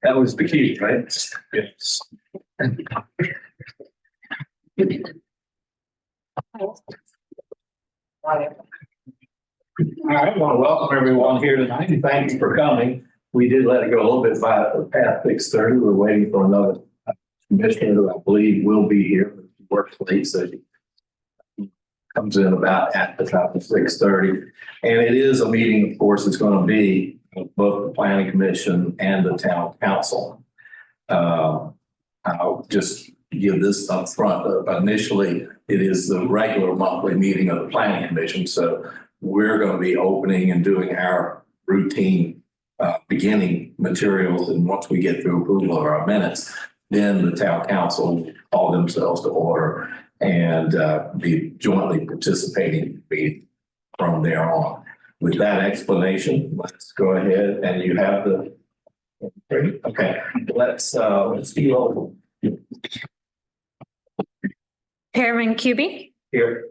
That was the key, right? Yes. All right, I want to welcome everyone here tonight and thank you for coming. We did let it go a little bit past 6:30. We're waiting for another commissioner who I believe will be here. He works late, so he comes in about at the top of 6:30. And it is a meeting, of course, it's going to be both the planning commission and the town council. I'll just give this up front. Initially, it is the regular monthly meeting of the planning commission. So we're going to be opening and doing our routine beginning materials. And once we get through approval of our minutes, then the town council will call themselves to order and be jointly participating in the meeting from there on. With that explanation, let's go ahead and you have the, okay, let's do roll. Chairman Kuby, Here.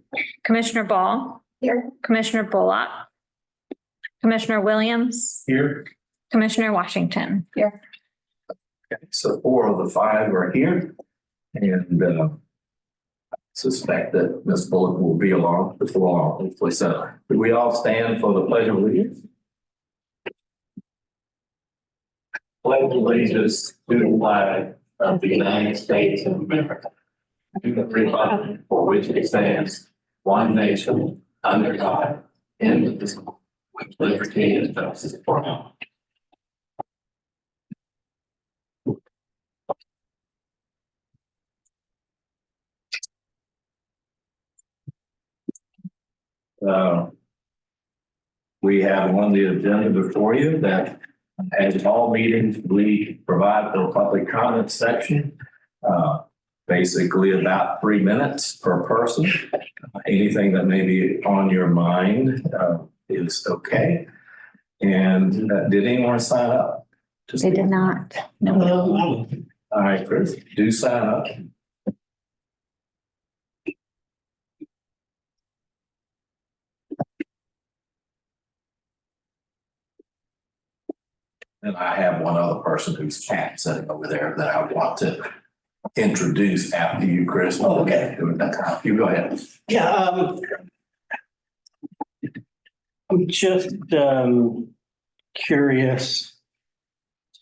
Commissioner Ball, here, Commissioner Bullock, Commissioner Williams, Here. Commissioner Washington, here. Okay, so 4 of the 5 are here, and I suspect that Ms. Bullock will be along before long, hopefully so. Could we all stand for the pledge of allegiance? Pledge allegiance to the flag of the United States of America, to the republic for which it stands, one nation, under God, indivisible, with liberty and justice for all. We have on the agenda before you that as all meetings, we provide for a public comment section, basically about 3 minutes per person. Anything that may be on your mind is okay. And did anyone sign up? They did not. No. All right, Chris, do sign up. And I have one other person who's chat sitting over there that I want to introduce after you, Chris. Oh, okay. You go ahead. Yeah, I'm just curious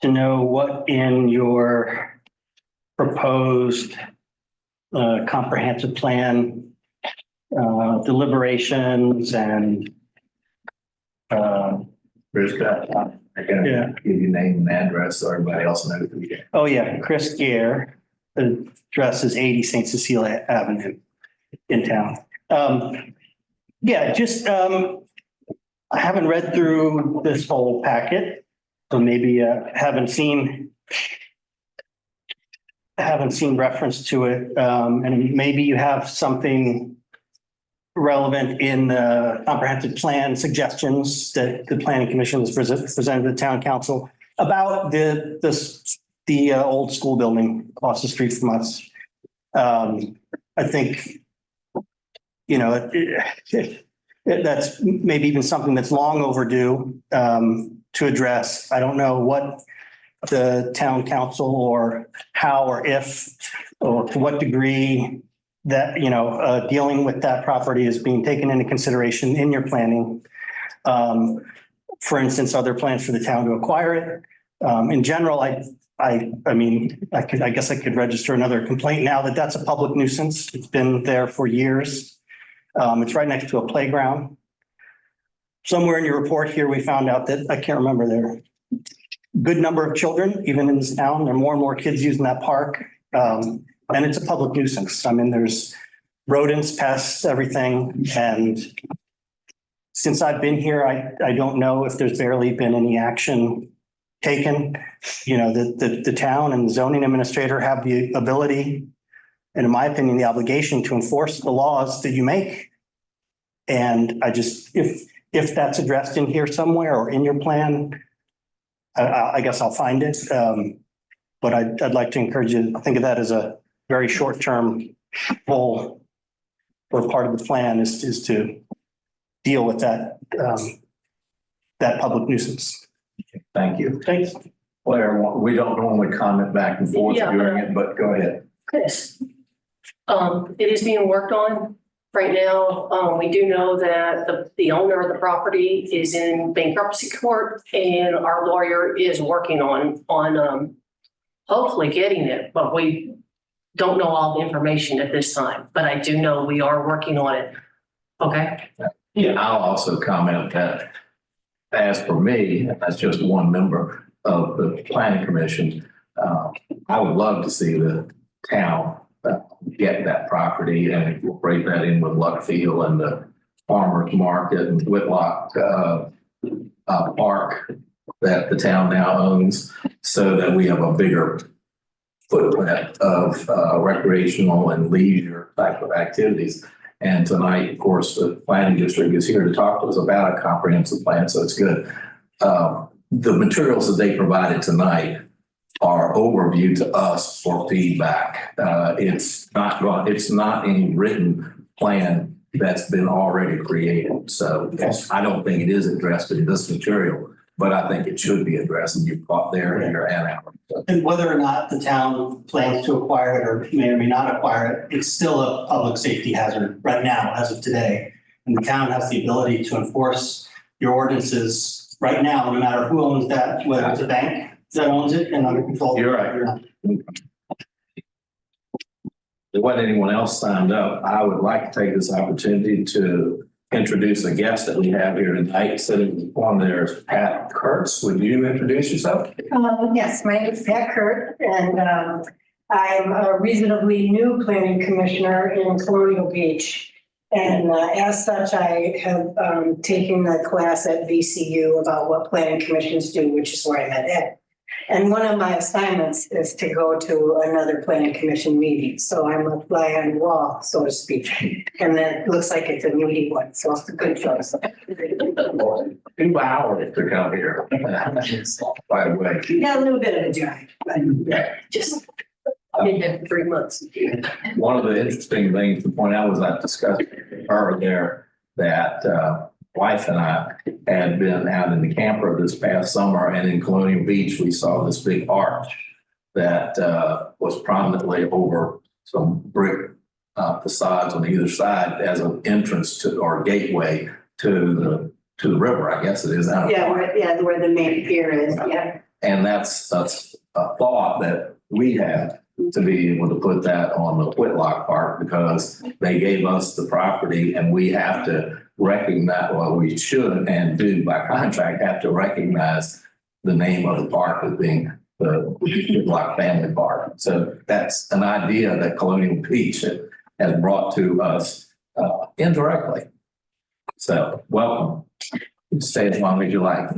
to know what in your proposed comprehensive plan deliberations and Chris, I can give you name and address so everybody else knows who you are. oh yeah, Chris Gare, the address is 80 St. Cecilia Avenue in town. Yeah, just I haven't read through this whole packet, so maybe haven't seen reference to it, and maybe you have something relevant in the comprehensive plan suggestions that the planning commission has presented to the town council about the old school building across the street from us. I think, you know, that's maybe even something that's long overdue to address. I don't know what the town council or how or if or to what degree that, you know, dealing with that property is being taken into consideration in your planning. For instance, are there plans for the town to acquire it? In general, I mean, I guess I could register another complaint now that that's a public nuisance. It's been there for years. It's right next to a playground. Somewhere in your report here, we found out that, I can't remember, there are a good number of children, even in this town. There are more and more kids using that park. And it's a public nuisance. I mean, there's rodents, pests, everything. And since I've been here, I don't know if there's barely been any action taken. You know, the town and the zoning administrator have the ability, and in my opinion, the obligation to enforce the laws that you make. And I just, if that's addressed in here somewhere or in your plan, I guess I'll find it. But I'd like to encourage you to think of that as a very short-term goal or part of the plan is to deal with that, that public nuisance. Thank you. Thanks. Claire, we don't normally comment back and forth Yeah. during it, but go ahead. Chris, it is being worked on right now. We do know that the owner of the property is in bankruptcy court, and our lawyer is working on hopefully getting it, but we don't know all the information at this time. But I do know we are working on it. Okay? Yeah, I'll also comment that as for me, and that's just one member of the planning commission, I would love to see the town get that property and incorporate that in with Luckfield and the farmers market and Whitlock park that the town now owns, so that we have a bigger footprint of recreational and leisure type of activities. And tonight, of course, the planning district is here to talk to us about a comprehensive plan, so it's good. The materials that they provided tonight are overview to us for feedback. It's not any written plan that's been already created. So I don't think it is addressed in this material, but I think it should be addressed, and you've got there in your annex. And whether or not the town plans to acquire it or may or may not acquire it, it's still a public safety hazard right now, as of today. And the town has the ability to enforce your ordinances right now, no matter who owns that, whether it's a bank that owns it and under control. You're right. There wasn't anyone else signed up. I would like to take this opportunity to introduce a guest that we have here tonight. Sitting on there is Pat Kurtz. Would you introduce yourself? Yes, my name is Pat Kurt, and I'm a reasonably new planning commissioner in Colonial Beach. And as such, I have taken a class at VCU about what planning commissions do, which is where I'm at. And one of my assignments is to go to another planning commission meeting. So I'm a fly on the wall, so to speak. And then it looks like it's a meaty one, so it's a good choice. 2 hours to come here. By the way. Yeah, a little bit of a drive, but just been there for 3 months. One of the interesting things to point out was I discussed with her there that wife and I had been out in the camper this past summer, and in Colonial Beach, we saw this big arch that was prominently over some brick facades on either side as an entrance to or gateway to the river, I guess it is. Yeah, where the main pier is, yeah. And that's a thought that we have to be able to put that on the Whitlock Park, because they gave us the property and we have to recognize, well, we should and do by contract have to recognize the name of the park as being the Whitlock Family Park. So that's an idea that Colonial Beach has brought to us indirectly. So welcome. Stay as long as you like.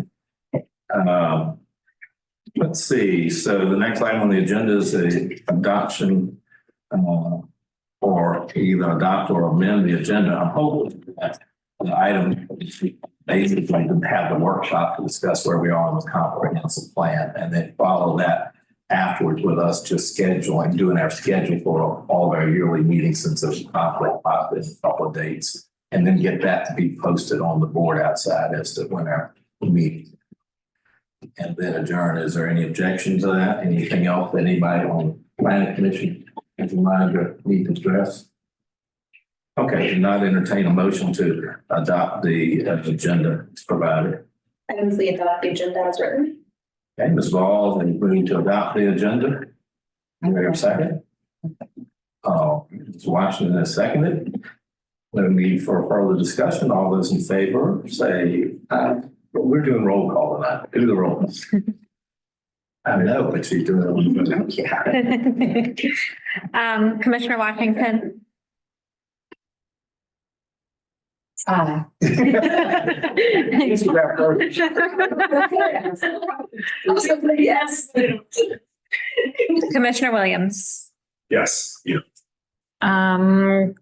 Let's see. So the next item on the agenda is the adoption or either adopt or amend the agenda. I'm hoping that the item basically to have the workshop to discuss where we are on the comprehensive plan, and then follow that afterwards with us just scheduling, doing our schedule for all of our yearly meetings, since there's a conflict, possibly a couple of dates, and then get that to be posted on the board outside as to when our meeting. And then adjourn. Is there any objection to that? Anything else that anybody on the planning commission has in mind or need to address? Okay, do not entertain a motion to adopt the agenda as provided. I move we adopt the agenda as written. Okay, Ms. Ball, then moving to adopt the agenda. Do we have a second? Ms. Washington has seconded. No need for further discussion. All those in favor say aye. We're doing roll call tonight. Do the roll. I know, but she's doing it. Yeah. Commissioner Washington. Aye. Yes. Commissioner Williams. Yes. Yeah.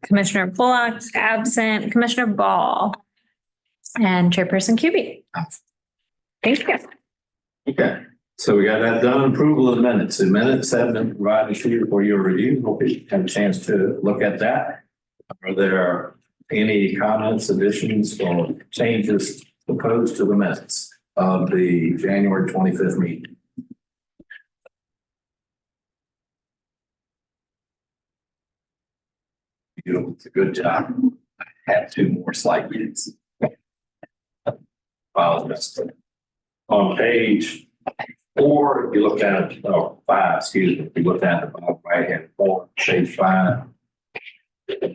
Commissioner Bullock, absent. Commissioner Ball. And Chairperson Kuby. Thank you. Okay, so we got that done. Approval of the minutes. The minutes have been provided to you for your review. Hope you have a chance to look at that. Are there any comments, additions, or changes proposed to the minutes of the January 25th meeting? You did a good job. I had two more slight bits. Apologize. On page 4, if you look at, 5, excuse me, if you look at the bottom right hand corner, page 5,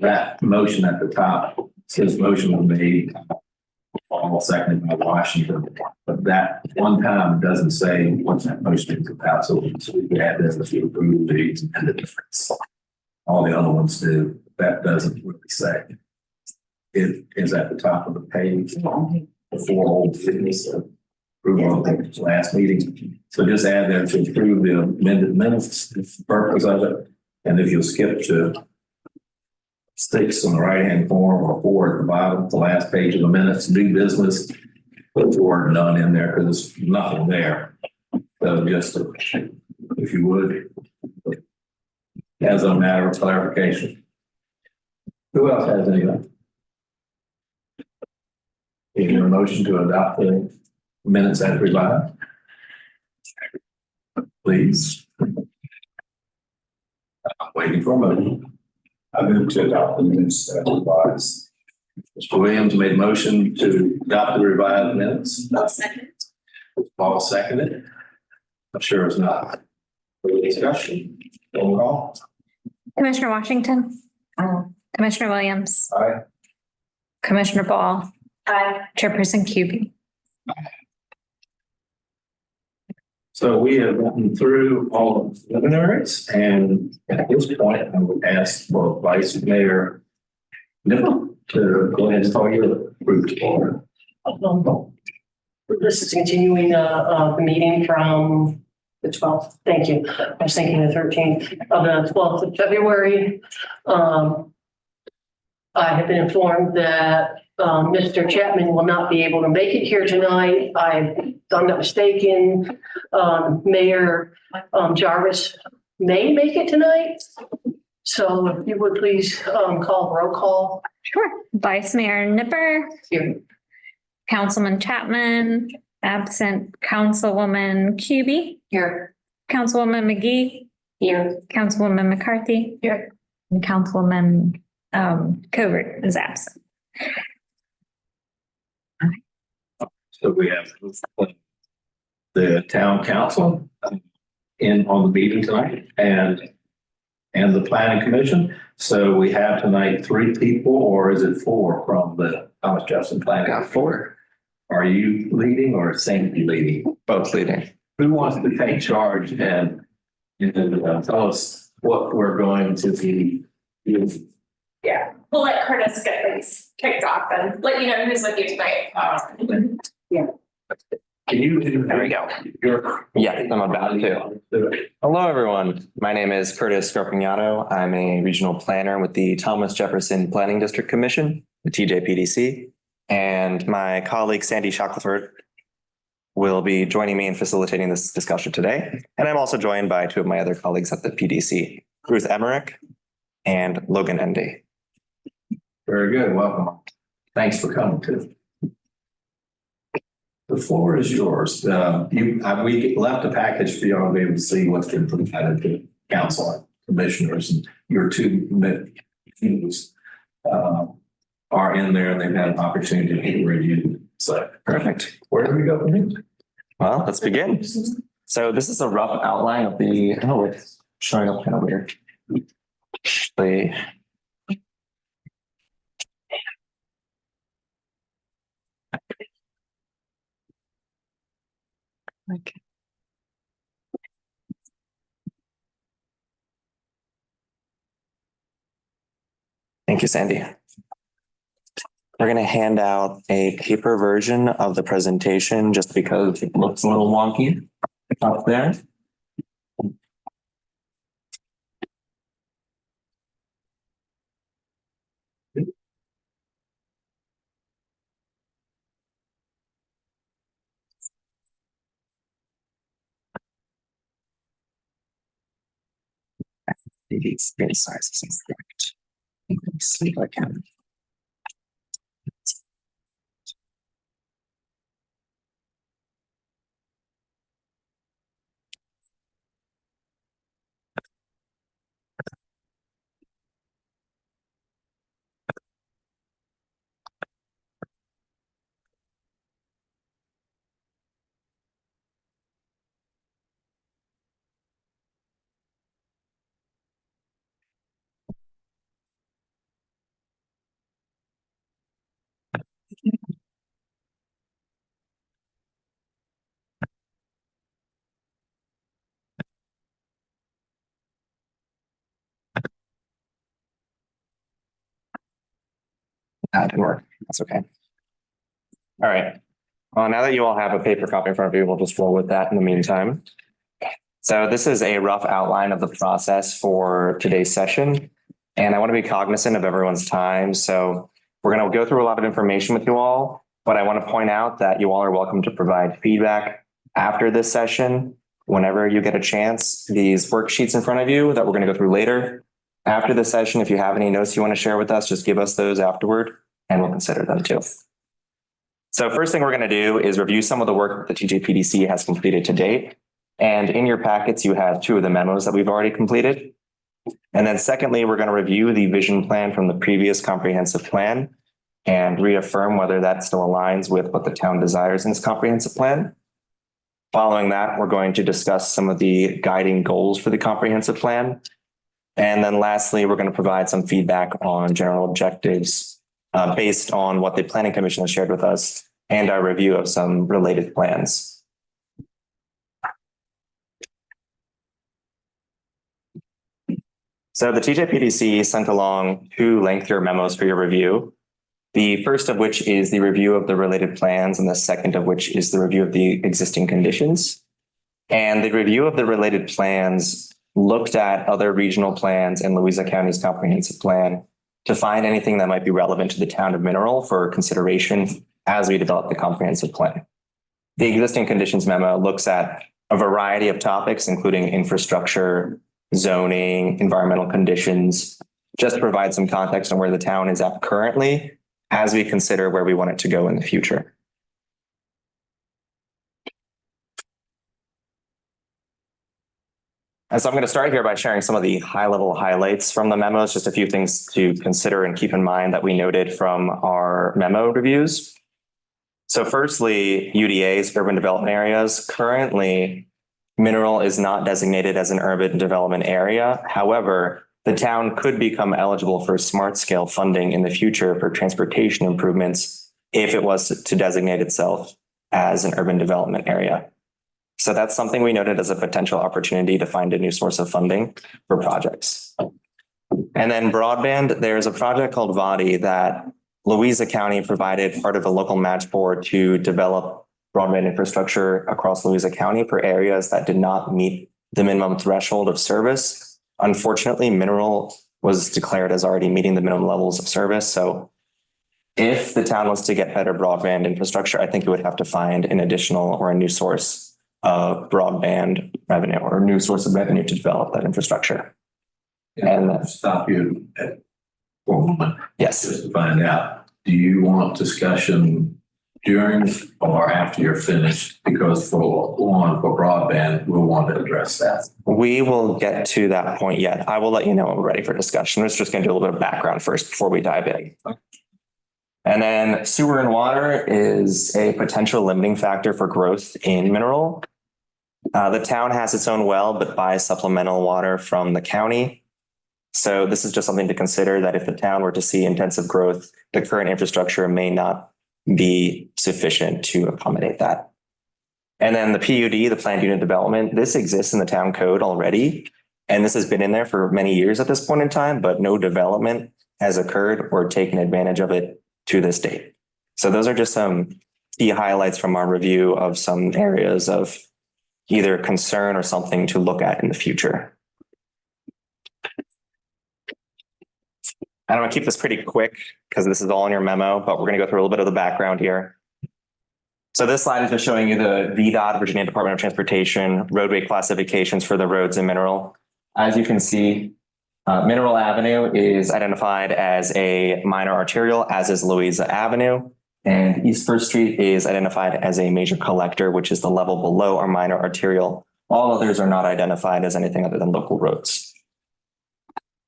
that motion at the top says motion was made, all seconded by Washington, but that one time doesn't say what that motion is about, so we can add this to approve the and the difference. All the other ones do, that doesn't really say. It is at the top of the page, before old fitness, approval of the last meeting. So just add there to approve the amended minutes, the purpose of it. And if you'll skip to 6 on the right-hand corner or 4 at the bottom, the last page of the minutes, new business, put the word none in there because there's nothing there. So just, if you would, as a matter of clarification. Who else has anything? Is there a motion to adopt the minutes as revised? Please. I'm waiting for a motion. I move to adopt the minutes as revised. Mr. Williams made a motion to adopt the revised minutes. I'll second. Paul seconded. I'm sure it's not. Further discussion? Roll call. Commissioner Washington. Commissioner Williams. Aye. Commissioner Ball. Aye. Chairperson Cubie. So we have gotten through all of the preliminaries, and at this point, I would ask for Vice Mayor Nipper to go ahead and call your group to order. This is continuing the meeting from the 12th. Thank you. I was thinking the 13th of the 12th of February. I have been informed that Mr. Chapman will not be able to make it here tonight. I'm not mistaken. Mayor Jarvis may make it tonight. So if you would please call roll call. Sure. Vice Mayor Nipper. Here. Councilman Chapman, absent Councilwoman Cubie, Here. Councilwoman McGee, Here. Councilwoman McCarthy, Here. and Councilwoman Covert is absent. So we have the town council in on the meeting tonight and the planning commission. So we have tonight 3 people, or is it 4 from the Thomas Jefferson Planning? Got 4. Are you leading or Sandy leading? Both leading. Who wants to take charge and tell us what we're going to be doing? Yeah, we'll let Curtis get things kicked off and let you know who's with you tonight. Can you? There we go. Yeah, I'm about to. Hello, everyone. My name is Curtis Scarpignato. I'm a regional planner with the Thomas Jefferson Planning District Commission, the TJPDC, and my colleague Sandy Shackelford will be joining me in facilitating this discussion today. And I'm also joined by 2 of my other colleagues at the PDC, Ruth Emmerich and Logan Endy. Very good. Welcome. Thanks for coming too. The floor is yours. We left a package for y'all to be able to see what's been provided to council and commissioners, and your 2 meetings are in there and they've had an opportunity to review. So Perfect. where do we go from here? Well, let's begin. So this is a rough outline of the, oh, it's showing up kind of weird. Okay. Thank you, Sandy. We're going to hand out a paper version of the presentation just because it looks a little wonky up there. The screen size is incorrect. Let me see if I can. That didn't work. That's okay. All right. Well, now that you all have a paper copy in front of you, we'll just roll with that in the meantime. So this is a rough outline of the process for today's session. And I want to be cognizant of everyone's time. So we're going to go through a lot of information with you all, but I want to point out that you all are welcome to provide feedback after this session. Whenever you get a chance, these worksheets in front of you that we're going to go through later. After the session, if you have any notes you want to share with us, just give us those afterward and we'll consider them too. So first thing we're going to do is review some of the work that the TJPDC has completed to date. And in your packets, you have 2 of the memos that we've already completed. And then secondly, we're going to review the vision plan from the previous comprehensive plan and reaffirm whether that still aligns with what the town desires in its comprehensive plan. Following that, we're going to discuss some of the guiding goals for the comprehensive plan. And then lastly, we're going to provide some feedback on general objectives based on what the Planning Commission has shared with us and our review of some related plans. So the TJPDC sent along 2 lengthier memos for your review. The first of which is the review of the related plans, and the second of which is the review of the existing conditions. And the review of the related plans looked at other regional plans in Louisa County's comprehensive plan to find anything that might be relevant to the town of Mineral for consideration as we develop the comprehensive plan. The existing conditions memo looks at a variety of topics, including infrastructure, zoning, environmental conditions, just to provide some context on where the town is at currently as we consider where we want it to go in the future. And so I'm going to start here by sharing some of the high-level highlights from the memos, just a few things to consider and keep in mind that we noted from our memo reviews. So firstly, UDAs, urban development areas. Currently, Mineral is not designated as an urban development area. However, the town could become eligible for smart scale funding in the future for transportation improvements if it was to designate itself as an urban development area. So that's something we noted as a potential opportunity to find a new source of funding for projects. And then broadband, there's a project called VADI that Louisa County provided part of a local match for to develop broadband infrastructure across Louisa County for areas that did not meet the minimum threshold of service. Unfortunately, Mineral was declared as already meeting the minimum levels of service. So if the town was to get better broadband infrastructure, I think it would have to find an additional or a new source of broadband revenue or a new source of revenue to develop that infrastructure. And stop you for a moment. Yes. Just to find out, do you want discussion during or after you're finished? Because for broadband, we'll want to address that. We will get to that point yet. I will let you know when we're ready for discussion. We're just going to do a little bit of background first before we dive in. And then sewer and water is a potential limiting factor for growth in Mineral. The town has its own well, but buys supplemental water from the county. So this is just something to consider, that if the town were to see intensive growth, the current infrastructure may not be sufficient to accommodate that. And then the PUD, the planned unit development, this exists in the town code already. And this has been in there for many years at this point in time, but no development has occurred or taken advantage of it to this date. So those are just some key highlights from our review of some areas of either concern or something to look at in the future. I don't want to keep this pretty quick because this is all in your memo, but we're going to go through a little bit of the background here. So this slide is just showing you the VDOT, Virginia Department of Transportation, roadway classifications for the roads in Mineral. As you can see, Mineral Avenue is identified as a minor arterial, as is Louisa Avenue. And East First Street is identified as a major collector, which is the level below our minor arterial. All others are not identified as anything other than local roads.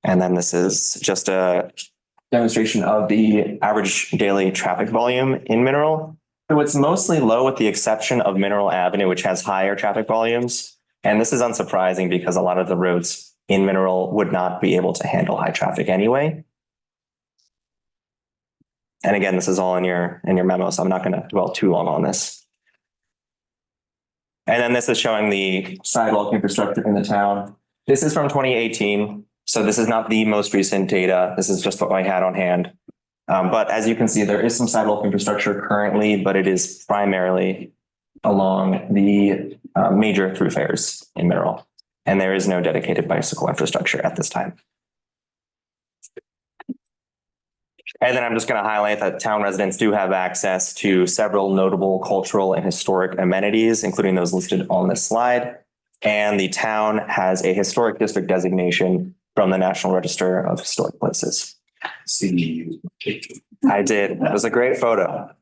And then this is just a demonstration of the average daily traffic volume in Mineral. So it's mostly low with the exception of Mineral Avenue, which has higher traffic volumes. And this is unsurprising because a lot of the roads in Mineral would not be able to handle high traffic anyway. And again, this is all in your memo, so I'm not going to dwell too long on this. And then this is showing the sidewalk infrastructure in the town. This is from 2018. So this is not the most recent data. This is just what I had on hand. But as you can see, there is some sidewalk infrastructure currently, but it is primarily along the major thoroughfares in Mineral. And there is no dedicated bicycle infrastructure at this time. And then I'm just going to highlight that town residents do have access to several notable cultural and historic amenities, including those listed on this slide. And the town has a historic district designation from the National Register of Historic Places. See, I did. It was a great photo.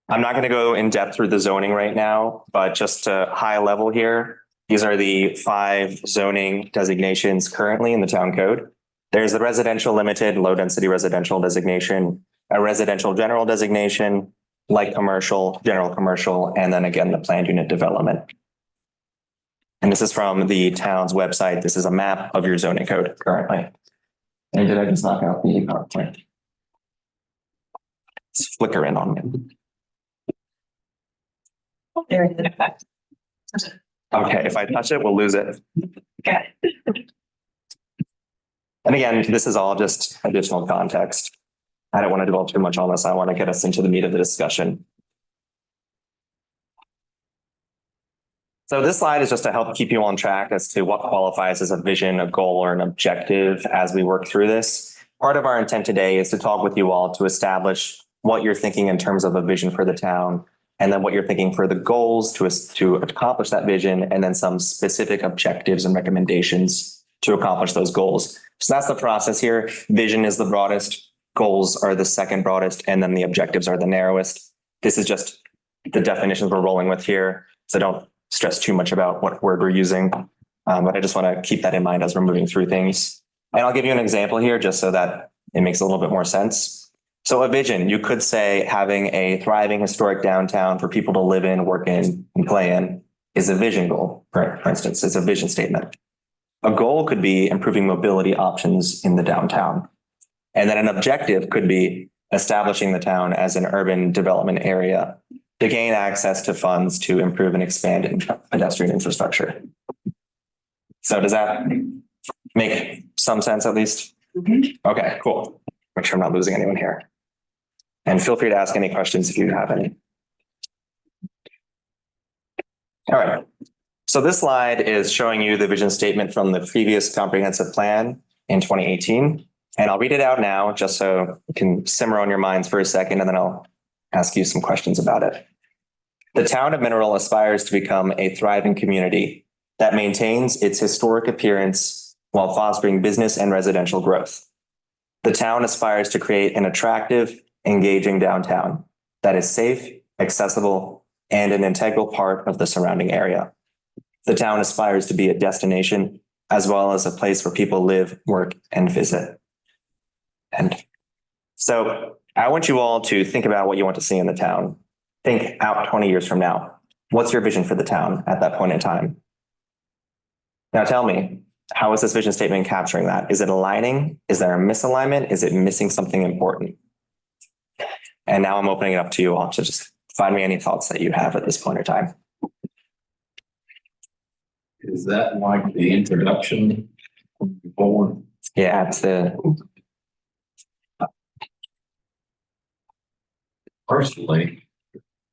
I'm not going to go in depth through the zoning right now, but just to high level here, these are the 5 zoning designations currently in the town code. There's the residential limited, low density residential designation, a residential general designation, light commercial, general commercial, and then again, the planned unit development. And this is from the town's website. This is a map of your zoning code currently. And did I just knock out the PowerPoint? It's flickering on me. Okay, if I touch it, we'll lose it. Okay. And again, this is all just additional context. I don't want to dwell too much on this. I want to get us into the meat of the discussion. So this slide is just to help keep you on track as to what qualifies as a vision, a goal, or an objective as we work through this. Part of our intent today is to talk with you all to establish what you're thinking in terms of a vision for the town, and then what you're thinking for the goals to accomplish that vision, and then some specific objectives and recommendations to accomplish those goals. So that's the process here. Vision is the broadest, goals are the second broadest, and then the objectives are the narrowest. This is just the definitions we're rolling with here. So don't stress too much about what word we're using. But I just want to keep that in mind as we're moving through things. And I'll give you an example here just so that it makes a little bit more sense. So a vision, you could say having a thriving historic downtown for people to live in, work in, and play in is a vision goal, for instance. It's a vision statement. A goal could be improving mobility options in the downtown. And then an objective could be establishing the town as an urban development area to gain access to funds to improve and expand pedestrian infrastructure. So does that make some sense at least? Okay, cool. Make sure I'm not losing anyone here. And feel free to ask any questions if you have any. All right. So this slide is showing you the vision statement from the previous comprehensive plan in 2018. And I'll read it out now just so you can simmer on your minds for a second, and then I'll ask you some questions about it. The town of Mineral aspires to become a thriving community that maintains its historic appearance while fostering business and residential growth. The town aspires to create an attractive, engaging downtown that is safe, accessible, and an integral part of the surrounding area. The town aspires to be a destination as well as a place where people live, work, and visit. And so I want you all to think about what you want to see in the town. Think out 20 years from now. What's your vision for the town at that point in time? Now tell me, how is this vision statement capturing that? Is it aligning? Is there a misalignment? Is it missing something important? And now I'm opening it up to you all to just find me any thoughts that you have at this point in time. is that like the introduction? Forward? Yeah, it's the Personally,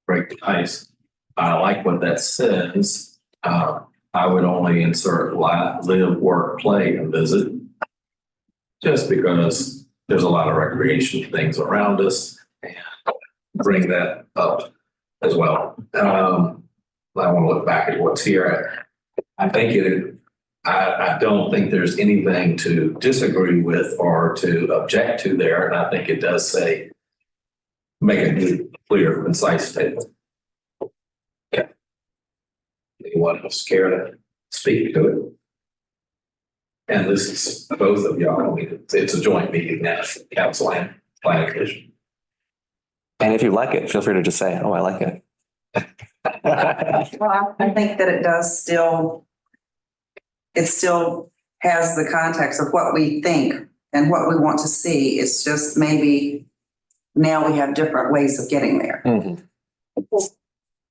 break the ice. I like what that says. I would only insert live, work, play, and visit. Just because there's a lot of recreation things around us, and bring that up as well. I want to look back at what's here. I think I don't think there's anything to disagree with or to object to there. And I think it does say, make a new, clear, concise statement. Okay. Anyone else care to speak to it? And this is both of y'all. I mean, it's a joint meeting now, council and planning commission. and if you like it, feel free to just say, oh, I like it. Well, I think that it still has the context of what we think and what we want to see. It's just maybe now we have different ways of getting there. Mhm.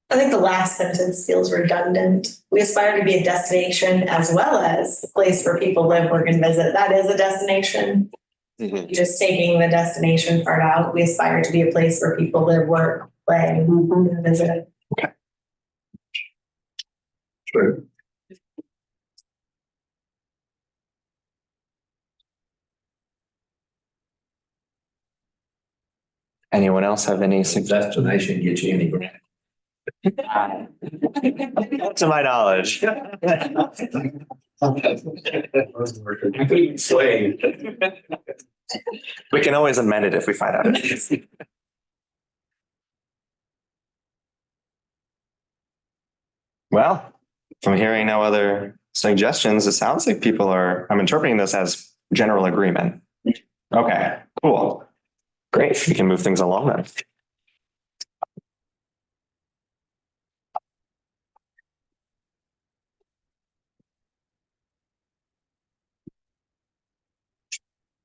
I think the last sentence feels redundant. We aspire to be a destination as well as a place where people live, work, and visit. That is a destination. Mhm. Just taking the destination part out, we aspire to be a place where people live, work, play, visit. True. Anyone else have any suggestions? Destination gets you any grant. To my knowledge. We can always amend it if we find out. Well, from hearing no other suggestions, it sounds like I'm interpreting this as general agreement. Okay, cool. Great, we can move things along then.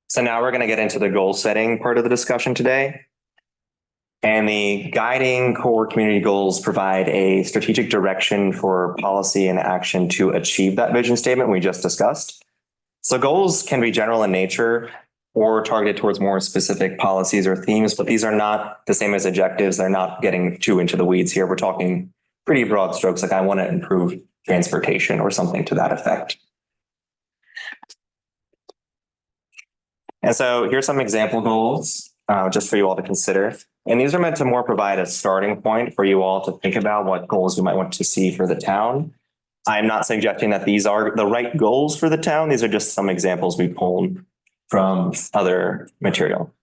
So now we're going to get into the goal setting part of the discussion today. And the guiding core community goals provide a strategic direction for policy and action to achieve that vision statement we just discussed. So goals can be general in nature or targeted towards more specific policies or themes, but these are not the same as objectives. They're not getting too into the weeds here. We're talking pretty broad strokes, like I want to improve transportation or something to that effect. And so here's some example goals just for you all to consider. And these are meant to more provide a starting point for you all to think about what goals you might want to see for the town. I'm not suggesting that these are the right goals for the town. These are just some examples we pulled from other material.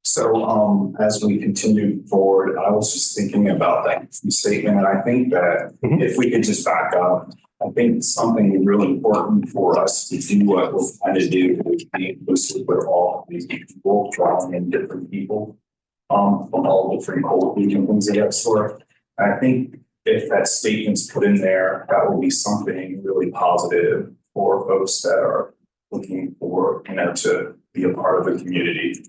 So as we continue forward, I was just thinking about that statement, and I think that if we could just back up, I think something really important for us to do what we're trying to do is be inclusive with all these people, drawing in different people from all different cultures and things of that sort. And I think if that statement's put in there, that will be something really positive for folks that are looking for, to be a part of the community.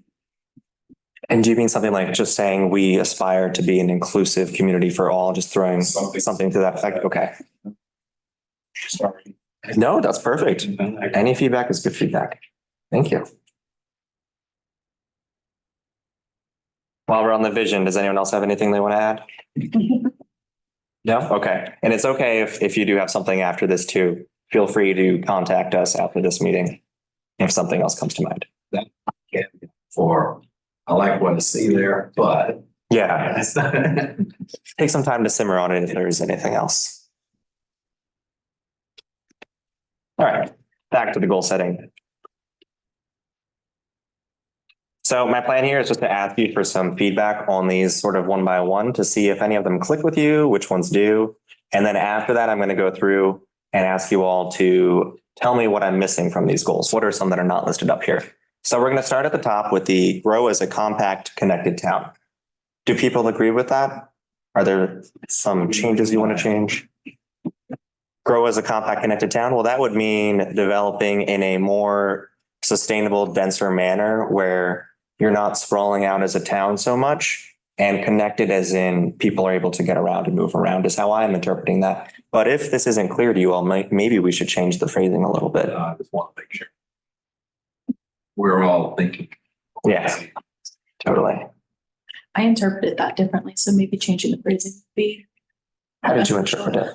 And do you mean something like just saying we aspire to be an inclusive community for all, just throwing something to that effect? Okay. Sorry. No, that's perfect. Any feedback is good feedback. Thank you. While we're on the vision, does anyone else have anything they want to add? No? Okay. And it's okay if you do have something after this too. Feel free to contact us after this meeting if something else comes to mind. I like what I see there, but yeah, take some time to simmer on it if there's anything else. All right, back to the goal setting. So my plan here is just to ask you for some feedback on these sort of one by one to see if any of them click with you, which ones do. And then after that, I'm going to go through and ask you all to tell me what I'm missing from these goals. What are some that are not listed up here? So we're going to start at the top with the grow as a compact, connected town. Do people agree with that? Are there some changes you want to change? Grow as a compact, connected town. Well, that would mean developing in a more sustainable, denser manner where you're not sprawling out as a town so much, and connected as in people are able to get around and move around is how I'm interpreting that. But if this isn't clear to you all, maybe we should change the phrasing a little bit. I just want to make sure we're all thinking. Yeah, totally. I interpreted that differently, so maybe changing the phrasing would be. How did you interpret it?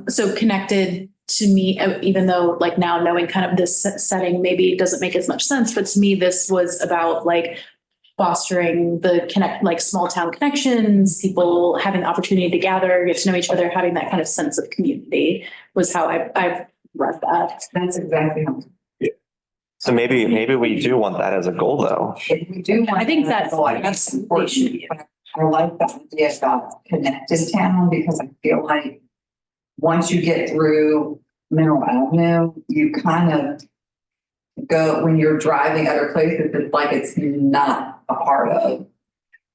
So connected to me, even though like now knowing kind of this setting maybe doesn't make as much sense, but to me, this was about like fostering the like small town connections, people having the opportunity to gather, get to know each other, having that kind of sense of community was how I've read that. That's exactly how. So maybe we do want that as a goal though. We do. I think that's important. I like the idea about connected town because I feel like once you get through Mineral Avenue, you kind of go, when you're driving other places, it's like it's not a part of.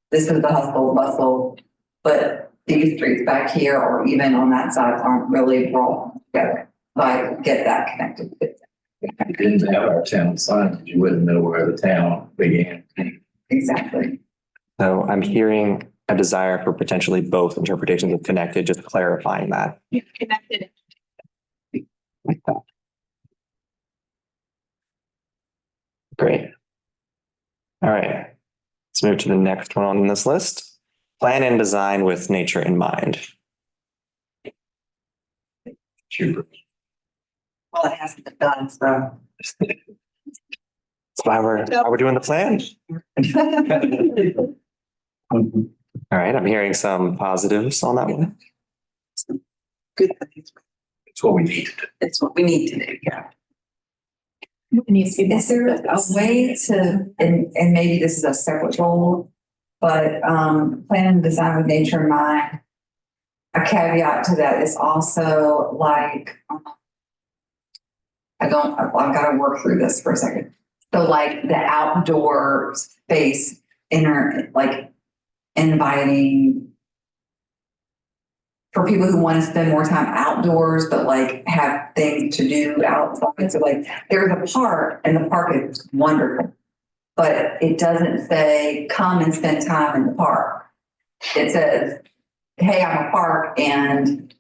This is the hustle and bustle, but these streets back here or even on that side aren't really brought together. I get that connected. If you didn't have our town signs, you wouldn't know where the town began. Exactly. So I'm hearing a desire for potentially both interpretations of connected, just clarifying that. Yeah, connected. Like that. Great. All right, let's move to the next one on this list. Plan and design with nature in mind. Super. Well, it hasn't been done, so. That's why we're doing the plan. All right, I'm hearing some positives on that one. Good things. It's what we need to do. It's what we need to do, yeah. It needs to be. Is there a way to, and maybe this is a separate goal, but plan and design with nature in mind? A caveat to that is also like, I've got to work through this for a second. So like the outdoor space, like inviting for people who want to spend more time outdoors, but like have things to do outside. So like there's a park and the park is wonderful, but it doesn't say come and spend time in the park. It says, hey, I'm a park and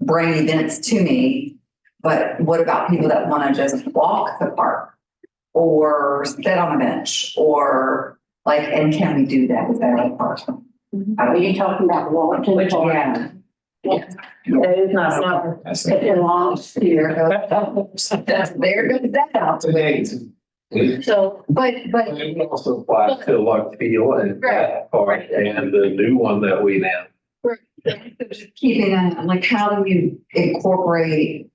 bring events to me. But what about people that want to just walk the park or sit on a bench or like, and can we do that with that park? Are you talking about Walton? Yeah. It is not, it belongs here. There goes that out today. So, But It also applies to like Feel and that part and the new one that we now. keeping on, like, how do you incorporate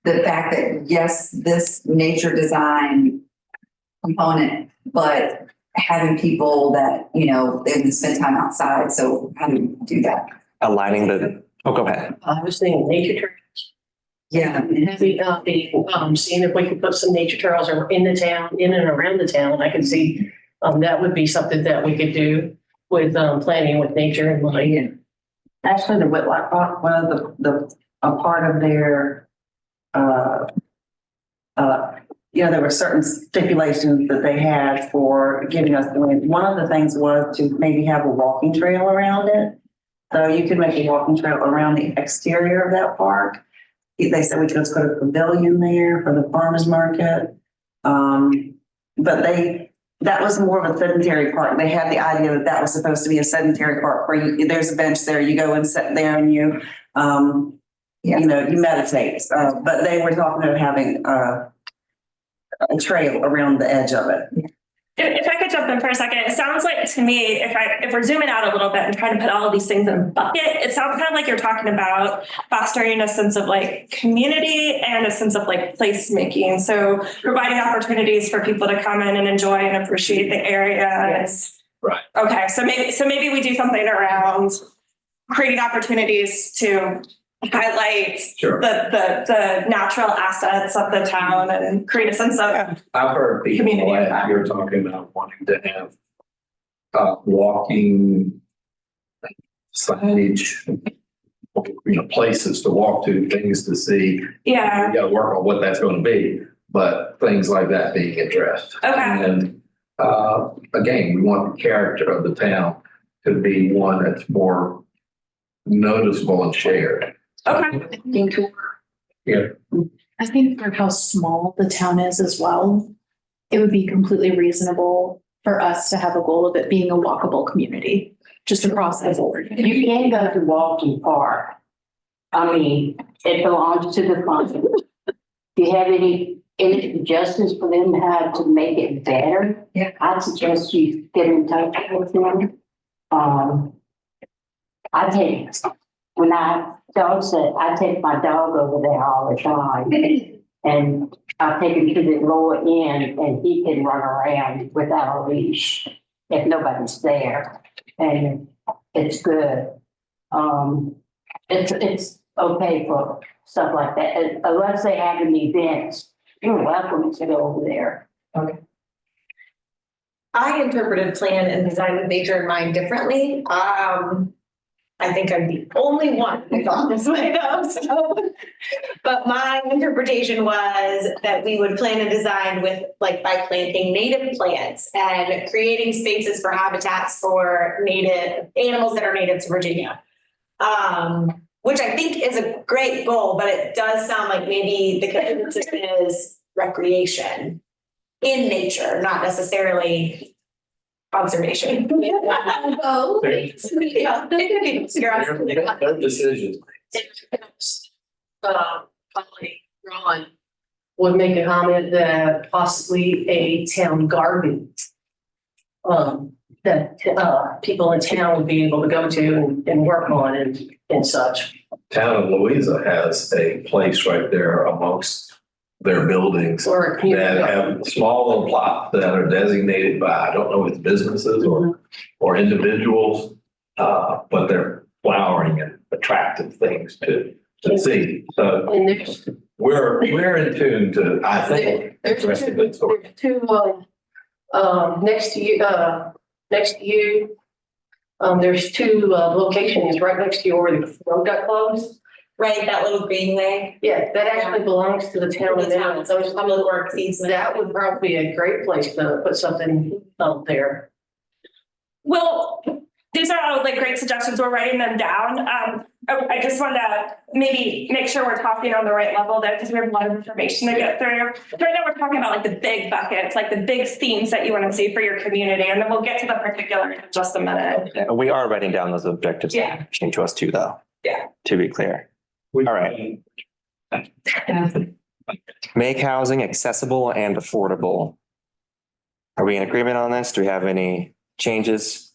the fact that, yes, this nature design component, but having people that, you know, they can spend time outside. So how do you do that? Aligning go ahead. I was thinking nature trails. Yeah. Seeing if we could put some nature trails in the town, in and around the town. I could see, that would be something that we could do with, planning with nature in mind. actually, the Whitlock Park, one of a part of their, there were certain stipulations that they had for giving us the land. One of the things was to maybe have a walking trail around it. So you could make a walking trail around the exterior of that park. They said we could just put a pavilion there for the farmer's market. But that was more of a sedentary park. They had the idea that was supposed to be a sedentary park where there's a bench there, you go and sit there and you meditate. But they were talking about having a trail around the edge of it. If I could jump in for a second, it sounds like to me, if we're zooming out a little bit and trying to put all of these things in a bucket, it sounds kind of like you're talking about fostering a sense of like community and a sense of like placemaking. So providing opportunities for people to come in and enjoy and appreciate the area. Yes. Right. Okay. So maybe we do something around creating opportunities to highlight Sure. the natural assets of the town and create a sense of I've heard people, community impact. you're talking about wanting to have walking signage, places to walk to, things to see. Yeah. We got to work on what that's going to be, but things like that being addressed. Okay. And again, we want the character of the town to be one that's more noticeable and shared. Okay. Yeah. I think for how small the town is as well, it would be completely reasonable for us to have a goal of it being a walkable community, just across the board. You can go to Walton Park. I mean, it belongs to the county. Do you have any suggestions for them to have to make it better? Yeah. I'd suggest you get in touch with them. When dog sit, I take my dog over there all the time. And I'll take him to the lower end and he can run around without a leash if nobody's there. And it's good. It's okay for stuff like that. And unless they have an event, you're welcome to go over there. Okay. I interpreted plan and design with nature in mind differently. I think I'm the only one who thought this way though, so. But my interpretation was that we would plan and design with by planting native plants and creating spaces for habitats for native animals that are native to Virginia. Which I think is a great goal, but it does sound like maybe the consensus is recreation. in nature, not necessarily observation. Oh. Yeah. Their decisions. Colleague Ron would make a comment that possibly a town garden that people in town would be able to go to and work on and such. Town of Louisa has a place right there amongst their buildings Or a community that garden. have small little plots that are designated by, I don't know if it's businesses or individuals, but they're flowering and attractive things to see. So And there's we're in tune to, I think. There's the rest of it. two, next to you, there's two, locations right next to you where the road got closed. Right, that little greenway. Yeah, that actually belongs to the town of now. Those public works easement. That would probably be a great place to put something up there. Well, these are all like great suggestions. We're writing them down. I just want to maybe make sure we're talking on the right level there because we have a lot of information to get through. Right now, we're talking about like the big buckets, like the big themes that you want to see for your community, and then we'll get to the particulars in just a minute. We are writing down those objectives. Yeah. Change to us too, though. Yeah. To be clear. All right. Make housing accessible and affordable. Are we in agreement on this? Do we have any changes?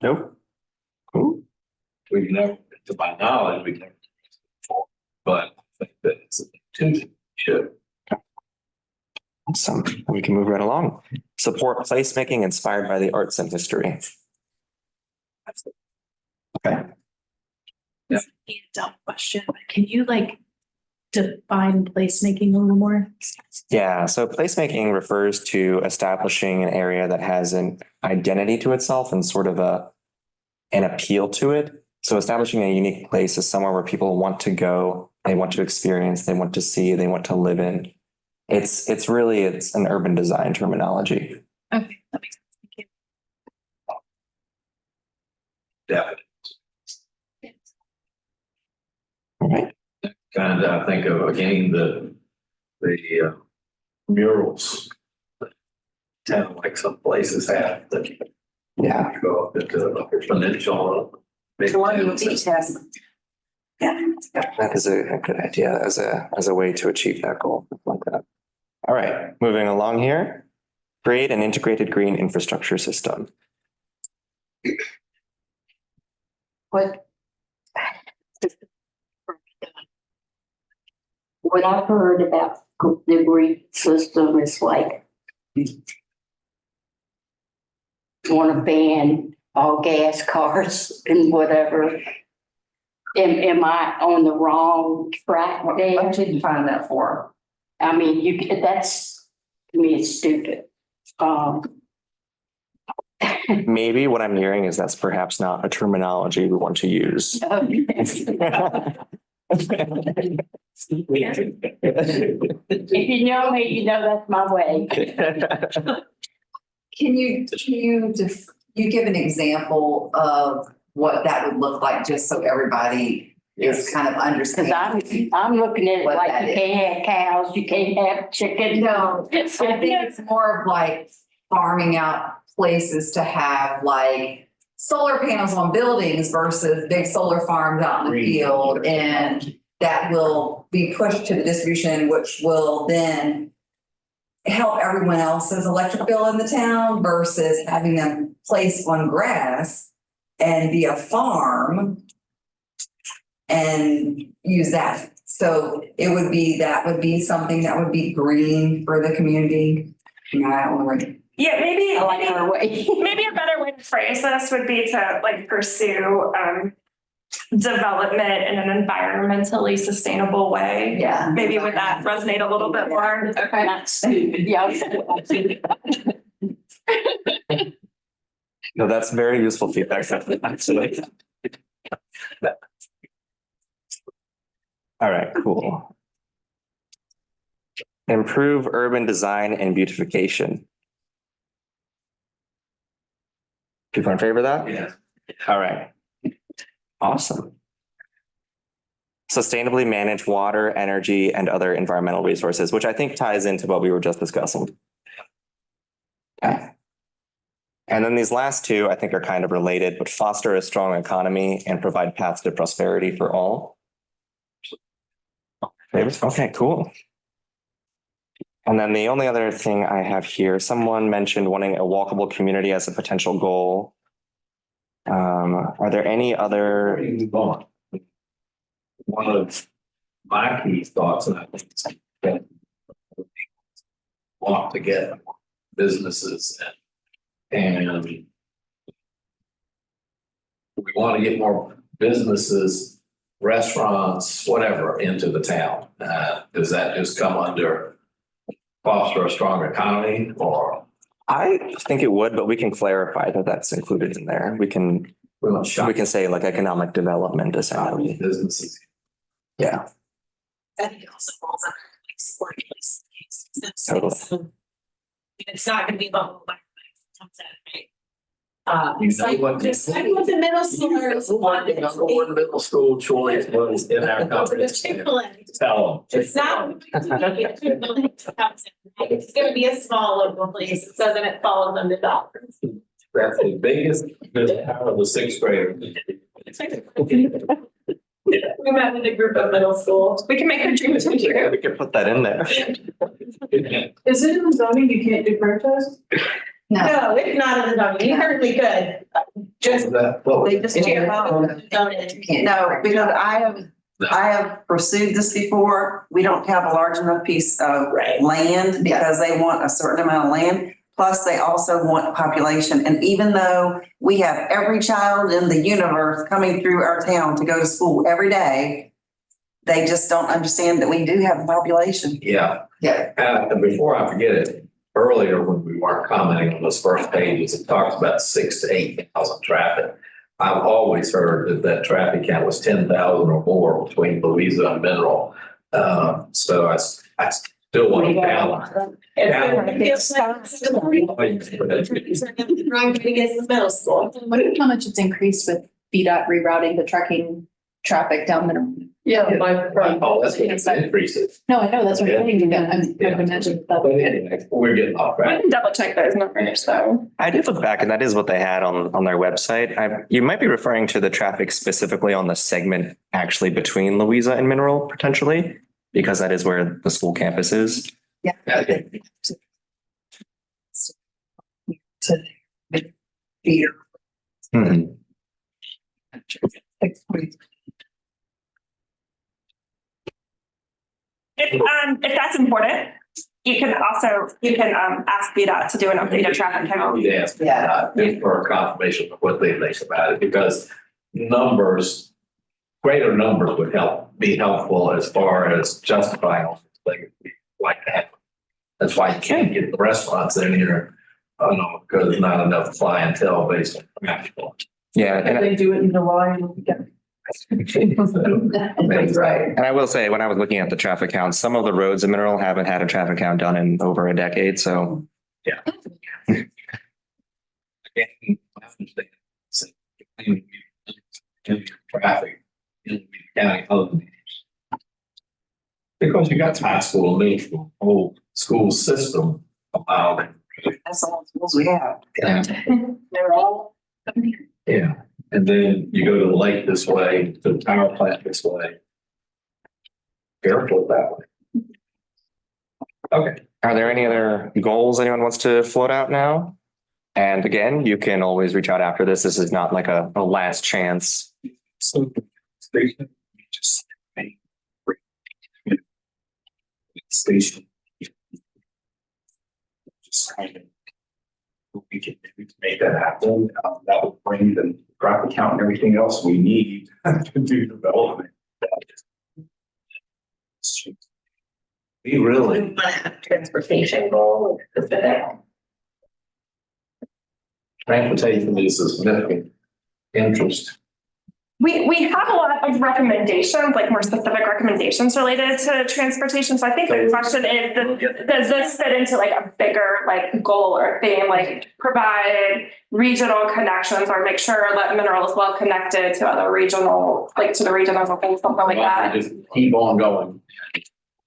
Nope. Cool. We've never, to my knowledge, we've never. But I think that it's too should. Awesome. We can move right along. Support placemaking inspired by the arts and history. Okay. Yeah. A dumb question, but can you like define placemaking a little more? Yeah, so placemaking refers to establishing an area that has an identity to itself and sort of an appeal to it. So establishing a unique place is somewhere where people want to go, they want to experience, they want to see, they want to live in. It's an urban design terminology. Okay, that makes sense. Thank you. Definitely. All right. Kind of, I think of again, the murals. Kind of like some places have that. Yeah. Go up into the peninsula. Colonial Beach has. Yeah. That is a good idea as a way to achieve that goal like that. All right, moving along here. Create an integrated green infrastructure system. What I've heard about the green system is like want to ban all gas cars and whatever. Am I on the wrong track there? What did you find that for? I mean, that's, to me, it's stupid. Maybe what I'm hearing is that's perhaps not a terminology we want to use. If you know me, you know that's my way. Can you give an example of what that would look like, just so everybody is kind of Because understanding? I'm looking at it What like that you can't have cows, you can't have chickens. No, I think it's more of like farming out places to have like solar panels on buildings versus big solar farms out in the field. And that will be pushed to the distribution, which will then help everyone else's electric bill in the town versus having them placed on grass and be a farm and use that. So that would be something that would be green for the community. You know, I don't want to. Yeah, maybe I like our way. maybe a better way to phrase this would be to like pursue development in an environmentally sustainable way. Yeah. Maybe would that resonate a little bit more? Okay. Not stupid, yeah. No, that's very useful feedback. Actually. All right, cool. Improve urban design and beautification. People in favor of that? Yeah. All right. Awesome. Sustainably manage water, energy, and other environmental resources, which I think ties into what we were just discussing. Okay. And then these last two, I think, are kind of related, but foster a strong economy and provide paths to prosperity for all. Okay, cool. And then the only other thing I have here, someone mentioned wanting a walkable community as a potential goal. Are there any other? One of my key thoughts, and I think it's that want to get businesses and we want to get more businesses, restaurants, whatever, into the town. Does that just come under foster a strong economy, or? I think it would, but we can clarify that that's included in there. We can say like economic development essentially. Businesses. Yeah. I think it also falls under like sporting places. Totally. It's not gonna be bubble by Saturday. You know what? Just like with the middle schoolers. Number one middle school choice was in our company. Chick-fil-A. Tell them. It's not. It's gonna be a small local place, so then it falls under dollars. That's the biggest out of the sixth grade. We met with a group of middle schools. We can make a dream come true. We could put that in there. Is it in the zoning you can't do franchise? No, it's not in the zoning. You certainly could. Just. They just No, because I have pursued this before. We don't have a large enough piece of land because they want a certain amount of land. Plus, they also want population. And even though we have every child in the universe coming through our town to go to school every day, they just don't understand that we do have a population. Yeah. Yeah. And before I forget it, earlier when we weren't commenting on those first pages, it talks about 6,000 to 8,000 traffic. I've always heard that traffic count was 10,000 or more between Louisa and Mineral. So I still want to balance. Middle school. How much it's increased with VDOT rerouting the trucking traffic down Mineral? Oh, that's what it's increases. No, I know, that's what I'm saying. I've imagined that. But anyway, we're getting off I track. can double check those numbers though. I did look back and that is what they had on their website. You might be referring to the traffic specifically on the segment actually between Louisa and Mineral potentially, because that is where the school campus is. Yeah. To feeder. Mhm. If that's important, you can ask VDOT to do an updated traffic count. Yes, for confirmation of what they think about it, because greater numbers would be helpful as far as justifying things like that. That's why you can't get the restaurants in here, because there's not enough clientele based on traffic. Yeah. And They do it in July and we get. That's right. And I will say, when I was looking at the traffic count, some of the roads in Mineral haven't had a traffic count done in over a decade. So Yeah. Traffic in the county other than because you got high school, middle school, whole school system allowed. That's all the schools we have. Yeah. They're all. Yeah, and then you go to the lake this way, to the power plant this way. Airport that way. Okay. are there any other goals anyone wants to float out now? And again, you can always reach out after this. This is not like a last chance. So station, we just make station. Just kind of we can do to make that happen. That will bring the traffic count and everything else we need to do development. We really, Transportation goal, transportation is a significant interest. We have a lot of recommendations, like more specific recommendations related to transportation. So I think the question is, does this fit into like a bigger like goal or theme, like provide regional connections or make sure that Mineral is well connected to other regional, like to the region as a whole, something like that. Just keep on going.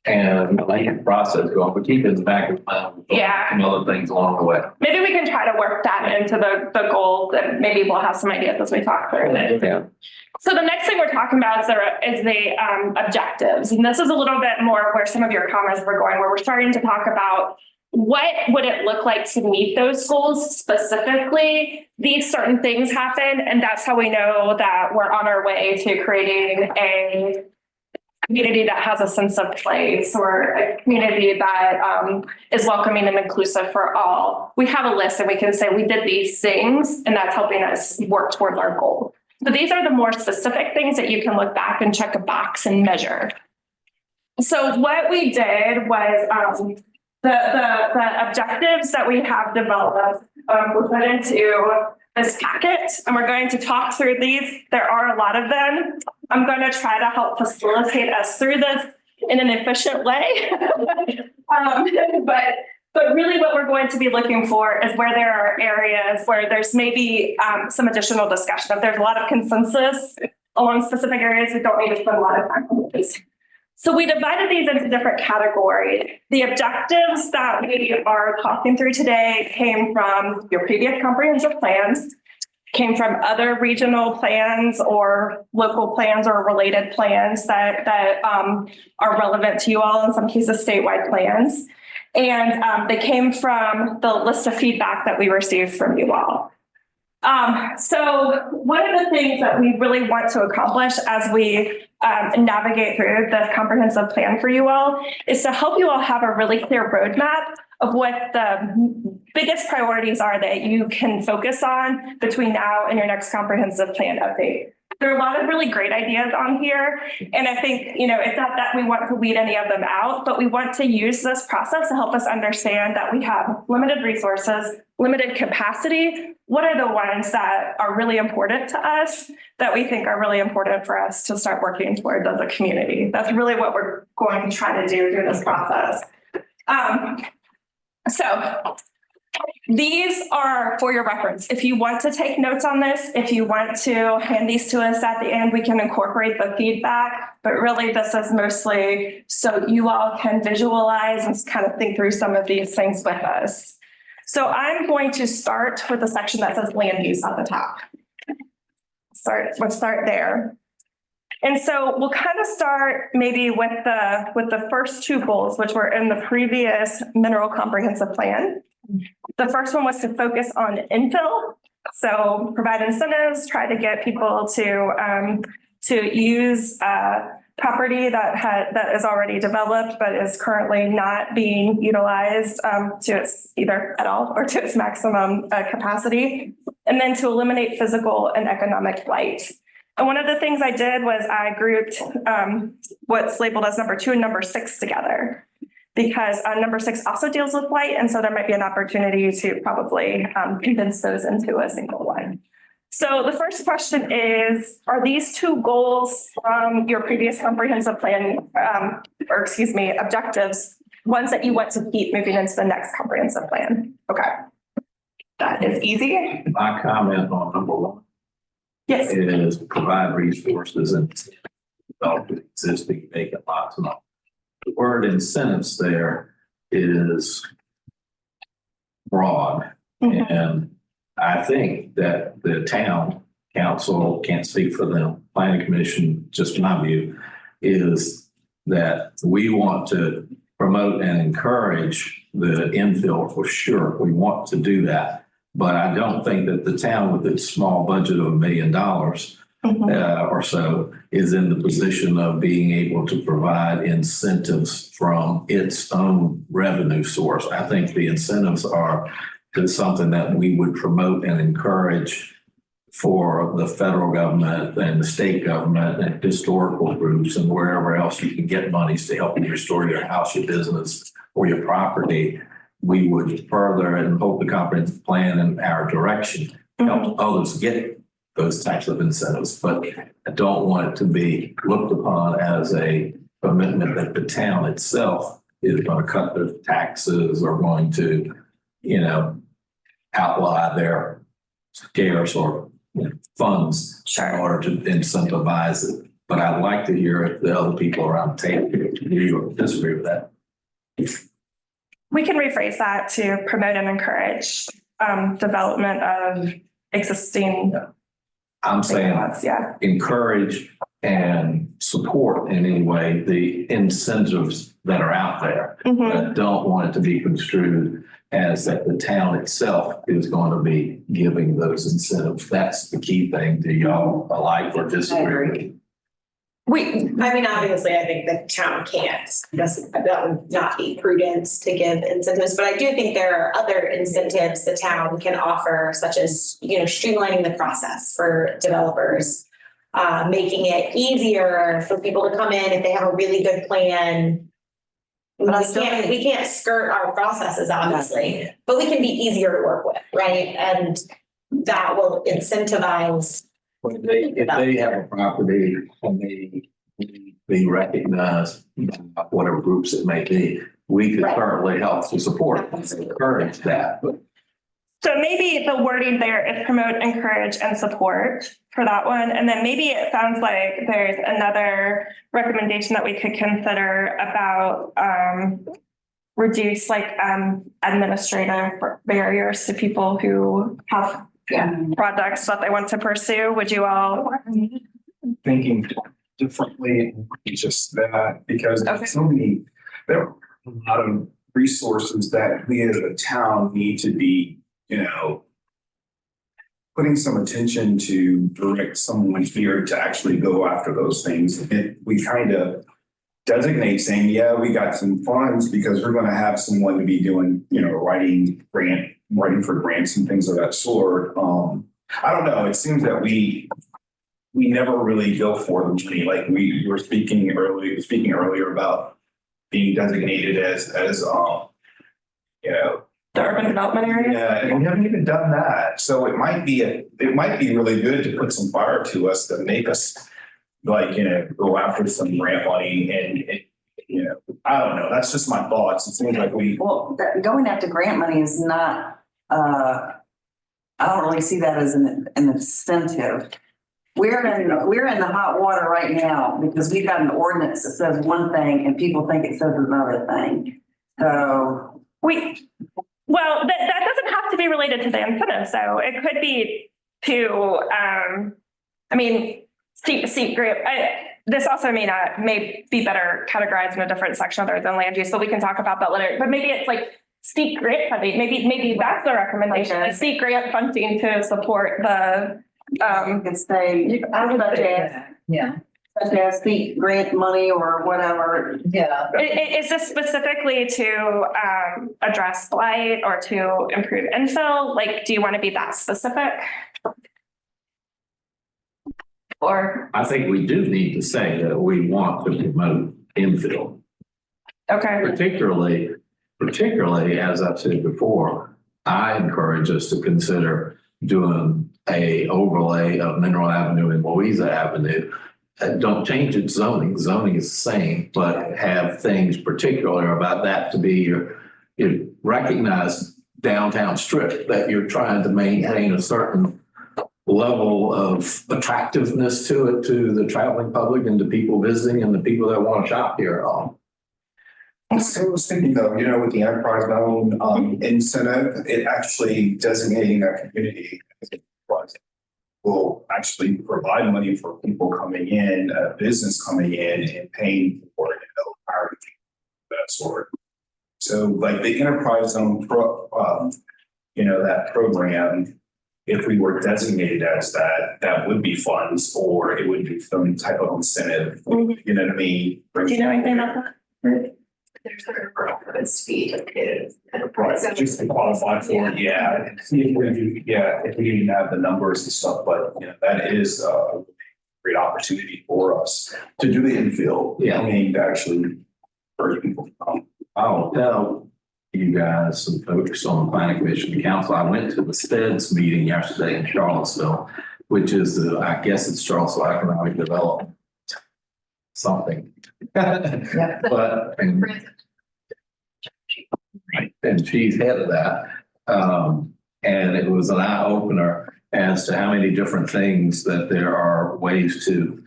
and like the process going, but keep it in the back of the mind. Yeah. Some other things along the way. Maybe we can try to work that into the goals, and maybe we'll have some ideas as we talk through it. Yeah. So the next thing we're talking about is the objectives. And this is a little bit more where some of your comments were going, where we're starting to talk about what would it look like to meet those goals specifically? These certain things happen, and that's how we know that we're on our way to creating a community that has a sense of place, or a community that is welcoming and inclusive for all. We have a list and we can say we did these things, and that's helping us work towards our goal. So these are the more specific things that you can look back and check a box and measure. So what we did was the objectives that we have developed were put into this packet, and we're going to talk through these. There are a lot of them. I'm going to try to help facilitate us through this in an efficient way. But really what we're going to be looking for is where there are areas where there's maybe some additional discussion. If there's a lot of consensus along specific areas, we don't need to spend a lot of time on these. So we divided these into different categories. The objectives that we are talking through today came from your previous comprehensive plans, came from other regional plans or local plans or related plans that are relevant to you all, in some cases statewide plans. And they came from the list of feedback that we received from you all. So one of the things that we really want to accomplish as we navigate through this comprehensive plan for you all is to help you all have a really clear roadmap of what the biggest priorities are that you can focus on between now and your next comprehensive plan update. There are a lot of really great ideas on here. And I think, it's not that we want to weed any of them out, but we want to use this process to help us understand that we have limited resources, limited capacity. What are the ones that are really important to us that we think are really important for us to start working toward as a community? That's really what we're going to try to do through this process. So these are for your reference. If you want to take notes on this, if you want to hand these to us at the end, we can incorporate the feedback. But really, this is mostly so you all can visualize and kind of think through some of these things with us. So I'm going to start with the section that says land use at the top. We'll start there. And so we'll kind of start maybe with the first two goals, which were in the previous mineral comprehensive plan. The first one was to focus on infill. So provide incentives, try to get people to use property that is already developed, but is currently not being utilized to its either at all or to its maximum capacity. And then to eliminate physical and economic blight. And one of the things I did was I grouped what's labeled as number 2 and number 6 together, because number 6 also deals with blight. And so there might be an opportunity to probably condense those into a single one. So the first question is, are these 2 goals from your previous comprehensive plan, objectives, ones that you want to keep moving into the next comprehensive plan? Okay. That is easy. My comment on number 1. Yes. Is provide resources and develop existing vacant lots. And the word incentives there is broad. Mm-hmm. And I think that the town council, can't speak for them, planning commission, just my view, is that we want to promote and encourage the infill for sure. We want to do that. But I don't think that the town with its small budget of $1 million or so is in the position of being able to provide incentives from its own revenue source. I think the incentives are something that we would promote and encourage for the federal government and the state government and historical groups and wherever else you can get monies to help you restore your house, your business, or your property. We would further and hope the comprehensive plan in our direction help others get those types of incentives. But I don't want it to be looked upon as a commitment that the town itself is going to cut their taxes or going to, outlie their scarce or funds in order to incentivize But I'd like to hear if the other people around the table agree or disagree with that. We can rephrase that to promote and encourage development of existing. I'm saying Yeah. encourage and support in any way the incentives that are out there. Mhm. But I don't want it to be construed as that the town itself is going to be giving those incentives. That's the key thing. Do y'all like or disagree? I mean, obviously, I think the town can't, that would not be prudent to give incentives, but I do think there are other incentives the town can offer, such as, streamlining the process for developers, making it easier for people to come in if they have a really good plan. We can't skirt our processes, obviously, but we can be easier to work with, right? And that will incentivize. If they have a property and they be recognized, by whatever groups it may be, we could certainly help to support and encourage that. But So maybe the wording there is promote, encourage, and support for that one. And then maybe it sounds like there's another recommendation that we could consider about reduce administrative barriers to people who have projects that they want to pursue. Would you all? Thinking differently, just that, because there are a lot of resources that we as a town need to be, putting some attention to direct someone here to actually go after those things. And we kind of designate saying, yeah, we got some funds because we're going to have someone to be doing, writing for grants and things of that sort. I don't know. It seems that we never really go for the money. Like we were speaking earlier about being designated as The urban development area? Yeah, and we haven't even done that. So it might be really good to put some fire to us to make us go after some grant money and I don't know. That's just my thoughts. It seems like Going after grant money is not, I don't really see that as an incentive. We're in the hot water right now because we've got an ordinance that says one thing and people think it says another thing. So Well, that doesn't have to be related to the incentive. So it could be to, seek grant. This also may be better categorized in a different section other than land use, but we can talk about that later. But maybe it's like seek grant funding. Maybe that's the recommendation. Okay. Seek grant funding to support the. Such as seek grant money or whatever. Yeah. Is this specifically to address blight or to improve infill? Do you want to be that specific? Or I think we do need to say that we want to promote infill. Okay. Particularly, as I've said before, I encourage us to consider doing a overlay of Mineral Avenue and Louisa Avenue. Don't change its zoning. Zoning is the same, but have things particular about that to be your recognized downtown strip that you're trying to maintain a certain level of attractiveness to it, to the traveling public and to people visiting and the people that want to shop here. So I was thinking though, with the enterprise zone incentive, it actually designating a community as an enterprise will actually provide money for people coming in, business coming in and paying for it, hiring that sort. So like the enterprise zone that program, if we were designated as that would be funds or it would be some type of incentive. Mm-hmm. You know what I mean? Do you know anything about that? There's a requirements to be located. Right, just to qualify for it, yeah. And see if we do, if we didn't have the numbers and stuff, but that is a great opportunity for us to do the infill. Yeah. I mean, to actually urge people to come. I'll tell you guys, some folks on the planning commission and council, I went to the STEDS meeting yesterday in Charlottesville, which is I guess it's Charlottesville Economic Development. Something. But and she's head of that. And it was an eye opener as to how many different things that there are ways to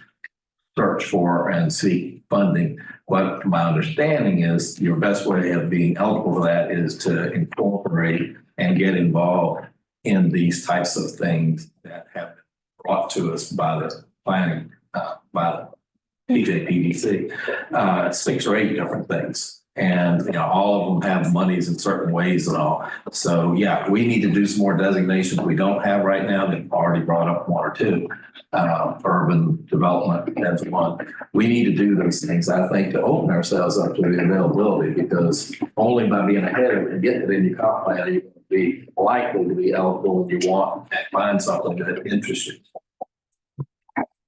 search for and seek funding. What my understanding is your best way of being eligible for that is to incorporate and get involved in these types of things that have been brought to us by the planning, by the TJPDC, 6 or 8 different things. And, you know, all of them have monies in certain ways and all. So, yeah, we need to do some more designations we don't have right now. They've already brought up 1 or 2. Urban development, that's one. We need to do those things, I think, to open ourselves up to the availability, because only by being ahead of it and getting it in your comp plan, are you going to be likely to be eligible when you want and find something that interests you.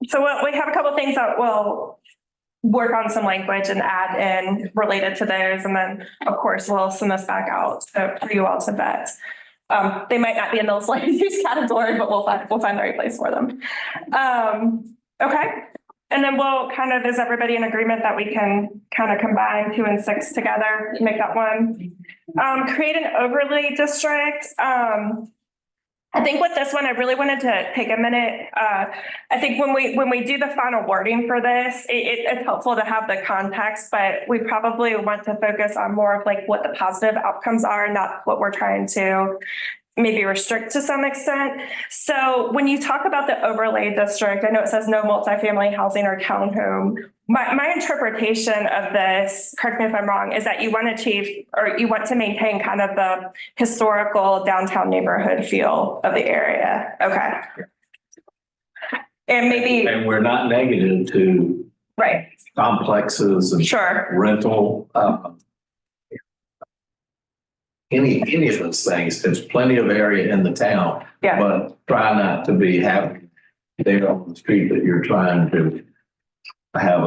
So we have a couple of things that we'll work on some language and add in related to those. And then, of course, we'll send this back out for you all to vet. They might not be in those land use category, but we'll find the right place for them. Okay. And then we'll kind of, is everybody in agreement that we can kind of combine 2 and 6 together, make that one? Create an overlay district. I think with this one, I really wanted to take a minute. I think when we do the final wording for this, it's helpful to have the context, but we probably want to focus on more of like what the positive outcomes are, not what we're trying to maybe restrict to some extent. So when you talk about the overlay district, I know it says no multifamily housing or townhome. My interpretation of this, correct me if I'm wrong, is that you want to achieve or you want to maintain kind of the historical downtown neighborhood feel of the area. Okay. And maybe. And we're not negative to right complexes and sure rental. Any of those things. There's plenty of area in the town, yeah. But try not to be having there on the street that you're trying to have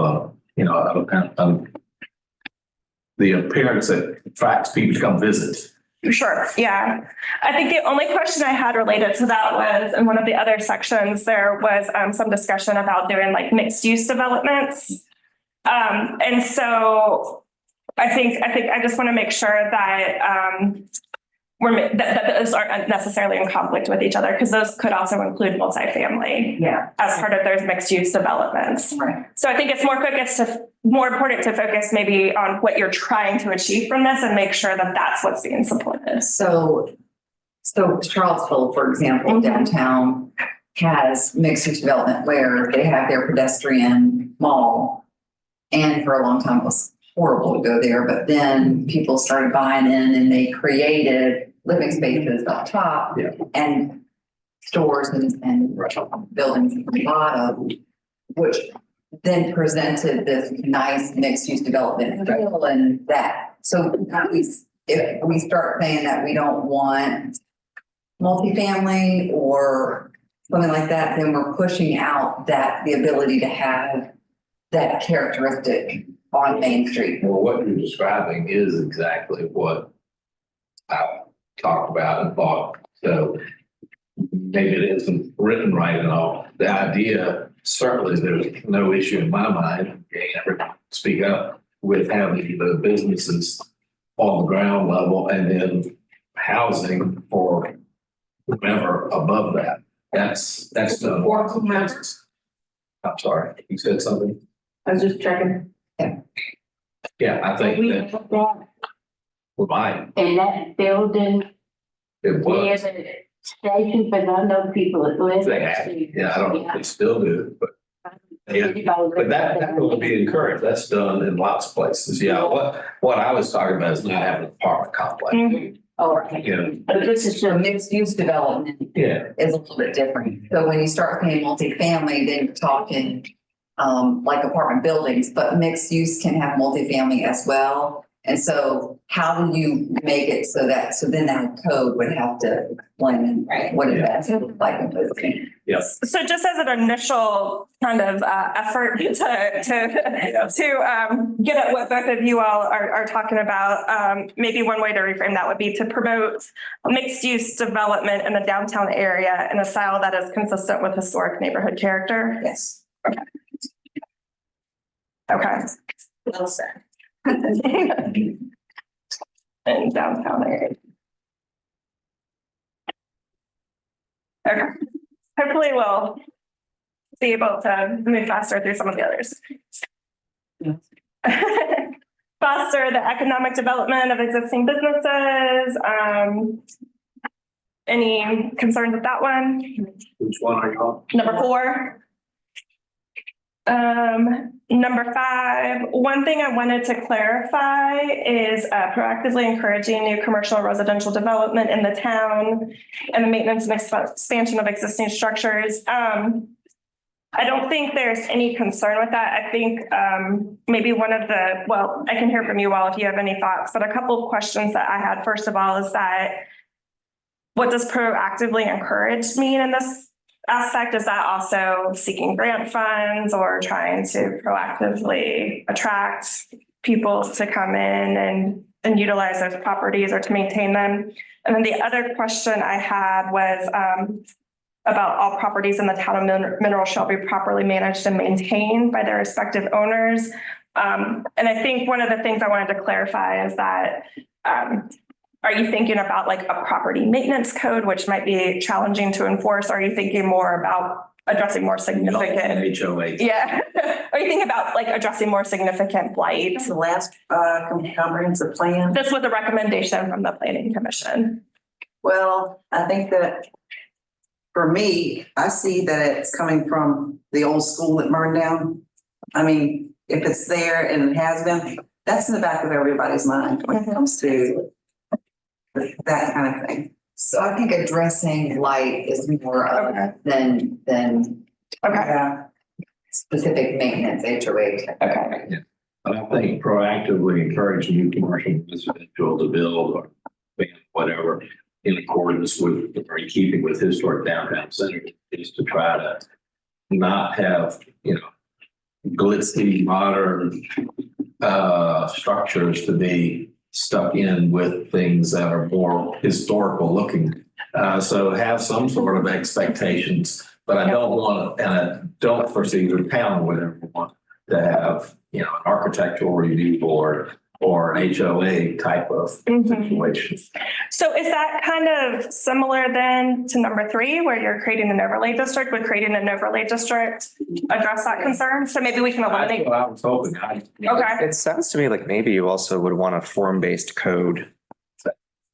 the appearance that attracts people to come visit. Sure. Yeah. I think the only question I had related to that was in one of the other sections, there was some discussion about doing like mixed use developments. And so I just want to make sure that that those aren't necessarily in conflict with each other, because those could also include multifamily as part of those mixed use developments. Right. So I think it's more important to focus maybe on what you're trying to achieve from this and make sure that that's what's being supported. So Charlottesville, for example, downtown has mixed use development where they have their pedestrian mall. And for a long time it was horrible to go there, but then people started buying in and they created living spaces up top and stores and buildings at the bottom, which then presented this nice mixed use development feel and that. So if we start saying that we don't want multifamily or something like that, then we're pushing out the ability to have that characteristic on Main Street. Well, what you're describing is exactly what I talked about and thought. So maybe it isn't written right at all. The idea, certainly there's no issue in my mind, speak up, with having the businesses on the ground level and then housing for whomever above that. That's the I'm sorry, you said something? I was just checking. Yeah, I think that we might. In that building, It was. there's a station, but I know people that live They there. have, yeah, I don't know if they still do, but but that will be encouraged. That's done in lots of places. Yeah, what I was talking about is not having an apartment complex. All right. Yeah. But this is a mixed use development is a little bit different. So when you start saying multifamily, then you're talking like apartment buildings, but mixed use can have multifamily as well. And so how do you make it so then that code would have to explain what it looks like in those things? Yes. So just as an initial kind of effort to get at what both of you all are talking about, maybe one way to reframe that would be to promote mixed use development in the downtown area in a style that is consistent with historic neighborhood character. Yes. Okay. Well said. In downtown area. Okay. Hopefully we'll be able to move faster through some of the others. Foster the economic development of existing businesses. Any concerns with that one? Which one are you on? Number 4. Number 5, one thing I wanted to clarify is proactively encouraging new commercial and residential development in the town and the maintenance and expansion of existing structures. I don't think there's any concern with that. I think maybe one of the, well, I can hear from you all if you have any thoughts, but a couple of questions that I had, first of all, is that what does proactively encourage mean in this aspect? Is that also seeking grant funds or trying to proactively attract people to come in and utilize those properties or to maintain them? And then the other question I had was about all properties in the town of Mineral shall be properly managed and maintained by their respective owners. And I think one of the things I wanted to clarify is that are you thinking about like a property maintenance code, which might be challenging to enforce? Are you thinking more about addressing more significant? HOA. Yeah. Are you thinking about like addressing more significant blight? The last comprehensive plan. This was a recommendation from the Planning Commission. Well, I think that for me, I see that it's coming from the old school that burned down. I mean, if it's there and it has been, that's in the back of everybody's mind when it comes to that kind of thing. So I think addressing blight is more of than specific maintenance, HOA. Okay. But I think proactively encouraging new commercial and residential to build or whatever in accordance with or in keeping with historic downtown center is to try to not have, glitzy modern structures to be stuck in with things that are more historical looking. So have some sort of expectations, but I don't want to, and I don't foresee the town would ever want to have, an architectural review board or an HOA type of situation. So is that kind of similar then to number 3, where you're creating an overlay district? Would creating an overlay district address that concern? So maybe we can eliminate. That's what I was hoping. Okay. It sounds to me like maybe you also would want a form-based code.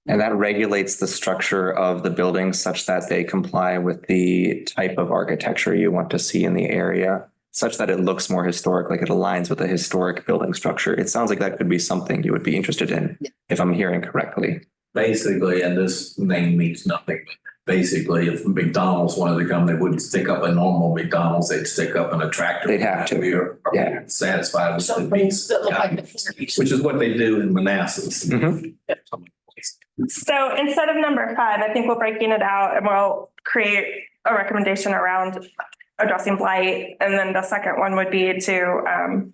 And that regulates the structure of the buildings such that they comply with the type of architecture you want to see in the area, such that it looks more historic, like it aligns with the historic building structure. It sounds like that could be something you would be interested in, if I'm hearing correctly. Basically, and this name means nothing, but basically if McDonald's wanted to come, they wouldn't stick up a normal McDonald's, they'd stick up an attractor. They'd have to. We are satisfied with the meats, which is what they do in Manassas. So instead of number 5, I think we're breaking it out and we'll create a recommendation around addressing blight. And then the second one would be to,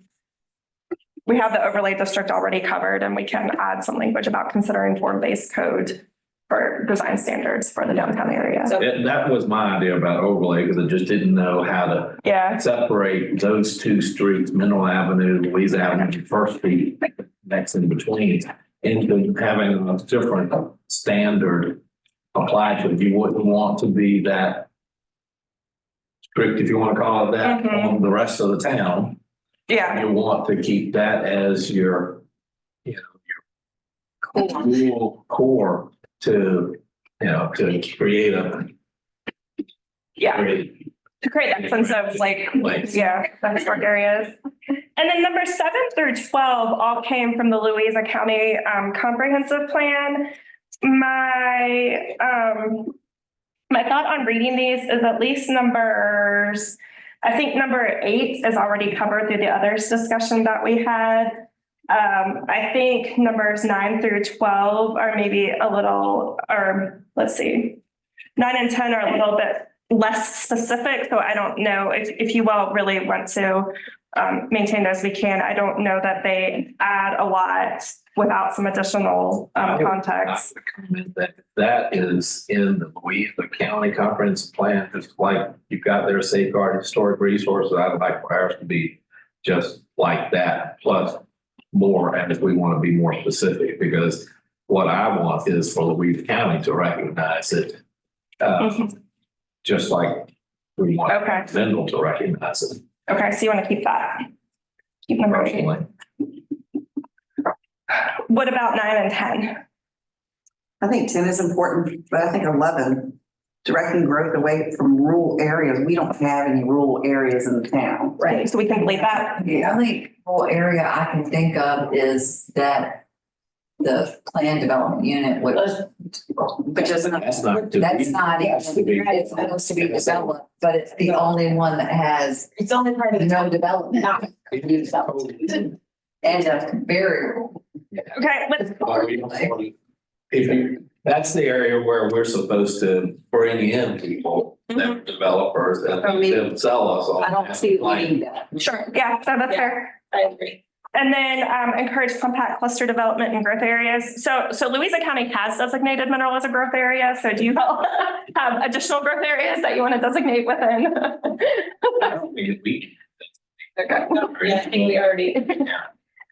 we have the overlay district already covered and we can add some language about considering form-based code for design standards for the downtown area. That was my idea about overlay, because I just didn't know how to separate those 2 streets, Mineral Avenue, Louise Avenue, First Street, that's in between, into having a different standard applied to it. You wouldn't want to be that strict, if you want to call it that, on the rest of the town. Yeah. You want to keep that as your, your core to, to create a. To create that sense of the historic areas. And then number 7 through 12 all came from the Louisa County comprehensive plan. My thought on reading these is at least I think number 8 is already covered through the others discussion that we had. I think numbers 9 through 12 are maybe a little, 9 and 10 are a little bit less specific. So I don't know if you all really want to maintain those, we can. I don't know that they add a lot without some additional context. I would comment that is in the Louisa County Comprehensive Plan, just like you've got their safeguard historic resources. I would like for ours to be just like that, plus more, and if we want to be more specific, because what I want is for Louisa County to recognize it, just like We want Okay. Mendel to recognize it Okay, so you want to keep that? Keep number 8. personally. What about 9 and 10? I think 10 is important, but I think 11, directing growth away from rural areas. We don't have any rural areas in the town. Right. So we can delete that. The only whole area I can think of is that the plan development unit, which is not, That's not to that's be- not even, that's to be- it's supposed to be developed, but it's the only one that has It's only part of the no development. Not- And a very rural. Okay, If you, that's the area where we're supposed to bring in people, that developers, and they'll sell us on. I don't see it land. needing that. sure. Yeah, that's fair. I agree. And then encourage compact cluster development in growth areas. So Louisa County has designated Mineral as a growth area. So do you all have additional growth areas that you want to designate within? Okay. Yeah, I think we already.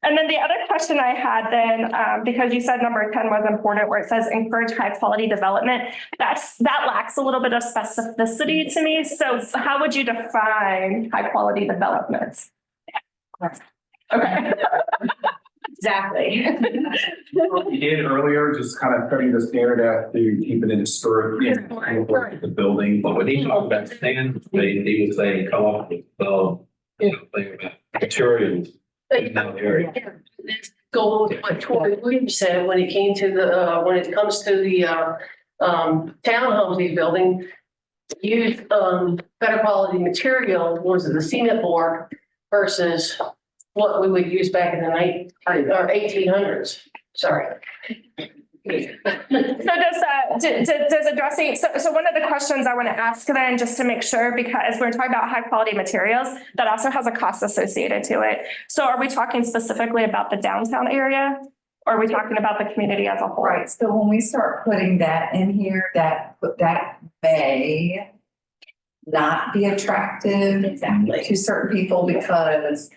And then the other question I had then, because you said number 10 was important, where it says encourage high quality development, that lacks a little bit of specificity to me. So how would you define high quality development? Okay. Exactly. You did earlier, just kind of putting this narrative to keep it in historic, you know, the building. But when he talked about standards, he was saying come up with, thing about materials in that area. Go with what Troy Williams said when it came to the, when it comes to the, townhomes he's building. Use, better quality material, was it the cement board versus what we would use back in the or 1800s, sorry. So does addressing, so one of the questions I want to ask then, just to make sure, because we're talking about high quality materials, that also has a cost associated to it. So are we talking specifically about the downtown area? Or are we talking about the community as a whole? Right, so when we start putting that in here, that may not be attractive to certain people, because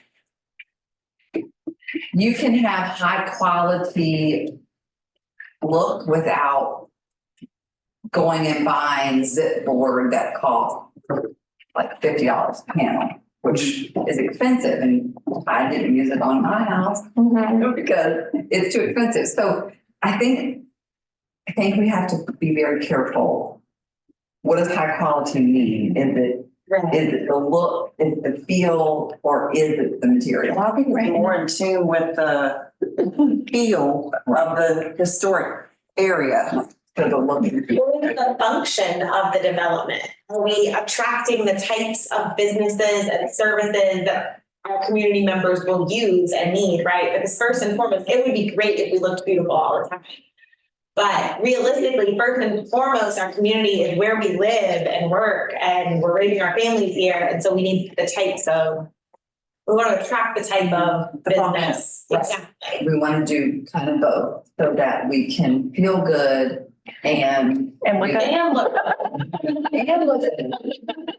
you can have high quality look without going and buying zip board that costs like $50 a panel, which is expensive, and I didn't use it on my house because it's too expensive. So I think we have to be very careful. What does high quality mean? Is it the look, is it the feel, or is it the material? I think it's more in tune with the feel of the historic area. For the look and feel. What is the function of the development? Are we attracting the types of businesses and services that our community members will use and need, right? Because first and foremost, it would be great if we looked beautiful all the time. But realistically, first and foremost, our community is where we live and work, and we're raising our families here. And so we need the types of, we want to attract the type of business. Exactly. We want to do kind of both so that we can feel good and look at And look. and look at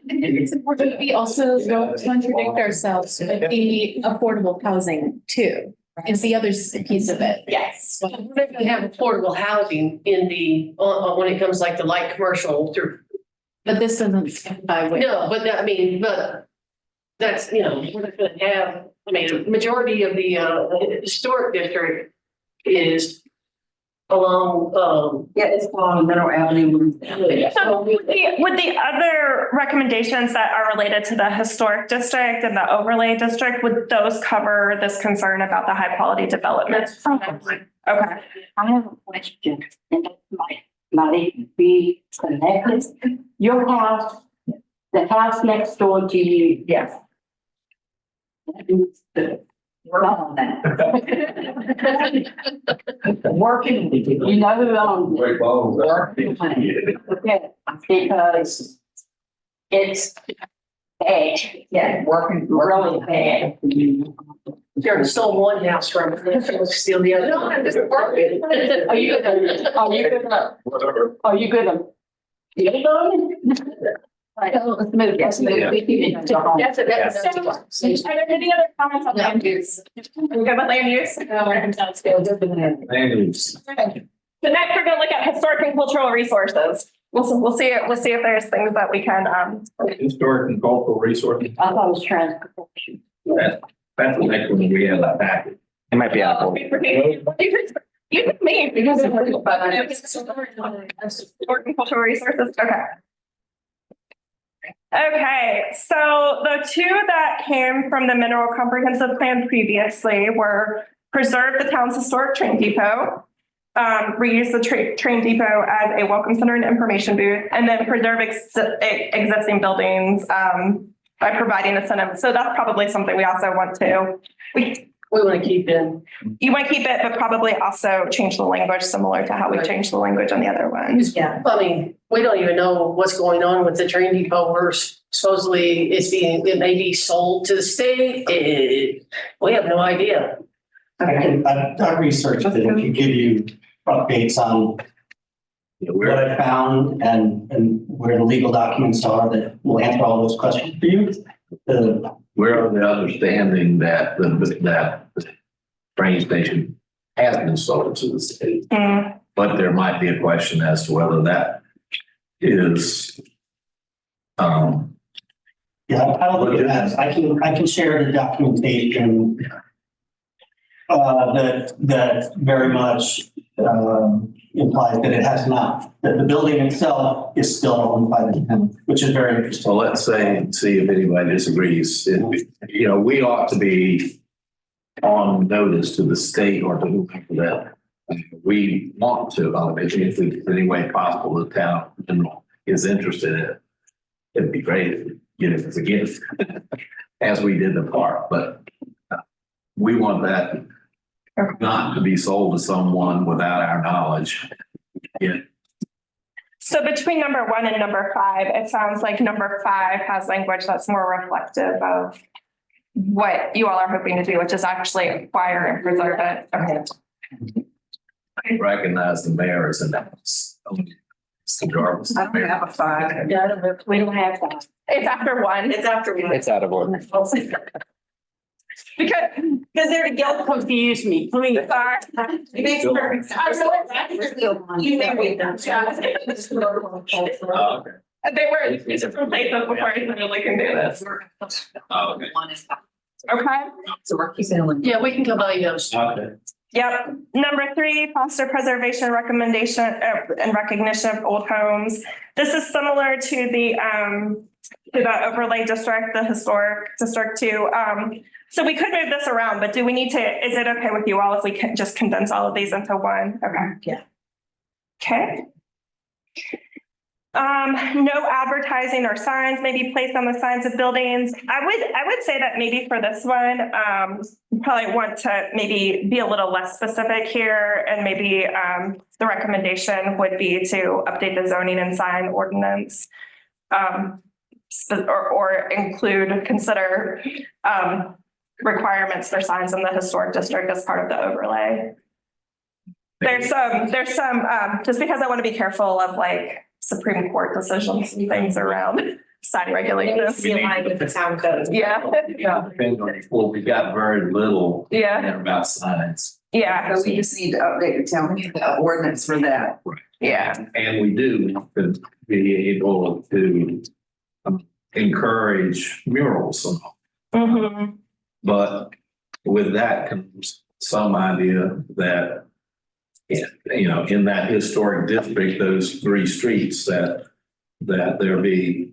It's important that we also don't contradict ourselves with the affordable housing too, is the other piece of it. Yes. We have affordable housing in the, when it comes like the light commercial through. But this doesn't specify what. No, but I mean, but that's, you know, we're not gonna have, I mean, the majority of the historic district is along, Yeah, it's along Middle Avenue. So would the other recommendations that are related to the historic district and the overlay district, would those cover this concern about the high quality development? Okay. I have a question, and it might be connected. Your house, the house next door to you. yes. We're on that. Working, you know who owns it? Great balls. Okay, because it's bad, Yeah, working. really bad. there was still one house from, let's steal the other. Are you gonna, Whatever. are you gonna? build on it? Right, let's move, let's move. Yes, it is. Are there any other comments on land use? Are we good with land use? Sounds good. And it's- So next, we're gonna look at historic and cultural resources. we'll see if there's things that we can, Historic and cultural resources. I thought it was transportation. That's the next one we have that packet. It might be out of order. You can me because cultural resources, okay. Okay, so the two that came from the mineral comprehensive plan previously were preserve the town's historic train depot, reuse the train depot as a welcome center and information booth, and then preserve existing buildings by providing incentives. So that's probably something we also want to. We want to keep in. You want to keep it, but probably also change the language similar to how we changed the language on the other ones. Yeah, I mean, we don't even know what's going on with the train depot. We're supposedly it may be sold to the state. We have no idea. I researched it, and can give you updates on what I found and where the legal documents are that will answer all those questions for you. We're of the understanding that that the train station has been sold to the state. But there might be a question as to whether that is, Yeah, I'll look at that. I can share the documentation that very much implies that it has not, that the building itself is still owned by the town, which is very interesting. so let's see if anybody disagrees. You know, we ought to be on notice to the state or to whoever that we want to, if we, any way possible, the town is interested in it. It'd be great if we get it as a gift, as we did the park, but we want that not to be sold to someone without our knowledge. Yeah. So between number 1 and number 5, it sounds like number 5 has language that's more reflective of what you all are hoping to do, which is actually acquire and preserve it. Okay. I recognize the mayor as in that. Mr. Jarvis. I don't have a 5. We don't have that. It's after 1. It's after we. It's out of order. Because they're to get confused me, please. sorry. It makes perfect sense. You may read them. Oh, okay. They were in different places before I started looking do this. Oh, okay. Okay. So we're keeping. Yeah, we can combine those. Okay. Yep. Number 3, foster preservation recommendation and recognition of old homes. This is similar to the overlay district, the historic district too. So we could move this around, but do we need to, is it okay with you all if we can just condense all of these into one? Okay. Yeah. Okay. No advertising or signs may be placed on the signs of buildings. I would say that maybe for this one, you probably want to maybe be a little less specific here, and maybe the recommendation would be to update the zoning and sign ordinance, or consider requirements for signs in the historic district as part of the overlay. There's some just because I want to be careful of like Supreme Court decisions and things around sign regulations. Be aligned with the town code. Yeah. Yeah, depends on, well, we got very little Yeah. about signs. Yeah. So we just need to update the town ordinance for that. Yeah. And we do to be able to encourage murals. Mm-hmm. But with that comes some idea that, you know, in that historic district, those 3 streets, that there be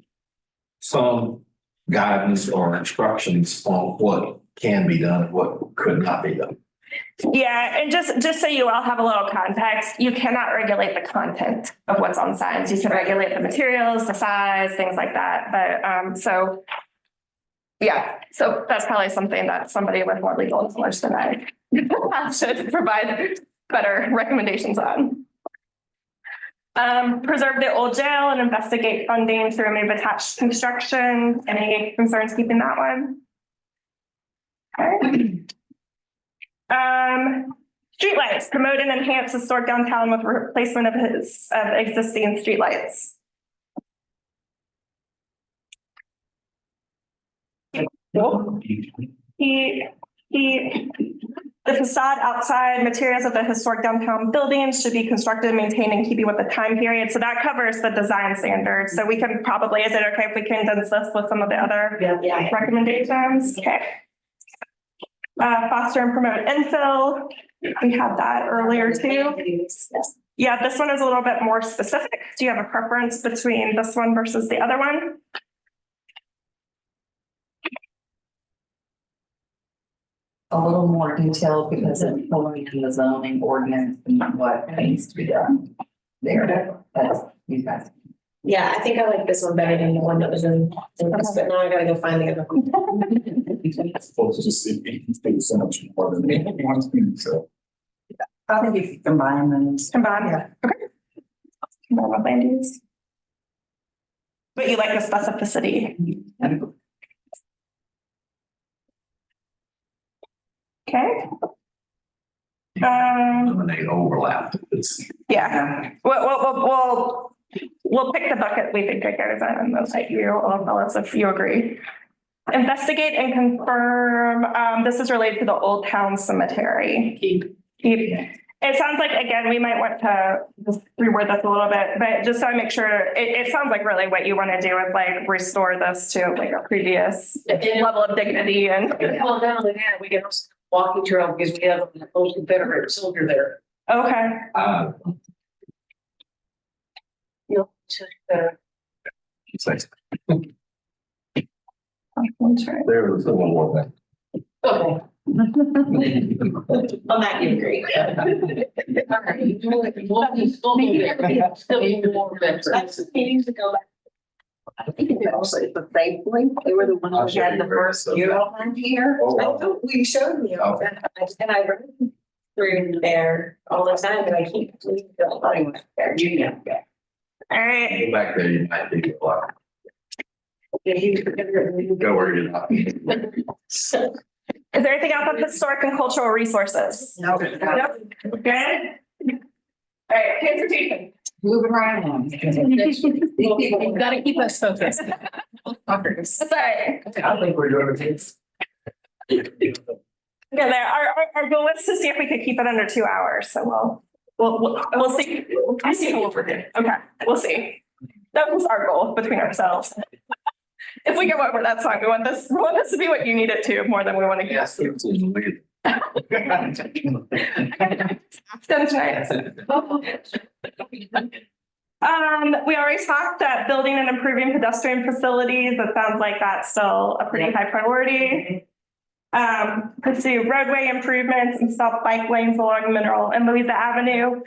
some guidance or instructions on what can be done and what could not be done. Yeah, and just so you all have a little context, you cannot regulate the content of what's on signs. You can regulate the materials, the size, things like that. But so that's probably something that somebody with more legal knowledge than I should provide better recommendations on. Preserve the old jail and investigate funding to remove attached construction. Any concerns keeping that one? Okay. Streetlights, promote and enhance historic downtown with replacement of existing streetlights. The facade outside materials of the historic downtown buildings should be constructed and maintained in keeping with the time period. So that covers the design standards. So we can probably, is it okay if we condense this with some of the other recommendations? Okay. Foster and promote infill. We had that earlier too. Yeah, this one is a little bit more specific. Do you have a preference between this one versus the other one? A little more detailed because it's pulling in the zoning ordinance and what needs to be done there. That's you guys. Yeah, I think I like this one better than the one that was in this, but now I gotta go find the other one. Supposed to see, it's so much more than one thing, so. I think if you combine them. Combine, Yeah. okay. Combine with land use. But you like the specificity. Okay. When they overlap, it's. Yeah, we'll pick the bucket we think it goes in, and those like you, all fellas, if you agree. Investigate and confirm, this is related to the Old Town Cemetery. Keep. It sounds like, again, we might want to just reword this a little bit, but just so I make sure, it sounds like really what you want to do is like restore this to like a previous level of dignity and. Well, not only that, we can also walking trail because we have an old Confederate soldier there. Okay. No, to the. There was a little more than. Okay. On that, you agree. All right. Still need more veterans. Meetings ago. I think it also, but thankfully, they were the ones who had the first mural on here. I thought we showed me all that, and I run through there all the time, and I keep leaving the line there. All right. Go back there, you might be a lot. Go where you're not. Is there anything else on historic and cultural resources? No. Good. All right, transportation. Moving right on. You've got to keep us focused. That's all right. I think we're doing it. Yeah, there. Our goal is to see if we could keep it under 2 hours. So we'll see. I see what we're doing. Okay, we'll see. That was our goal between ourselves. If we go over, that's fine. We want this to be what you need it to more than we want to get. We already talked that building and improving pedestrian facilities. It sounds like that's still a pretty high priority. Pursue roadway improvements and stop bike lanes along Mineral and Louisa Avenue.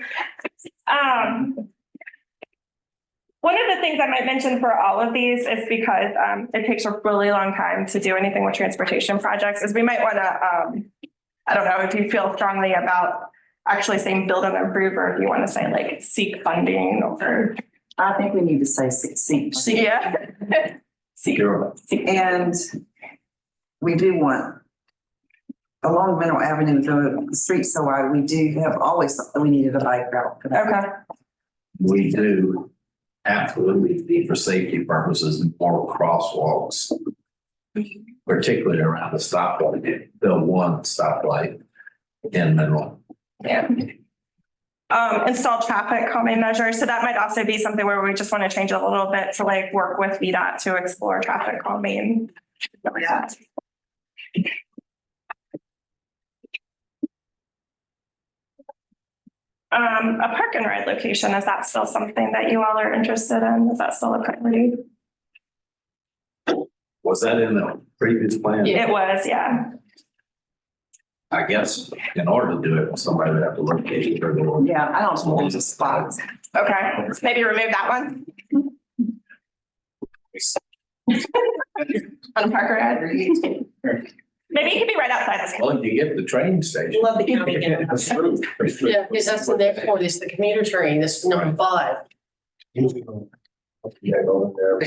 One of the things I might mention for all of these is because it takes a really long time to do anything with transportation projects is we might want to, I don't know if you feel strongly about actually saying build and improve, or if you want to say like seek funding or. I think we need to say seek. Yeah. Seek. And we do want, along Mineral Avenue, the street's so wide, we do have always thought that we needed a bike route. Okay. We do absolutely need for safety purposes more crosswalks, particularly around the stoplight, the one stoplight in Mineral. Yeah. Install traffic calming measures. So that might also be something where we just want to change it a little bit to like work with VDOT to explore traffic calming. Yeah. A park and ride location, is that still something that you all are interested in? Is that still a priority? Was that in the previous plan? It was, yeah. I guess in order to do it, somebody would have to locate it or they will. Yeah, I don't know there's a spot. Okay, maybe remove that one. On park or ride? Maybe it could be right outside this. Well, you get the train station. Love the county. That's true. Yeah, because that's the next one, it's the commuter train, this number 5. Yeah, go there.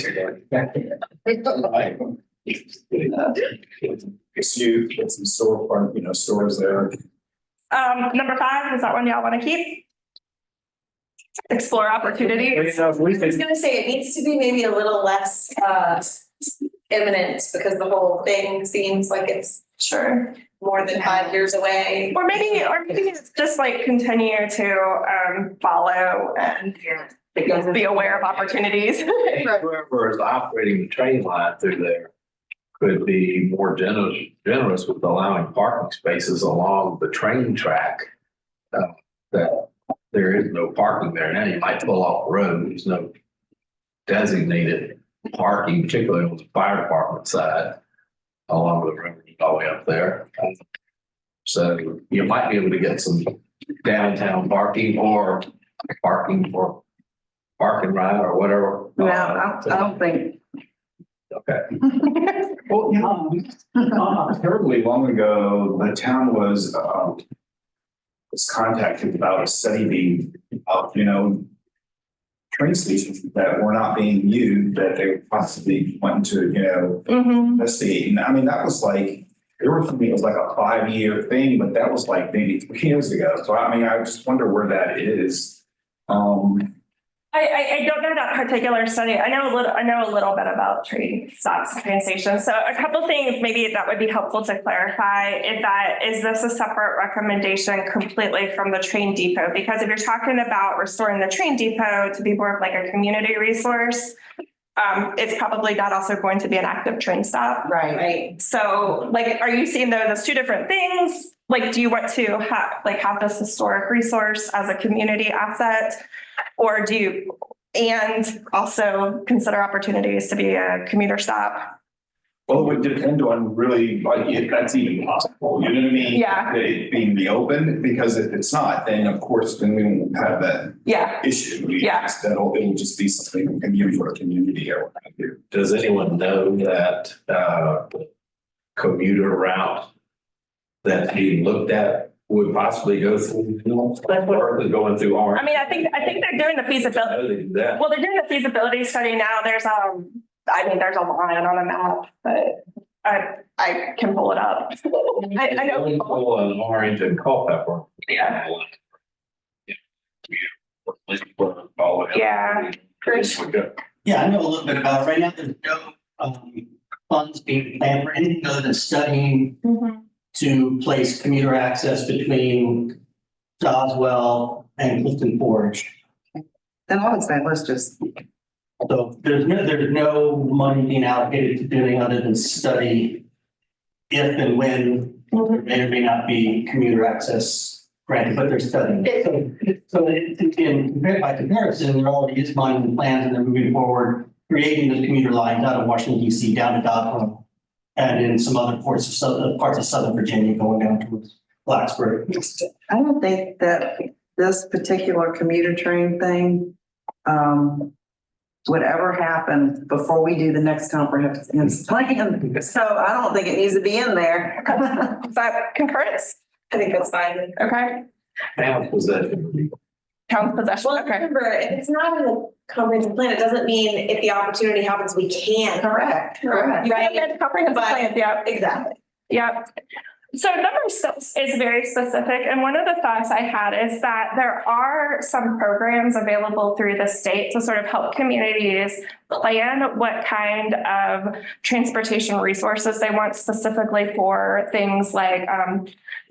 It's you, get some storefront, stores there. Number 5, is that one y'all want to keep? Explore opportunities. I was gonna say, it needs to be maybe a little less, imminent because the whole thing seems like it's Sure. more than 5 years away. Or maybe it's just like continue to follow and be aware of opportunities. Whoever is operating the train line through there could be more generous with allowing parking spaces along the train track. That there is no parking there. Now you might pull off the road. There's no designated parking, particularly on the fire department side along the road all the way up there. So you might be able to get some downtown parking or parking for park and ride or whatever. No, I don't think. Okay. Well, not terribly long ago, the town was contacted about a study being up, train stations that were not being used, that they were possibly wanting to, investigate. And I mean, that was like, it was like a 5-year thing, but that was like maybe 3 years ago. So I mean, I just wonder where that is. I don't know that particular study. I know a little bit about train stops, train stations. So a couple things maybe that would be helpful to clarify is this a separate recommendation completely from the train depot? Because if you're talking about restoring the train depot to be more of like a community resource, it's probably not also going to be an active train stop. Right. So like, are you seeing those as two different things? Like, do you want to have this historic resource as a community asset? Or do you, and also consider opportunities to be a commuter stop? Well, it would depend on really, like, if that's even possible, you know what I mean? Yeah. It being reopened, because if it's not, then of course, then we won't have that issue. It'll just be something we can use for a community or what have you. Does anyone know that the commuter route that's being looked at would possibly go through, or going through orange? I mean, I think they're doing the feasibility. Well, they're doing the feasibility study now. There's there's a line on a map, but I can pull it up. I know. Pull an orange and Culpeper. Yeah. Yeah. Yeah, I know a little bit about it. Right now, there's no funds being planned for anything other than studying to place commuter access between Doswell and Clifton Forge. Then I would say, let's just. So there's no money being allocated to doing other than study if and when there may or may not be commuter access granted, but they're studying. By comparison, there already is money and plans, and they're moving forward, creating the commuter lines out of Washington DC down to Doswell, and in some other parts of Southern Virginia going down towards Blacksburg. I don't think that this particular commuter train thing would ever happen before we do the next comprehensive plan. So I don't think it needs to be in there. Is that concurrence? I think that's fine. Okay. Town possession. Town possession. Well, remember, if it's not in the comprehensive plan, it doesn't mean if the opportunity happens, we can. Correct. You can amend comprehensive plans, yeah. Exactly. Yeah. So number 6 is very specific. And one of the thoughts I had is that there are some programs available through the state to sort of help communities plan what kind of transportation resources they want specifically for things like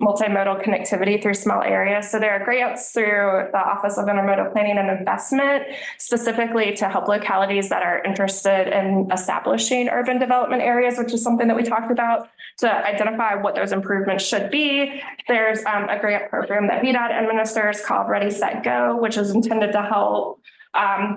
multimodal connectivity through small areas. So there are grants through the Office of Intermodal Planning and Investment, specifically to help localities that are interested in establishing urban development areas, which is something that we talked about, to identify what those improvements should be. There's a grant program that VDOT administers called Ready, Set, Go, which is intended to help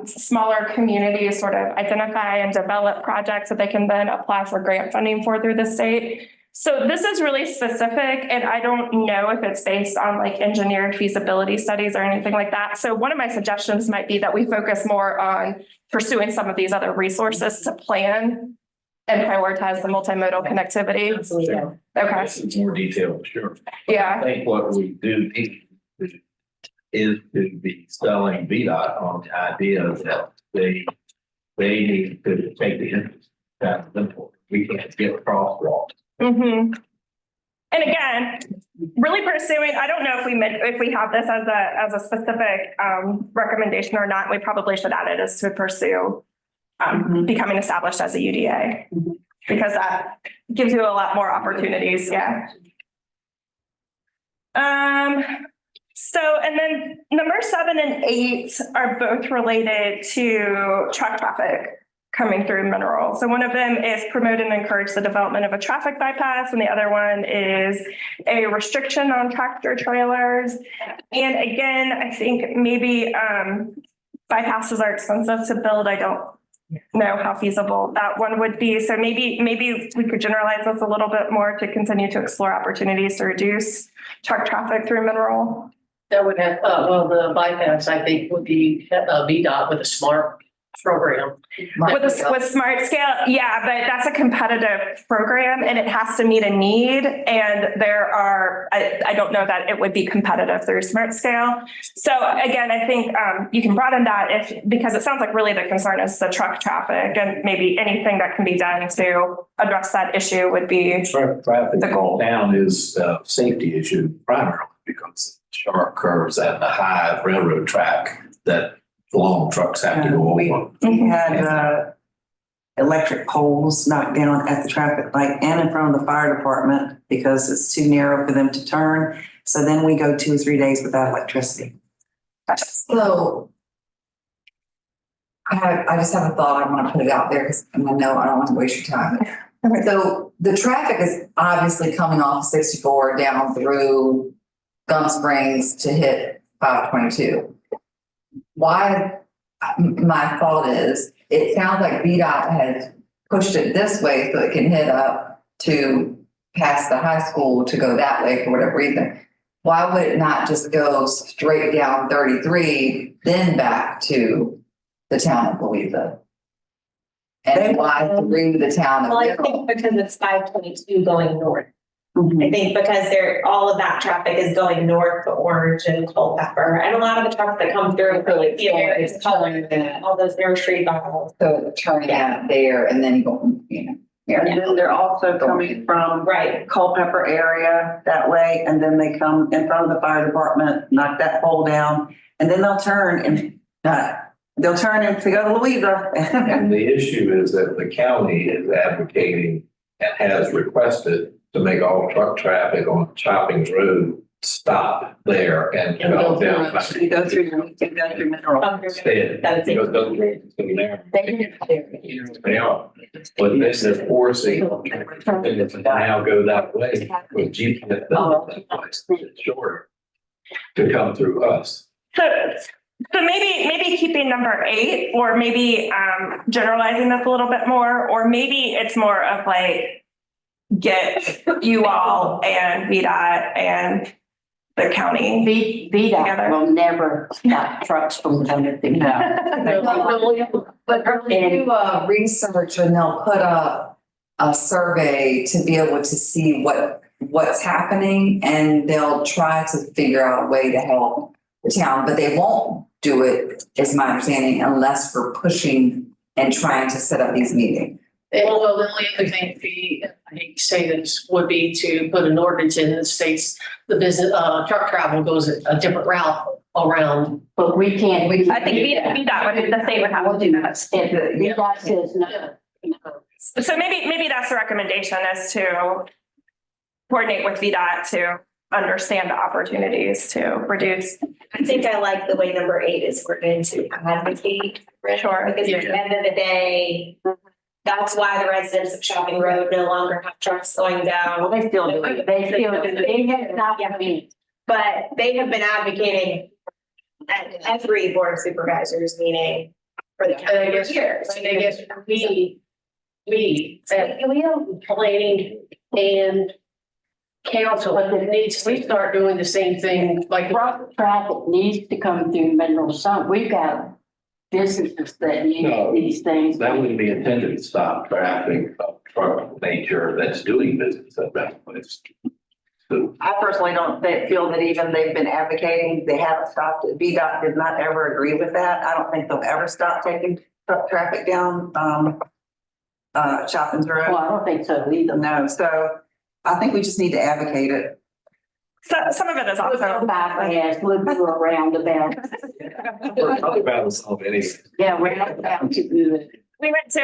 smaller communities sort of identify and develop projects that they can then apply for grant funding for through the state. So this is really specific, and I don't know if it's based on like engineered feasibility studies or anything like that. So one of my suggestions might be that we focus more on pursuing some of these other resources to plan and prioritize the multimodal connectivity. Absolutely. Okay. It's more detailed, sure. Yeah. I think what we do need is to be selling VDOT on the idea that they need to take the interest that we can't get crosswalks. And again, really pursuing, I don't know if we have this as a specific recommendation or not. We probably should add it as to pursue becoming established as a UDA. because that gives you a lot more opportunities, yeah. So, and then number 7 and 8 are both related to truck traffic coming through Mineral. So one of them is promote and encourage the development of a traffic bypass, and the other one is a restriction on tractor trailers. And again, I think maybe bypasses are expensive to build. I don't know how feasible that one would be. So maybe we could generalize this a little bit more to continue to explore opportunities to reduce truck traffic through Mineral. That would have, well, the bypass, I think, would be VDOT with a smart program. With smart scale, yeah, but that's a competitive program and it has to meet a need. And there are, I don't know that it would be competitive through smart scale. So again, I think you can broaden that because it sounds like really the concern is the truck traffic, and maybe anything that can be done to address that issue would be Truck traffic the goal. down is a safety issue primarily because of sharp curves and the high railroad track that long trucks have to go over. We had electric poles knocked down at the traffic light and in front of the fire department because it's too narrow for them to turn. So then we go 2 or 3 days without electricity. So I just have a thought. I want to put it out there because I know I don't want to waste your time. So the traffic is obviously coming off 64 down through Gum Springs to hit 522. Why? My thought is, it sounds like VDOT has pushed it this way so it can hit up to past the high school to go that way for whatever reason. Why would it not just go straight down 33, then back to the town of Louisa? And why through the town of Well, I Mineral? think because it's 522 going north. I think because all of that traffic is going north to Orange and Culpeper, and a lot of the trucks that come through for like the areas, all those nursery bottles. So turning out there and then going, And then they're also coming from Culpeper area that way, and then they come in front of the fire department, knock that pole down, and then they'll turn and to go to Louisa. And the issue is that the county is advocating and has requested to make all truck traffic on Choppings Road stop there and go down. You go through Mineral. Instead, because those roads are narrow. They are, but this is forcing them to now go that way with GPS. It's shorter to come through us. So maybe keeping number 8, or maybe generalizing this a little bit more, or maybe it's more of like, get you all and VDOT and the county VDOT will never stop trucks from coming through. But they'll do research and they'll put up a survey to be able to see what's happening, and they'll try to figure out a way to help the town, but they won't do it, is my understanding, unless we're pushing and trying to set up these meetings. Well, the only other thing would be, I hate to say this, would be to put an ordinance in that states the business, truck travel goes a different route around. But we can't. I think VDOT would, the state would have to do that. VDOT says no. So maybe that's the recommendation, is to coordinate with VDOT to understand the opportunities to reduce. I think I like the way number 8 is written to advocate. Sure. Because at the end of the day, that's why the residents of Shopping Road no longer have trucks going down. They still do it. They have not. But they have been advocating at every board of supervisors meeting for the county for years. And I guess we planning and council needs to start doing the same thing, like Truck traffic needs to come through Mineral. We've got businesses that need these things. That wouldn't be intended to stop traffic of truck nature that's doing business at that place. So I personally don't feel that even they've been advocating, they haven't stopped it. VDOT did not ever agree with that. I don't think they'll ever stop taking truck traffic down Choppins Road. Well, I don't think so either. No, so I think we just need to advocate it. So some of it is We'll also. go bypass, we'll do a roundabout. we're talking about this already. Yeah, roundabout to do it. We went to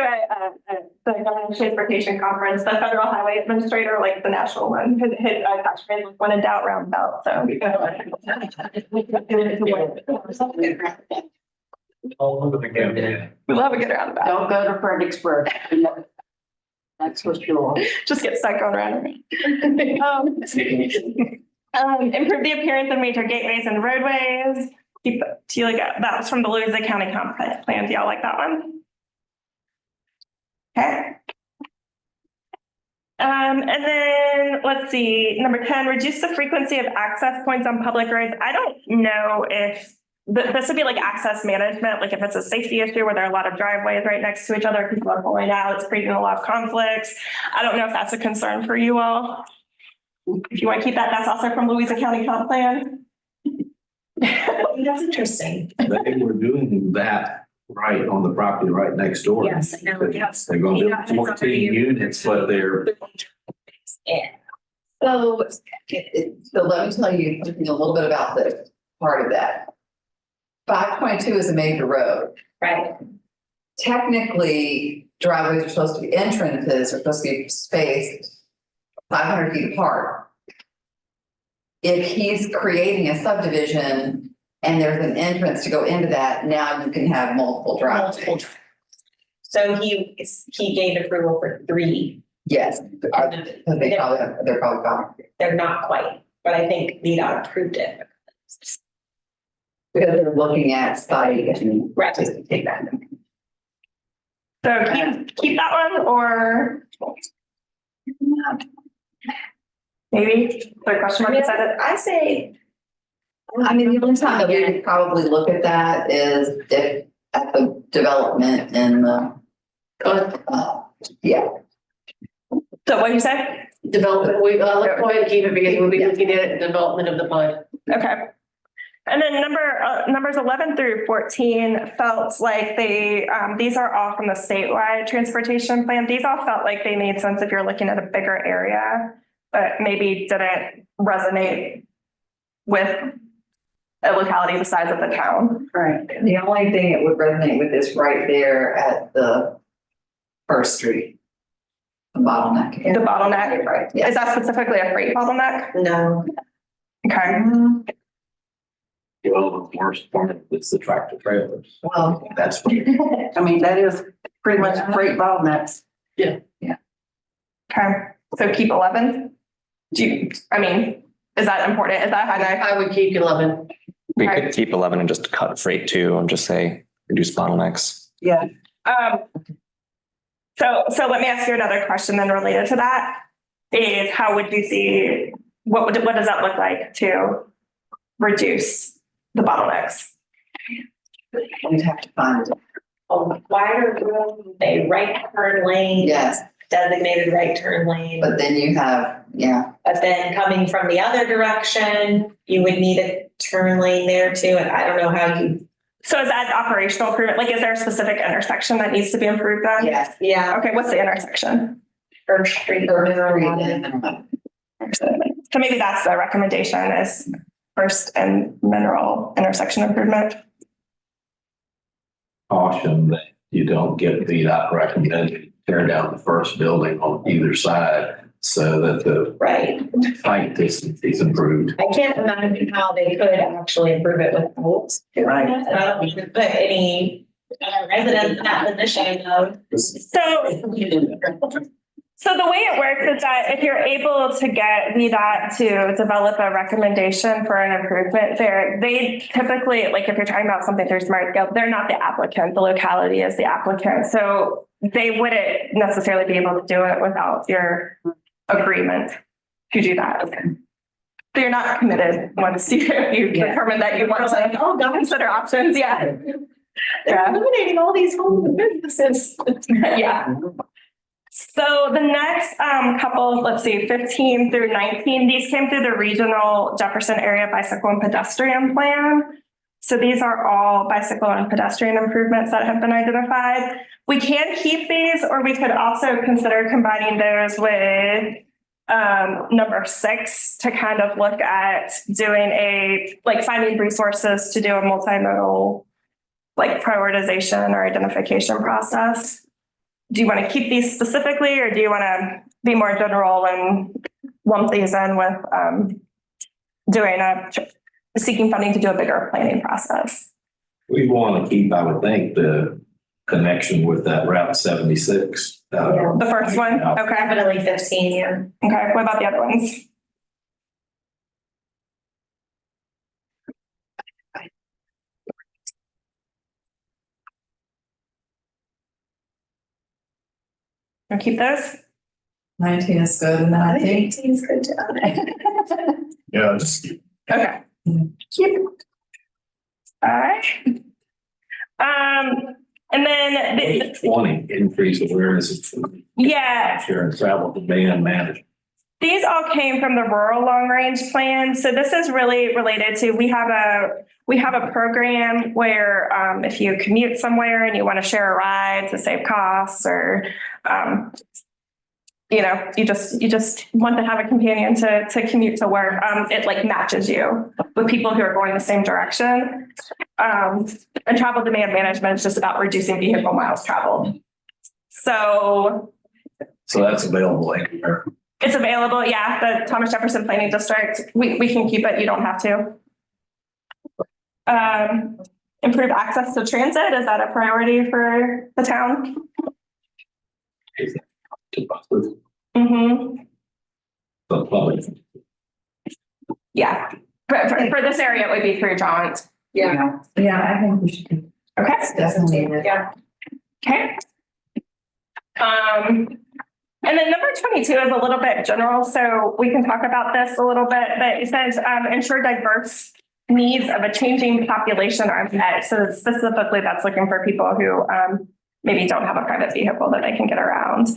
the government transportation conference, the federal highway administrator, like the national one, hit attachment when in doubt roundabout, so. We love a good roundabout. Don't go to Fredericksburg. That's for sure. Just get stuck going around. Improve the appearance of major gateways and roadways. Do you like that was from the Louisa County Comp Plan. Do y'all like that one? Okay. And then let's see, number 10, reduce the frequency of access points on public roads. I don't know if this would be like access management, like if it's a safety issue where there are a lot of driveways right next to each other, people are pulling out, it's creating a lot of conflicts. I don't know if that's a concern for you all. If you want to keep that, that's also from Louisa County Comp Plan. That's interesting. They were doing that right on the property right next door. Yes, I know. Yes. They're going to build 14 units, but they're. Yeah. So, so let me tell you a little bit about this part of that. 522 is a major road. Right. Technically, driveways are supposed to be, entrances are supposed to be spaced 500 feet apart. If he's creating a subdivision and there's an entrance to go into that, now you can have multiple driveways. So he gave approval for 3. Yes, because they're probably gone. They're not quite, but I think VDOT approved it. Because they're looking at site and Right. just take that. So keep that one or maybe third question mark beside it. I say. I mean, the only time that we would probably look at that is if at the development and yeah. So what did you say? Development, let's go ahead and keep it because we'll be looking at development of the PUD. Okay. And then numbers 11 through 14 felt like they, these are all from the statewide transportation plan. These all felt like they made sense if you're looking at a bigger area, but maybe didn't resonate with a locality the size of the town. Right. The only thing that would resonate with is right there at the First Street. The bottleneck. The bottleneck. Right. Yeah. Is that specifically a freight bottleneck? No. Okay. Well, the worst part is the tractor trailers. Well, That's what. I mean, that is pretty much freight bottlenecks. Okay. So keep 11. Is that important? Is that high? I would keep 11. We could keep 11 and just cut freight 2 and just say reduce bottlenecks. Yeah. So let me ask you another question then related to that is how would you see, what does that look like to reduce the bottlenecks? we'd have to find it. A wider road, a right turn lane. Yes, Designated right turn lane. but then you have, yeah, But then coming from the other direction, you would need a turn lane there too. And I don't know how you. So is that operational improvement? Like, is there a specific intersection that needs to be improved then? yes. Yeah. Okay, what's the intersection? First Street. So maybe that's the recommendation is First and Mineral intersection improvement. Caution that you don't get VDOT recommended tear down the first building on either side so that the Right. sight distance is improved. I can't imagine how they could actually improve it without. Right. And I don't even put any residents in that position of. So the way it works is that if you're able to get VDOT to develop a recommendation for an improvement there, they typically, like if you're talking about something through Smart Scale, they're not the applicant, the locality is the applicant. So they wouldn't necessarily be able to do it without your agreement to do that. So you're not committed once you determine that you want to consider options. Yeah. They're eliminating all these home businesses. Yeah. So the next couple, let's see, 15 through 19, these came through the regional Jefferson area bicycle and pedestrian plan. So these are all bicycle and pedestrian improvements that have been identified. We can keep these, or we could also consider combining those with number 6 to kind of look at doing finding resources to do a multimodal prioritization or identification process. do you want to keep these specifically, or do you want to be more general and lump these in with seeking funding to do a bigger planning process? We want to keep, I would think, the connection with that Route 76. The first one? Okay. Definitely 15, yeah. Okay. What about the other ones? Or keep those? 19 is good, and then I think 18 is good too. Yeah, just Okay. Keep. All right. And then, 20, increase awareness of yeah, share and travel demand management. these all came from the rural long range plan. So this is really related to, we have a program where if you commute somewhere and you want to share a ride to save costs, or you just want to have a companion to commute to work, it like matches you with people who are going the same direction. And travel demand management is just about reducing vehicle miles traveled. So that's available anywhere. it's available, yeah, the Thomas Jefferson Planning District. We can keep it, you don't have to. Improve access to transit, is that a priority for the town? Mm-hmm. The public. Yeah, for this area, it would be through Jaunt. yeah, I think we should Okay. definitely. Yeah. Okay. And then number 22 is a little bit general, so we can talk about this a little bit, but it says ensure diverse needs of a changing population are met. So specifically, that's looking for people who maybe don't have a private vehicle that they can get around.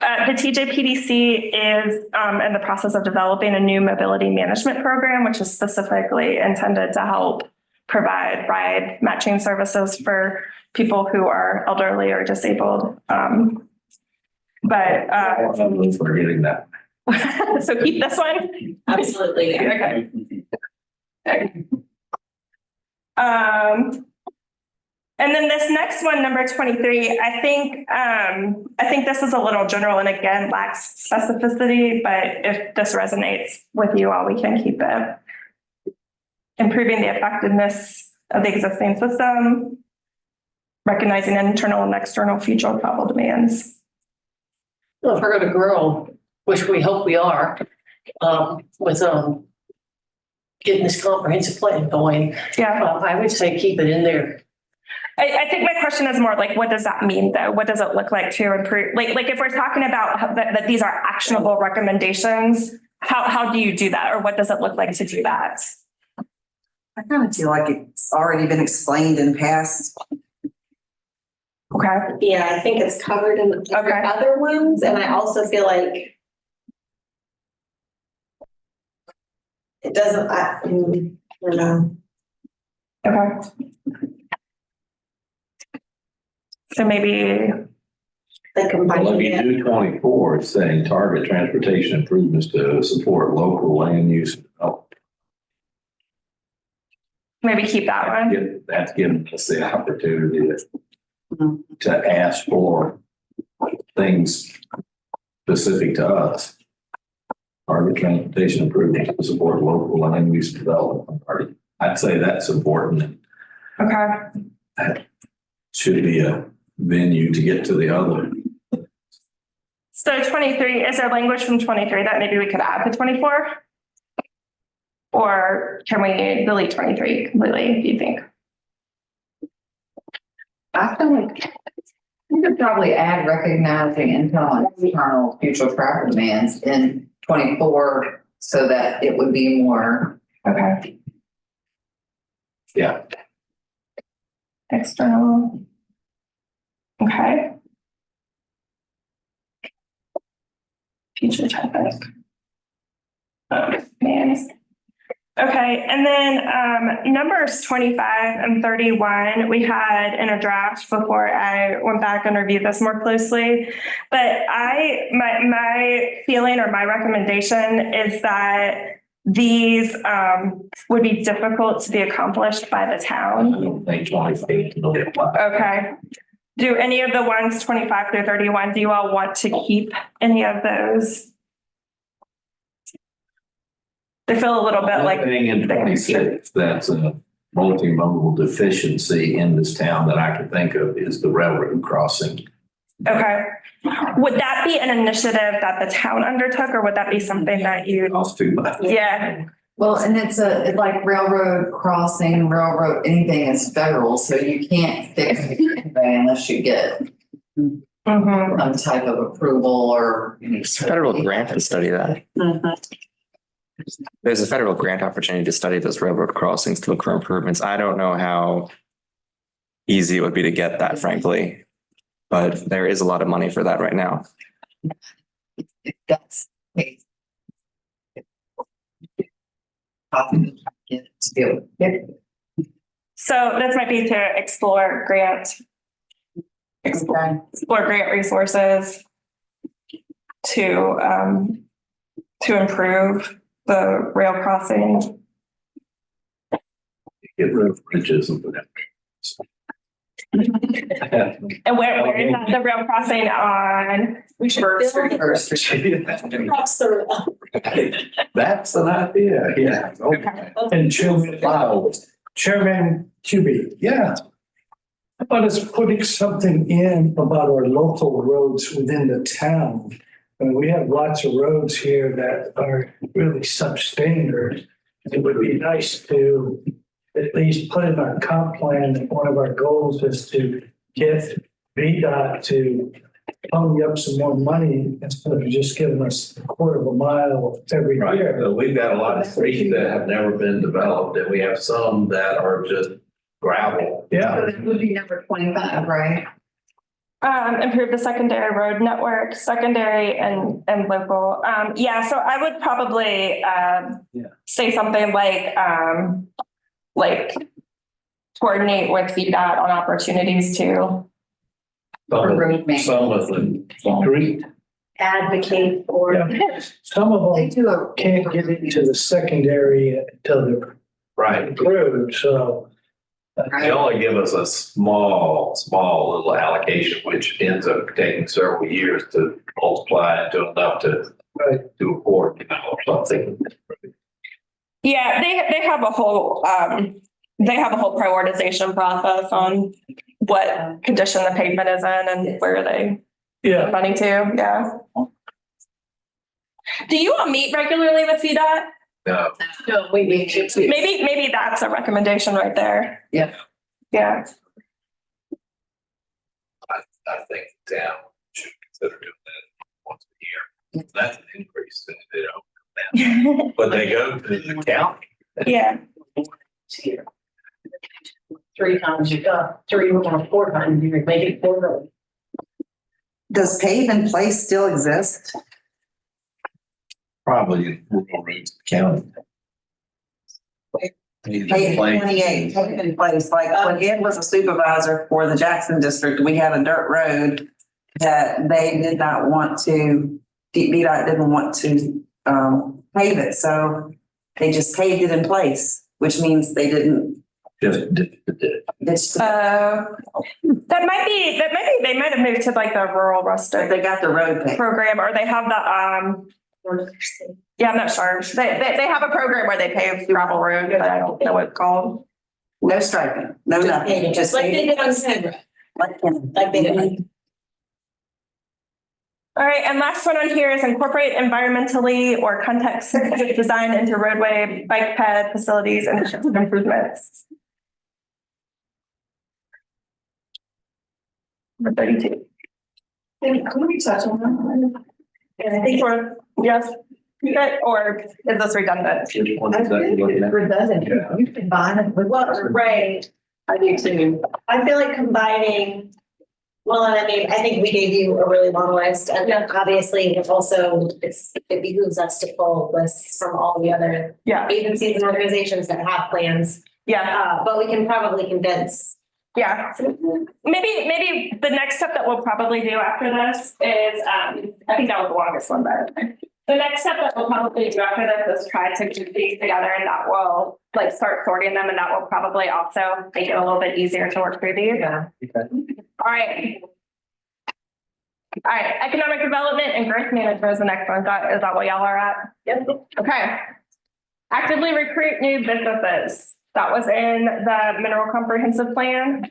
The TJPDC is in the process of developing a new mobility management program, which is specifically intended to help provide ride matching services for people who are elderly or disabled. But I'm forgetting that. so keep this one. Absolutely. Okay. And then this next one, number 23, I think this is a little general and again lacks specificity, but if this resonates with you all, we can keep it. Improving the effectiveness of the existing system, recognizing internal and external future travel demands. Well, if we're going to grow, which we hope we are, with getting this comprehensive plan going, Yeah. I would say keep it in there. I think my question is more like, what does that mean though? What does it look like to improve? Like if we're talking about that these are actionable recommendations, how do you do that? Or what does it look like to do that? I kind of feel like it's already been explained in past. Okay. Yeah, I think it's covered in the other ones, and I also feel like it doesn't, I don't know. Okay. So maybe Like Well, if you do 24, it's saying target transportation improvements to support local land use. maybe keep that one. That's giving us the opportunity to ask for things specific to us. Target transportation improvements to support local land use development. I'd say that's important. Okay. That should be a venue to get to the other. So 23, is there language from 23 that maybe we could add to 24? Or can we delete 23 completely, do you think? I feel like you could probably add recognizing internal and external future travel demands in 24 so that it would be more. Okay. Yeah. External. Okay. Future traffic. Demands. Okay, and then numbers 25 and 31, we had in a draft before I went back and reviewed this more closely. But my feeling or my recommendation is that these would be difficult to be accomplished by the town. I don't think 25. Okay. Do any of the ones 25 through 31, do you all want to keep any of those? They feel a little bit like. One thing in 26 that's a multimodal deficiency in this town that I can think of is the railroad crossing. Okay. Would that be an initiative that the town undertook, or would that be something that you? Cost too much. Yeah. Well, and it's like railroad crossing, railroad, anything is federal, so you can't fix it unless you get Mm-hmm. some type of approval or. It's a federal grant to study that. There's a federal grant opportunity to study those railroad crossings to look for improvements. I don't know how easy it would be to get that, frankly, but there is a lot of money for that right now. That's. So this might be to explore grant resources to improve the rail crossing. Get rid of bridges and whatever. And where is that, the rail crossing on? We should First build it First across the. That's an idea, yeah. Okay. And Chairman Cubie, Yeah. how about us putting something in about our local roads within the town? And we have lots of roads here that are really substandard. It would be nice to at least put in our comp plan that one of our goals is to get VDOT to pony up some more money instead of just giving us a quarter of a mile every Right, year. so we've got a lot of streets that have never been developed, and we have some that are just gravel. Yeah. So that would be number 25, right? Improve the secondary road network, secondary and local. Yeah, so I would probably say something like coordinate with VDOT on opportunities to. Some of them street. Advocate for. Yeah. Some of They them do a. can't get into the secondary until they're Right. approved, so. They only give us a small little allocation, which ends up taking several years to multiply into enough to afford, or something. Yeah, they have a whole prioritization process on what condition the pavement is in and where they Yeah. money to, yeah. Do you all meet regularly with VDOT? No, No, we need to. Maybe that's a recommendation right there. Yeah. Yeah. I think the town should consider doing that once a year. That's an increase, but they go to the county. Yeah. Here. 3 times you got 3 or 4 times, you make it 4 road. Does pave in place still exist? Probably rural roads county. Pave 28, pave in place, like when Ed was a supervisor for the Jackson district, we had a dirt road that they did not want to, VDOT didn't want to pave it, so they just paved it in place, which means they didn't. Just did. That might be, they might have moved to like the rural rustic They got the road paved. program, or they have the, yeah, I'm not sure. They have a program where they pave gravel road, but I don't know what it's called. No striping, no nothing. Just like they did on Sandra. Like they did. All right, and last one on here is incorporate environmentally or context sensitive design into roadway, bike ped facilities and improvements. Number 32. Can we touch on that? I think we're, yes, okay, or is this redundant? I think it's redundant. You combine it with what? Right. I do too. I feel like combining, well, and I mean, I think we gave you a really long list, and then obviously it also, it behooves us to pull lists from all the other Yeah, agencies and organizations that have plans. yeah, But we can probably condense. yeah. Maybe the next step that we'll probably do after this is, I think that was the longest one, but The next step that we'll probably do after this is try to group these together, and that will like start sorting them, and that will probably also make it a little bit easier to work through these. Yeah. All right. All right, economic development and growth management is the next one. Is that what y'all are at? Yep. Okay. Actively recruit new businesses. That was in the mineral comprehensive plan.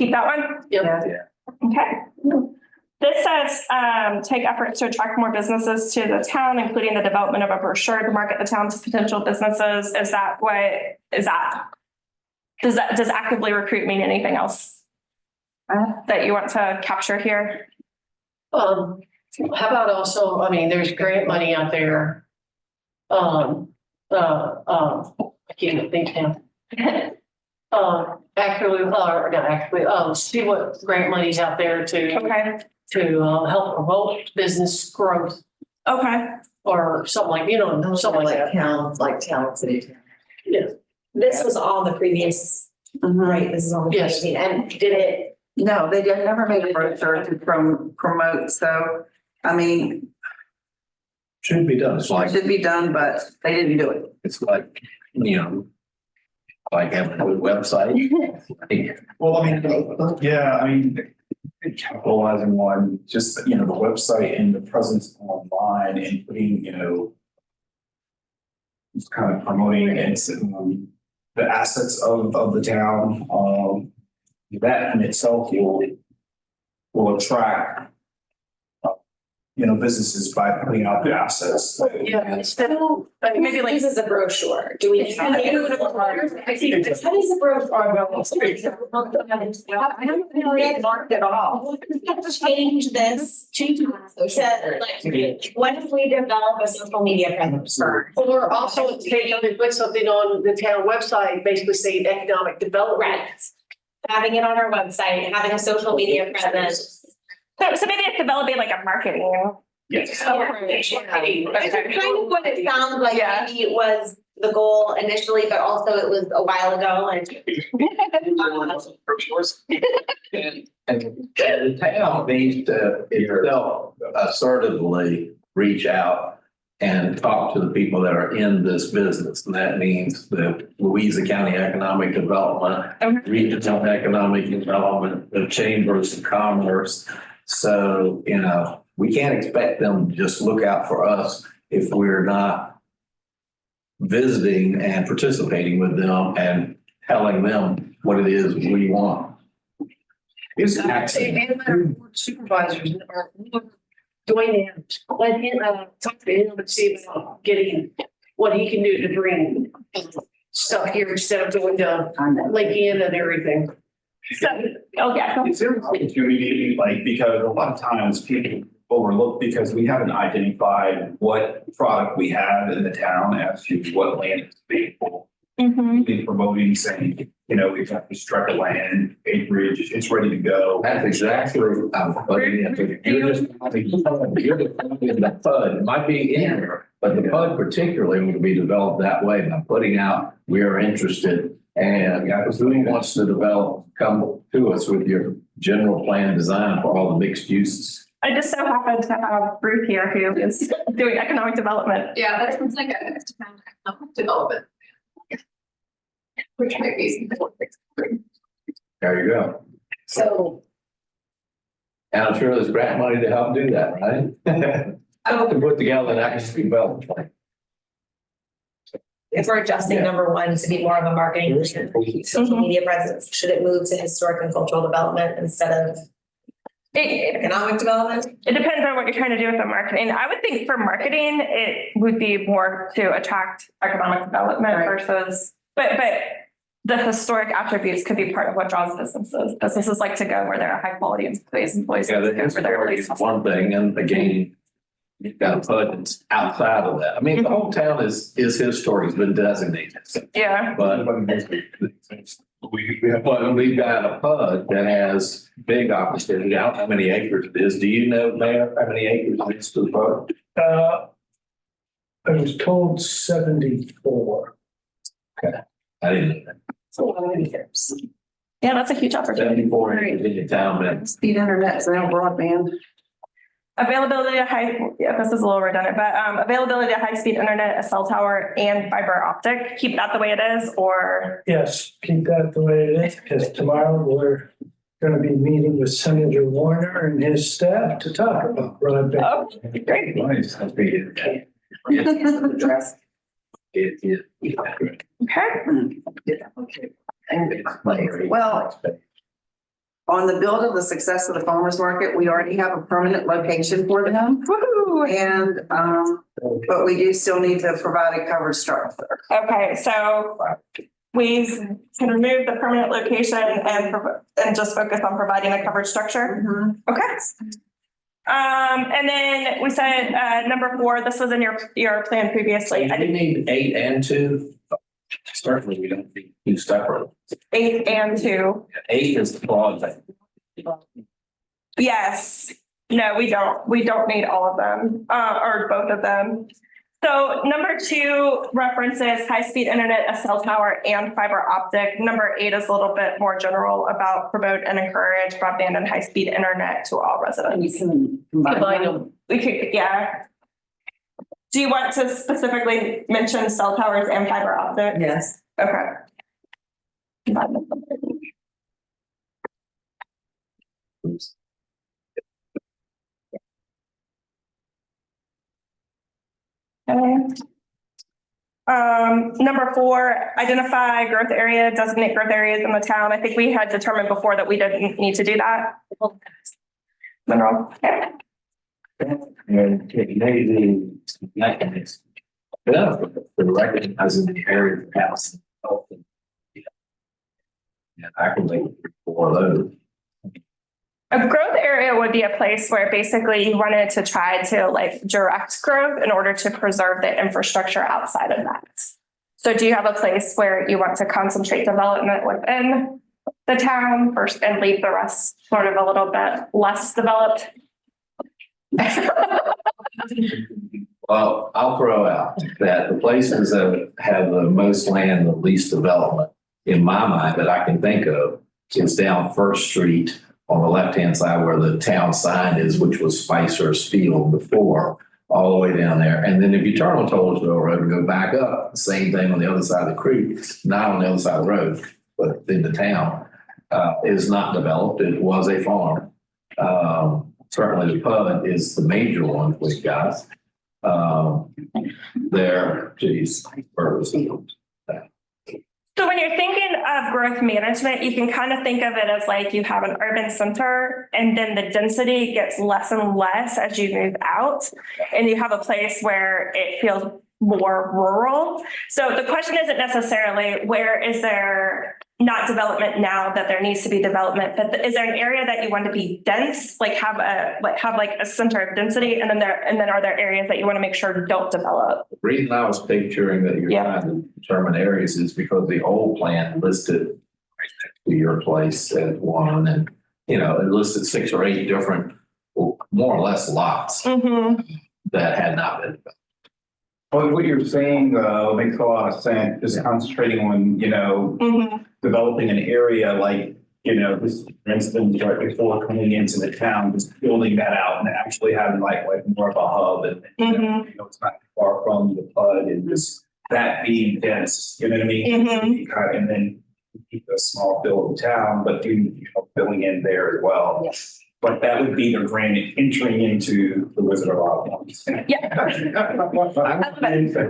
Keep that one? Yep. Okay. This says, take efforts to attract more businesses to the town, including the development of a brochure to market the town's potential businesses. Is that what, is that? Does actively recruit mean anything else that you want to capture here? How about also, I mean, there's grant money out there. I can't even think now. See what grant money's out there to, Okay. to help promote business growth Okay. or something like, something like that. Town, city. Yeah. This was on the previous, right, this is on the Yes. previous, and did it, No, they did never made a brochure to promote, so, I mean, Should be done. It's it like, should be done, but they didn't do it. it's like, like having a website. Well, I mean, yeah, I mean, capitalizing on just, the website and the presence online and putting, just kind of promoting and the assets of the town, that in itself will attract businesses by putting out the assets. Yeah, instead of, maybe like, this is a brochure, do we? I see, How does a brochure? I haven't really marked it off. Change this to like, what if we develop a social media presence? or also they put something on the town website, basically saying economic development. Right. Having it on our website, having a social media presence. So maybe it's developing like a marketing. Yes. That's kind of what it sounds like, Yeah. maybe it was the goal initially, but also it was a while ago and. And the town needs to itself assertively reach out and talk to the people that are in this business. And that means the Louisa County Economic Development, Regional Economic Development, the Chambers of Commerce. So, we can't expect them to just look out for us if we're not visiting and participating with them and telling them what it is we want. It's actually, and our board supervisors are doing it. Let him, talk to him and see about getting what he can do to bring stuff here instead of going to Lincoln and everything. So, Is there an opportunity, because a lot of times people overlook because we haven't identified what product we have in the town as to what land is available. Be promoting, saying, we've got this tract of land, acreage, it's ready to go. That's exactly what I'm putting into. You're just putting the PUD. It might be in there, but the PUD particularly would be developed that way by putting out, we are interested. And who wants to develop, come to us with your general plan design for all the mixed uses. I just so happen to have Ruth here who is doing economic development. Yeah, that sounds like a town economic development. Which might be. There you go. So. And I'm sure there's grant money to help do that, right? To put together an actual development plan. If we're adjusting number one to be more of a marketing, social media presence, should it move to historic and cultural development instead of economic development? It depends on what you're trying to do with the marketing. I would think for marketing, it would be more to attract economic development versus, but the historic attributes could be part of what draws businesses. Businesses like to go where there are high quality employees. Yeah, the historic is one thing, and again, you've got to put it outside of that. I mean, the whole town is historic, it's been designated. Yeah. But we've got a PUD that has big opportunity. I don't know how many acres it is. Do you know, Mayor, how many acres it is to the PUD? I was told 74. Okay, I didn't know that. It's a lot of acres. Yeah, that's a huge opportunity. 74 acres in the town, man. Speed internet, so broadband. Availability to this is a little redundant, but availability to high-speed internet, a cell tower, and fiber optic, keep that the way it is, or? Yes, keep that the way it is, because tomorrow we're gonna be meeting with Senator Warner and his staff to talk about broadband. Oh, great. Nice. That's pretty good. Okay. Well, on the build of the success of the farmer's market, we already have a permanent location for them. Woo-hoo. And, but we do still need to provide a covered structure. Okay, so we can remove the permanent location and just focus on providing a covered structure. Okay. And then we said, number 4, this was in your plan previously. Do we need 8 and 2? Certainly, we don't need 2 separate. 8 and 2. 8 is the broad thing. Yes. No, we don't. We don't need all of them, or both of them. So number 2 references high-speed internet, a cell tower, and fiber optic. Number 8 is a little bit more general about promote and encourage broadband and high-speed internet to all residents. You can combine them. We could, yeah. Do you want to specifically mention cell towers and fiber optic? Yes. Okay. Okay. Number 4, identify growth area, designate growth areas in the town. I think we had determined before that we didn't need to do that. Mineral. Okay. And maybe mechanism. Yeah, for recognizing the area of house. Yeah, I can make 4 of those. A growth area would be a place where basically you wanted to try to like direct growth in order to preserve the infrastructure outside of that. So do you have a place where you want to concentrate development within the town first and leave the rest sort of a little bit less developed? Well, I'll throw out that the places that have the most land, the least development, in my mind, that I can think of, is down First Street on the left-hand side where the town sign is, which was Spicer's Field before, all the way down there. And then if you turn on Tollersville Road and go back up, the same thing on the other side of the creek, not on the other side of the road, but in the town, is not developed. It was a farm. Certainly the PUD is the major one we've got. There, geez, where was it? So when you're thinking of growth management, you can kind of think of it as like you have an urban center and then the density gets less and less as you move out. And you have a place where it feels more rural. So the question isn't necessarily where is there not development now that there needs to be development, but is there an area that you want to be dense, like have a center of density, and then are there areas that you want to make sure don't develop? The reason I was picturing that you're trying to determine areas is because the old plan listed right next to your place as one, and it listed 6 or 8 different, more or less lots that had not been developed. Well, what you're saying, makes a lot of sense, just concentrating on, developing an area like, this, for instance, right before coming into the town, just building that out and actually having like more of a hub and, it's not far from the PUD and just that being dense, you know what I mean? And then keep a small build town, but filling in there as well. Yes. But that would be the grand entering into the Wizard of Oz. Yeah. I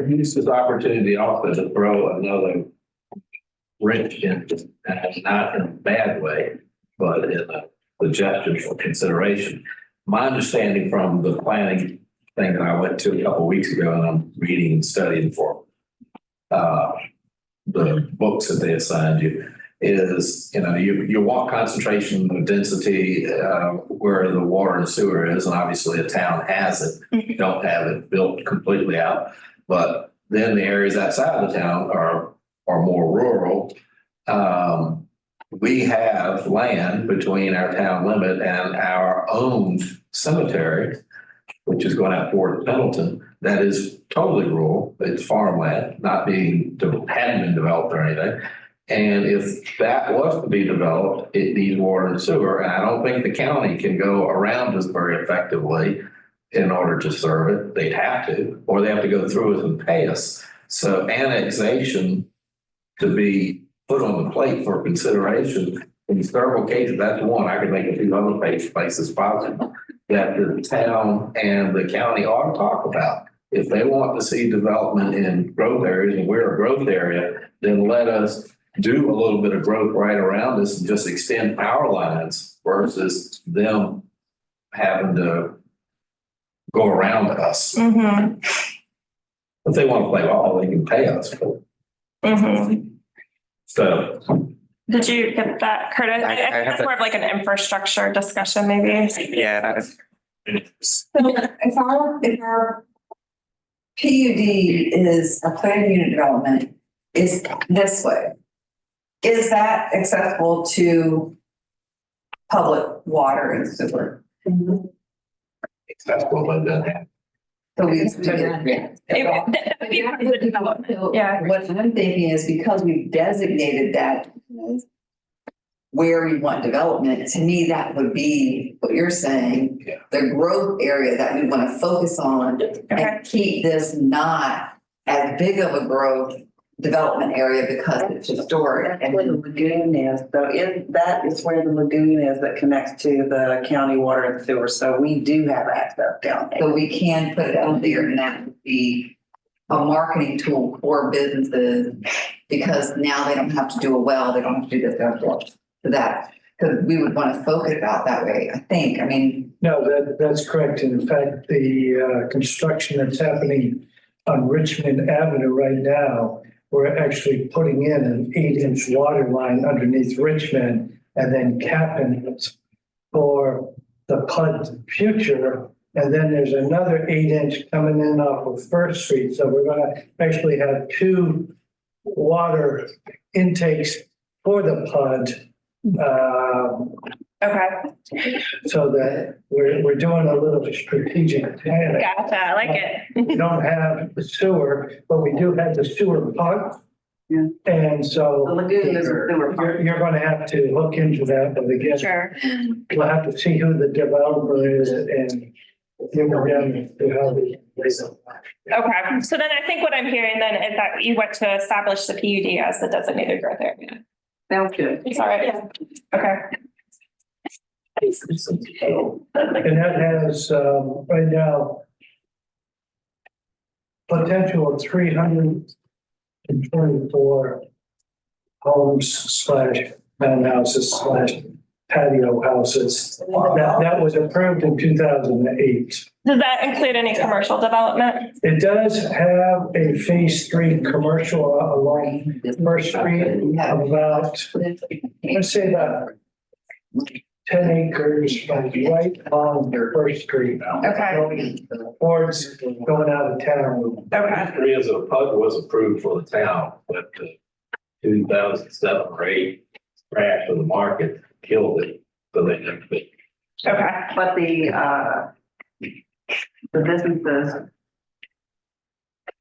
use this opportunity also to throw another wrench in, not in a bad way, but in a suggestion for consideration. My understanding from the planning thing that I went to a couple of weeks ago, and I'm reading and studying for the books that they assigned you, is, you want concentration of density where the water and sewer is, and obviously a town has it. You don't have it built completely out, but then the areas outside of the town are more rural. We have land between our town limit and our own cemetery, which is going out toward Pendleton, that is totally rural. It's farmland, hadn't been developed or anything. And if that was to be developed, it needs water and sewer. And I don't think the county can go around us very effectively in order to serve it. They'd have to, or they have to go through it and pay us. So annexation to be put on the plate for consideration in several cases, that's one. I could make a few other places possible that the town and the county ought to talk about. If they want to see development in growth areas, and we're a growth area, then let us do a little bit of growth right around us and just extend our lines versus them having to go around us. Mm-hmm. If they want to play ball, they can pay us. Mm-hmm. So. Did you get that, Curtis? I think that's more of like an infrastructure discussion, maybe. Yeah. So if our PUD is a planned unit development is this way, is that accessible to public water and sewer? Accessible, but then. So we. That would be part of the development. Yeah. What I'm thinking is because we've designated that as where we want development, to me, that would be what you're saying, the growth area that we want to focus on and keep this not as big of a growth development area because it's historic. That's where the lagoon is. So that is where the lagoon is that connects to the county water and sewer. So we do have access down there. So we can put it out there and that would be a marketing tool for businesses because now they don't have to do a well, they don't have to do this, they don't have to do that. Because we would want to focus out that way, I think. I mean. No, that's correct. In fact, the construction that's happening on Richmond Avenue right now, we're actually putting in an 8-inch water line underneath Richmond and then capping it for the PUD future. And then there's another 8-inch coming in off of First Street. So we're going to actually have 2 water intakes for the PUD. So that we're doing a little strategic planning. Gotcha, I like it. We don't have the sewer, but we do have the sewer pump. Yeah. And so The lagoon is a sewer pump. you're going to have to look into that, but again, Sure. we'll have to see who the developer is and give them how they. Okay, so then I think what I'm hearing then is that you want to establish the PUD as the designated growth area. Sounds good. All right. Okay. And that has, right now, potential of 324 homes / townhouses / patio houses. That was approved in 2008. Does that include any commercial development? It does have a phase 3 commercial along First Street of about, let's say about 10 acres, right on First Street. Okay. Towards going out of town. Okay. As a PUD was approved for the town, but 2007 or 8 crash of the market killed it. So they never fit. Okay. But the businesses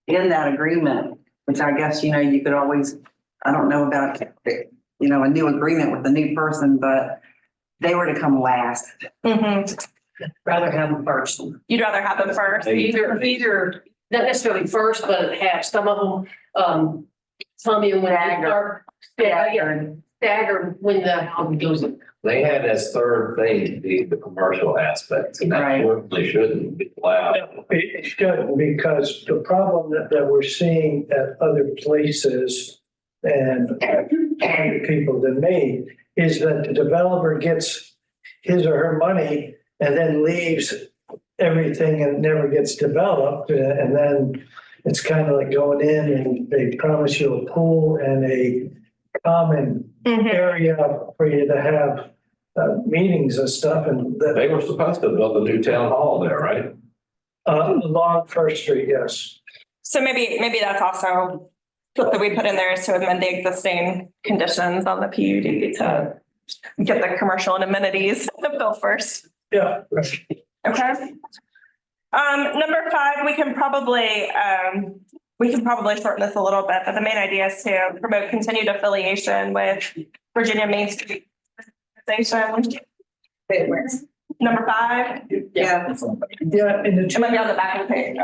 in that agreement, which I guess, you could always, I don't know about, a new agreement with a new person, but they were to come last. Mm-hmm. Rather have them first. You'd rather have them first? Either, not necessarily first, but have some of them, Tommy and when they start. Staggered when the house goes in. They had as third thing, the commercial aspects, and that Right. they shouldn't be allowed. It shouldn't, because the problem that we're seeing at other places and other people than me is that the developer gets his or her money and then leaves everything and never gets developed. And then it's kind of like going in and they promise you a pool and a common area for you to have meetings and stuff. And They were supposed to build a new town hall there, right? along First Street, yes. So maybe that's also what we put in there is to amend the existing conditions on the PUD to get the commercial and amenities built first. Yeah. Okay. Number 5, we can probably shorten this a little bit, but the main idea is to promote continued affiliation with Virginia Main Street. Number 5, Yeah. Yeah, and it might be on the back of the page.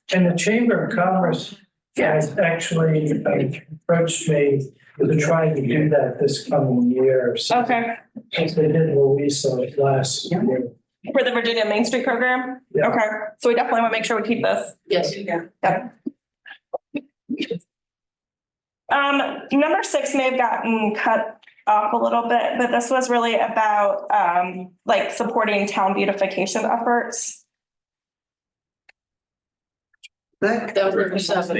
the Chamber of Commerce has actually approached me to try to do that this coming year. So Okay, since they did Louisa last year. for the Virginia Main Street program? Yeah. Okay, so we definitely want to make sure we keep this. Yes. Number 6 may have gotten cut off a little bit, but this was really about like supporting town beautification efforts. That was number 7.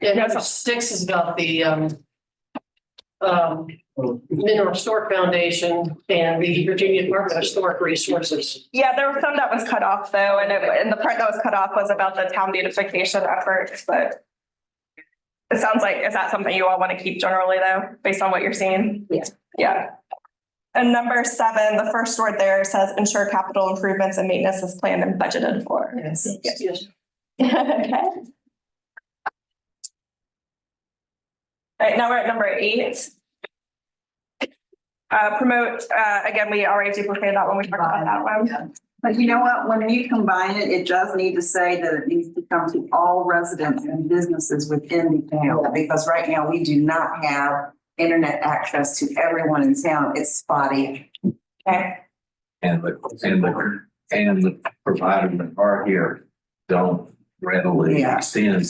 Yeah, number 6 is about the Mineral Historic Foundation and the Virginia Department of Historic Resources. Yeah, there was some that was cut off though, and the part that was cut off was about the town beautification efforts, but it sounds like, is that something you all want to keep generally though, based on what you're seeing? Yeah. Yeah. And number 7, the first word there says ensure capital improvements and maintenance is planned and budgeted for. Yes. Yes. Okay. All right, now we're at number 8. Promote, again, we already duplicated that one. We talked about that one. But you know what, when you combine it, it does need to say that it needs to come to all residents and businesses within the town. Because right now, we do not have internet access to everyone in town. It's spotty. Okay. And the providers that are here don't readily Yeah. extend.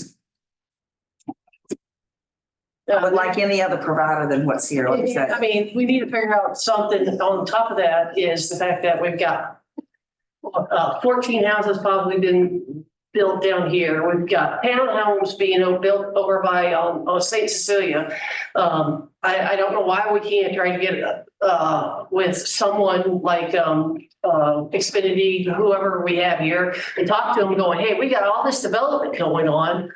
But like any other provider than what's here, let's say. I mean, we need to figure out something on top of that is the fact that we've got 14 houses probably been built down here. We've got townhomes being built over by on St. Cecilia. I don't know why we can't try to get with someone like Xfinity, whoever we have here, and talk to them going, hey, we got all this development going on.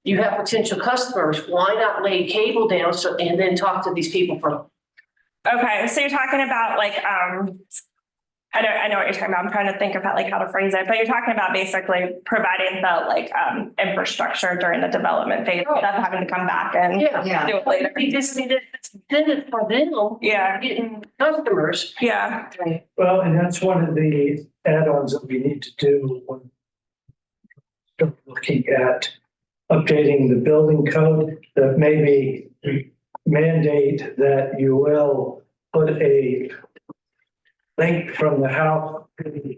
You have potential customers. Why not lay cable down and then talk to these people from? Okay, so you're talking about like, I know what you're talking about. I'm trying to think about like how to phrase it, but you're talking about basically providing the like infrastructure during the development phase, instead of having to come back and do it later. We just need to send it for them. Yeah. Getting customers. Yeah. Well, and that's one of the add-ons that we need to do when looking at updating the building code, that maybe mandate that you will put a link from the house to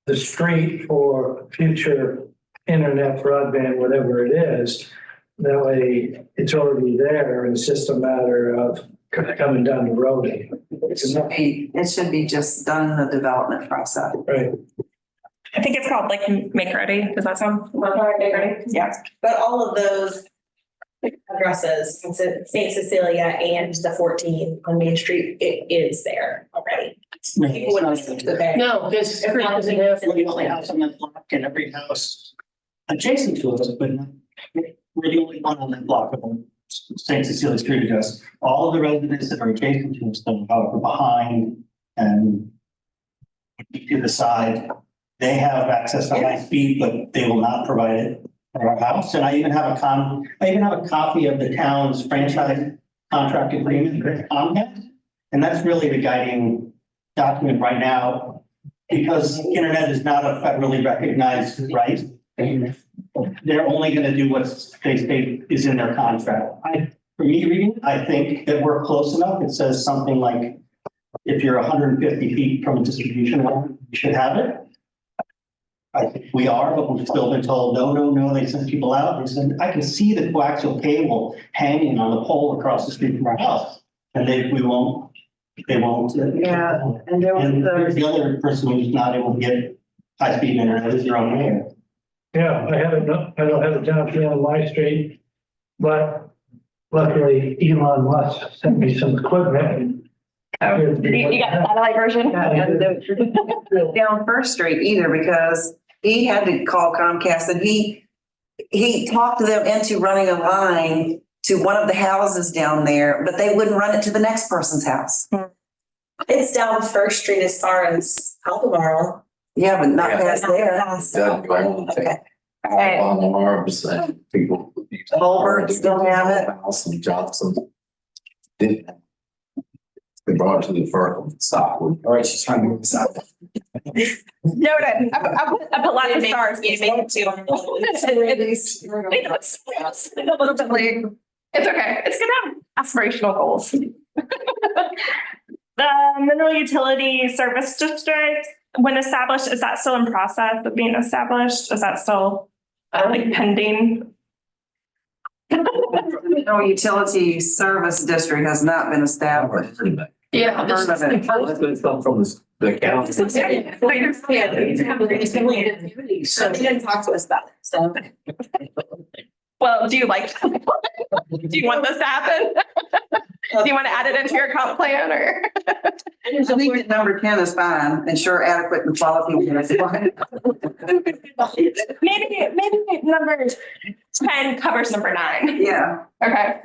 the street for future internet, broadband, whatever it is. That way it's already there. It's just a matter of coming down the road. It should be just done in the development process. Right. I think it's called like Make Ready. Does that sound? Make Ready? Yeah. But all of those addresses, St. Cecilia and the 14 on Main Street, it is there already. People wouldn't listen to the No, because every house in there. We only have on that block and every house adjacent to us, but we're the only one on that block of St. Cecilia Street address. All of the residents that are adjacent to us, however, behind and to the side, they have access to high speed, but they will not provide it for our house. And I even have a copy of the town's franchise contract agreement with Comcast. And that's really the guiding document right now, because internet is not a federally recognized right. They're only going to do what they state is in their contract. For me reading, I think that we're close enough. It says something like, if you're 150 feet from a distribution line, you should have it. I think we are, but we've still been told, no, they sent people out. They said, I can see the coaxial cable hanging on the pole across the street from our house. And they won't. Yeah, and there was the other person who's not able to get high-speed internet is your own mayor. Yeah, I don't have it down here on my street, but luckily Elon Musk sent me some equipment. You got the satellite version? down First Street either, because he had to call Comcast and he talked them into running a line to one of the houses down there, but they wouldn't run it to the next person's house. It's down First Street as far as Albemarle. Yeah, but not past there. Okay. On the arms and people. Holbert still have it. House and Johnson didn't. They brought it to the vertical stop. All right, she's trying to move this out. Noted. I put lots of stars. You make it too. A little bit late. It's okay. It's good to have aspirational goals. The mineral utility service district, when established, is that still in process of being established? Is that still like pending? Mineral utility service district has not been established. Yeah. Heard of it. It's come from the county. So they didn't talk to us about it, so. Well, do you like, do you want this to happen? Do you want to add it into your comp plan or? I think that number 10 is fine, ensure adequate and quality. Maybe number 10 covers number 9. Yeah. Okay.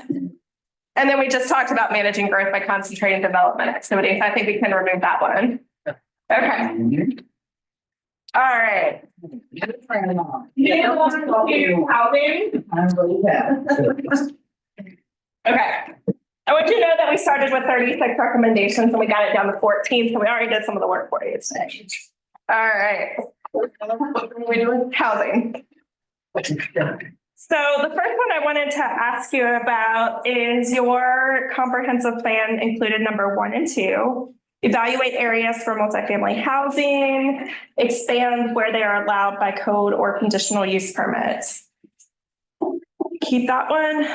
And then we just talked about managing growth by concentrating development activities. I think we can remove that one. Okay. All right. Okay. I want you to know that we started with 36 recommendations and we got it down to 14. So we already did some of the work for you today. All right. We're doing housing. So the first one I wanted to ask you about is your comprehensive plan included number 1 and 2. Evaluate areas for multifamily housing, expand where they are allowed by code or conditional use permits. Keep that one.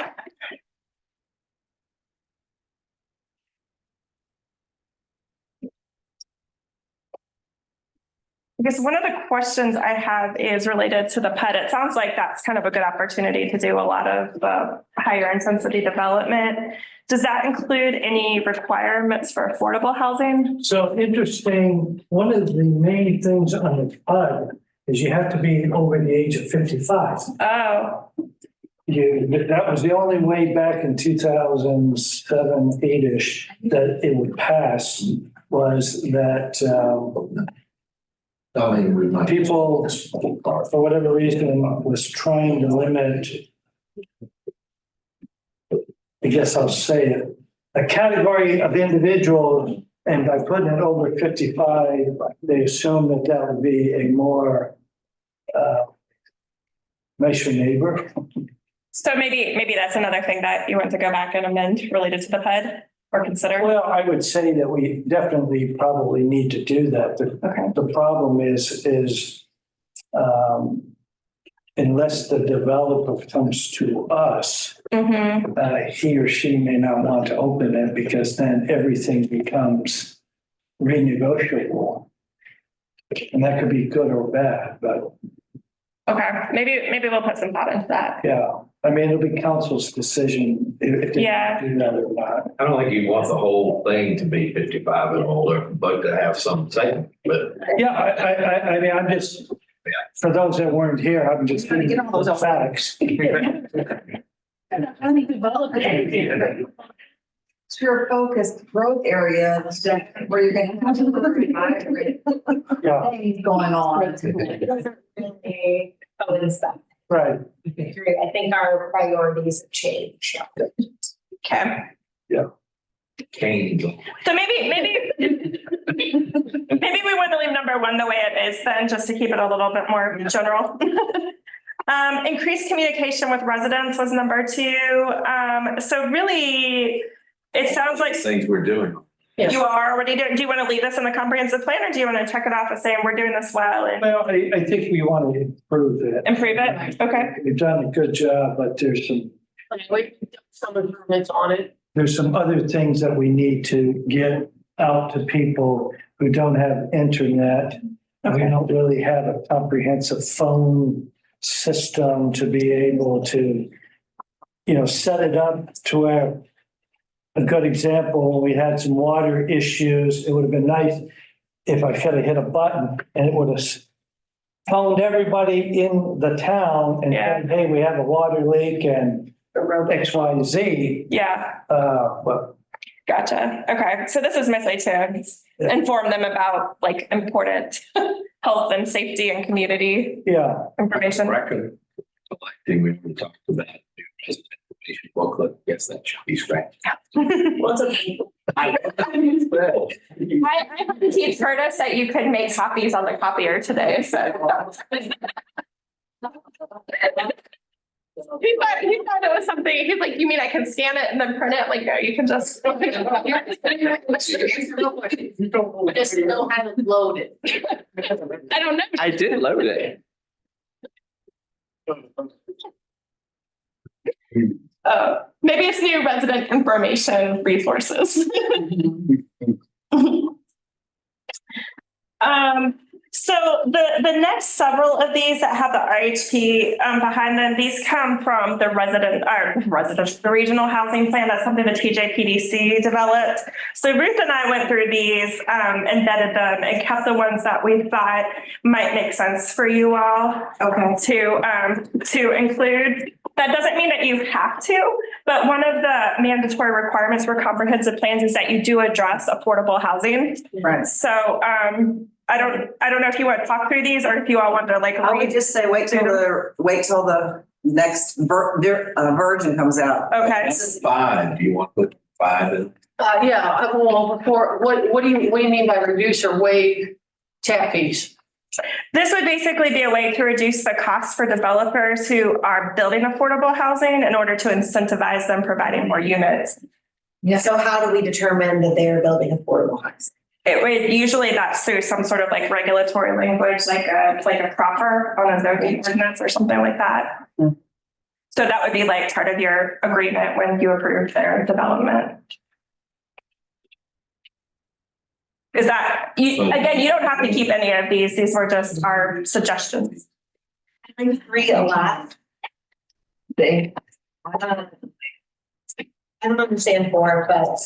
Because one of the questions I have is related to the PUD. It sounds like that's kind of a good opportunity to do a lot of higher intensity development. Does that include any requirements for affordable housing? So interesting, one of the main things on the PUD is you have to be over the age of 55. Oh. That was the only way back in 2007, 8-ish that it would pass, was that people, for whatever reason, was trying to limit, I guess I'll say it, a category of individuals, and by putting it over 55, they assume that that would be a more nicer neighbor. So maybe that's another thing that you want to go back and amend related to the PUD or consider? Well, I would say that we definitely probably need to do that. The problem is unless the developer comes to us, he or she may not want to open it because then everything becomes renegotiable. And that could be good or bad, but. Okay, maybe we'll put some thought into that. Yeah, I mean, it'll be council's decision if they do that or not. I don't think you want the whole thing to be 55 and older, but to have some say, but. Yeah, I mean, I'm just, for those that weren't here, I'm just giving you those facts. It's your focused growth area where you're going to have some things going on. Right. I think our priorities have changed. Okay. Yeah. Canes. So maybe we want to leave number 1 the way it is then, just to keep it a little bit more general. Increased communication with residents was number 2. So really, it sounds like things we're doing. you are already doing. Do you want to leave this in the comprehensive plan, or do you want to check it off and say we're doing this well? And Well, I think we want to improve it. improve it? Okay. We've done a good job, but there's Some improvements on it. there's some other things that we need to get out to people who don't have internet. We don't really have a comprehensive phone system to be able to, set it up to where, a good example, when we had some water issues, it would have been nice if I could have hit a button and it would have phoned everybody in the town and said, hey, we have a water leak and X, Y, and Z. Yeah. But Gotcha. Okay. So this is mostly to inform them about like important health and safety and community information. Record. Collecting, we talked about new resident information booklet. Yes, that should be scratched. Lots of I had to teach Curtis that you could make copies on the copier today, so. He thought it was something, he's like, you mean I can scan it and then print it? Like, no, you can just. I just know how to load it. I don't know. I did load it. Maybe it's new resident information resources. So the next several of these that have the RHP behind them, these come from the the regional housing plan. That's something the TJPDC developed. So Ruth and I went through these, embedded them, and kept the ones that we thought might make sense for you all. Okay. To include. That doesn't mean that you have to, but one of the mandatory requirements for comprehensive plans is that you do address affordable housing. Right. So I don't know if you want to talk through these or if you all want to like. I would just say, wait till the next version comes out. Okay. This is 5. Do you want to put 5 in? Yeah, well, before, what do you mean by reduce or waive tap fees? This would basically be a way to reduce the cost for developers who are building affordable housing in order to incentivize them providing more units. Yeah. So how do we determine that they are building affordable housing? It would usually that's through some sort of like regulatory language, like a proffer on a zoning ordinance or something like that. So that would be like part of your agreement when you approve their development. Is that again, you don't have to keep any of these. These were just our suggestions. I agree a lot. I don't understand 4, but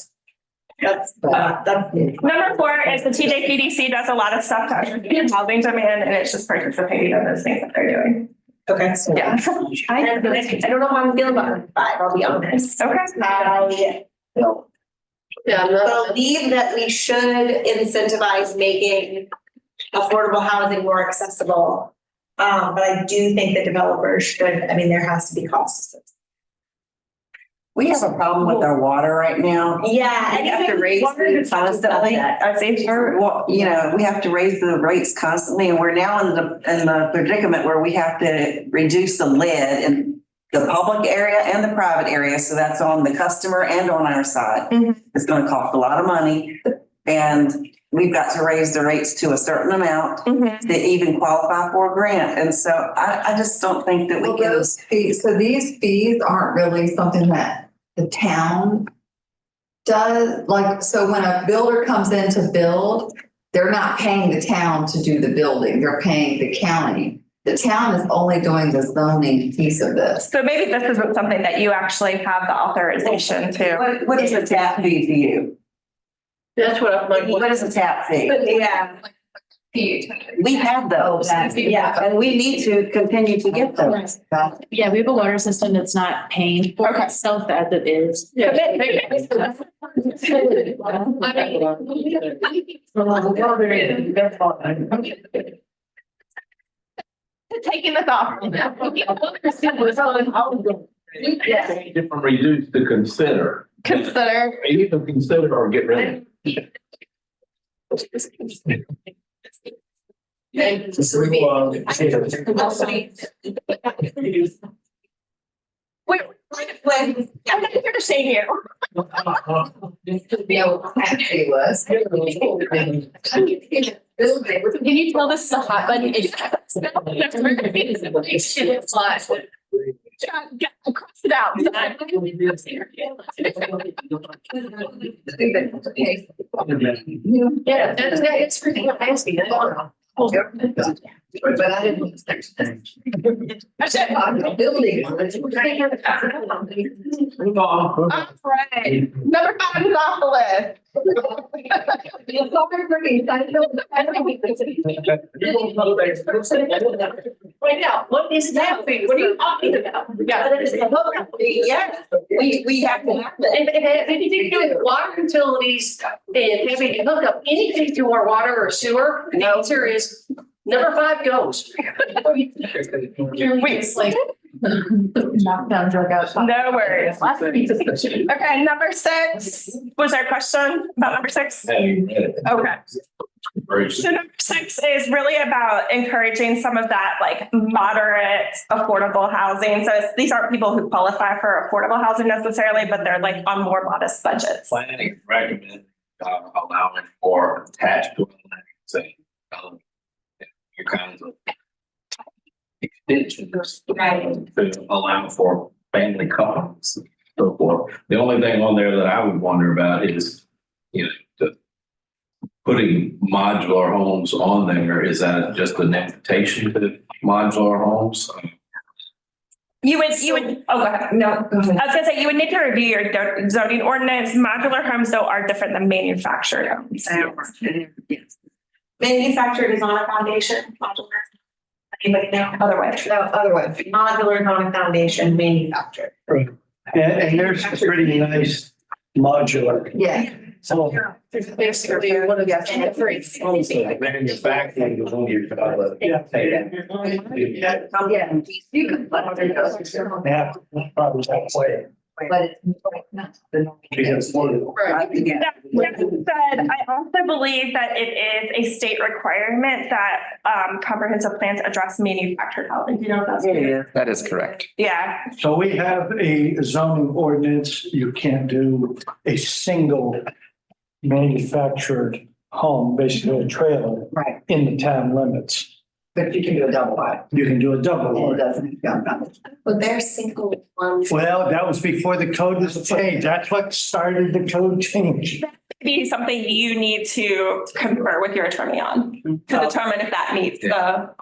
that's Number 4 is the TJPDC does a lot of stuff to understand housing demand, and it's just participating in those things that they're doing. okay. So Yeah. I don't know how I'm feeling about 5, I'll be honest. Okay. I believe that we should incentivize making affordable housing more accessible. But I do think that developers should, there has to be costs. We have a problem with our water right now. Yeah. We have to raise it constantly. Well, we have to raise the rates constantly, and we're now in the predicament where we have to reduce the lid in the public area and the private area. So that's on the customer and on our side. Mm-hmm. It's going to cost a lot of money, and we've got to raise the rates to a certain amount to even qualify for a grant. And so I just don't think that we can. Those fees, so these fees aren't really something that the town does. Like, so when a builder comes in to build, they're not paying the town to do the building, they're paying the county. The town is only doing the zoning piece of this. So maybe this isn't something that you actually have the authorization to. What is a tap fee to you? That's what I'm like. What is a tap fee? Yeah. We have those. Yeah. And we need to continue to get those. Yeah, we have a water system that's not paying for itself as it is. Taking this off. Different reduce to consider. Consider. Either consider or get rid of. Wait, I'm not here to shame you. Be able to actually was. Can you tell this is a hot button issue? Cross it out. Yeah, it's pretty nasty. But I didn't. I said, Building. all right. Number 5 is off the list. Right now, what is that fee? What are you talking about? Yeah, We have to have that. And anything to do with water utilities and having to hook up anything to our water or sewer, the answer is number 5 goes. Wait, Knockdown, drag out. No worries. Okay, number 6, was there a question about number 6? Okay. So number 6 is really about encouraging some of that like moderate affordable housing. So these aren't people who qualify for affordable housing necessarily, but they're like on more modest budgets. Planning recommend allowing for attached dwelling, say, your kinds of extensions to allow for family couples and so forth. The only thing on there that I would wonder about is, putting modular homes on there. Is that just an invitation to modular homes? You would, oh, go ahead. No, go ahead. I was gonna say, you would need to review your zoning ordinance. Modular homes though are different than manufactured homes. Manufactured is on a foundation, modular. Anybody know? Other way. No, other way. Modular is on a foundation, manufactured. Right. And there's pretty nice modular. Yeah. So. Basically, what do you got? Manufacturing is only your dollar. Yeah. Yeah, you can. Yeah, probably that way. But it's not the. Because That said, I also believe that it is a state requirement that comprehensive plans address manufactured housing. Do you know what that's? It is. That is correct. Yeah. So we have a zoning ordinance, you can't do a single manufactured home, basically a trailer, Right, in the town limits. but you can do a double wide. You can do a double It wide. doesn't count. But they're single ones. Well, that was before the code was changed. That's what started the code change. Be something you need to confer with your attorney on to determine if that meets the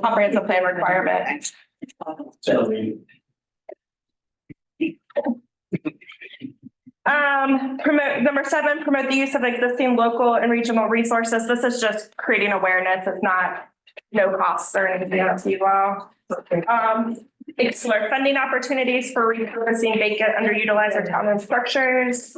comprehensive plan requirement. Promote, number 7, promote the use of existing local and regional resources. This is just creating awareness. It's not no costs or anything else to you all. Explore funding opportunities for repurposing vacant, underutilized or town-owned structures.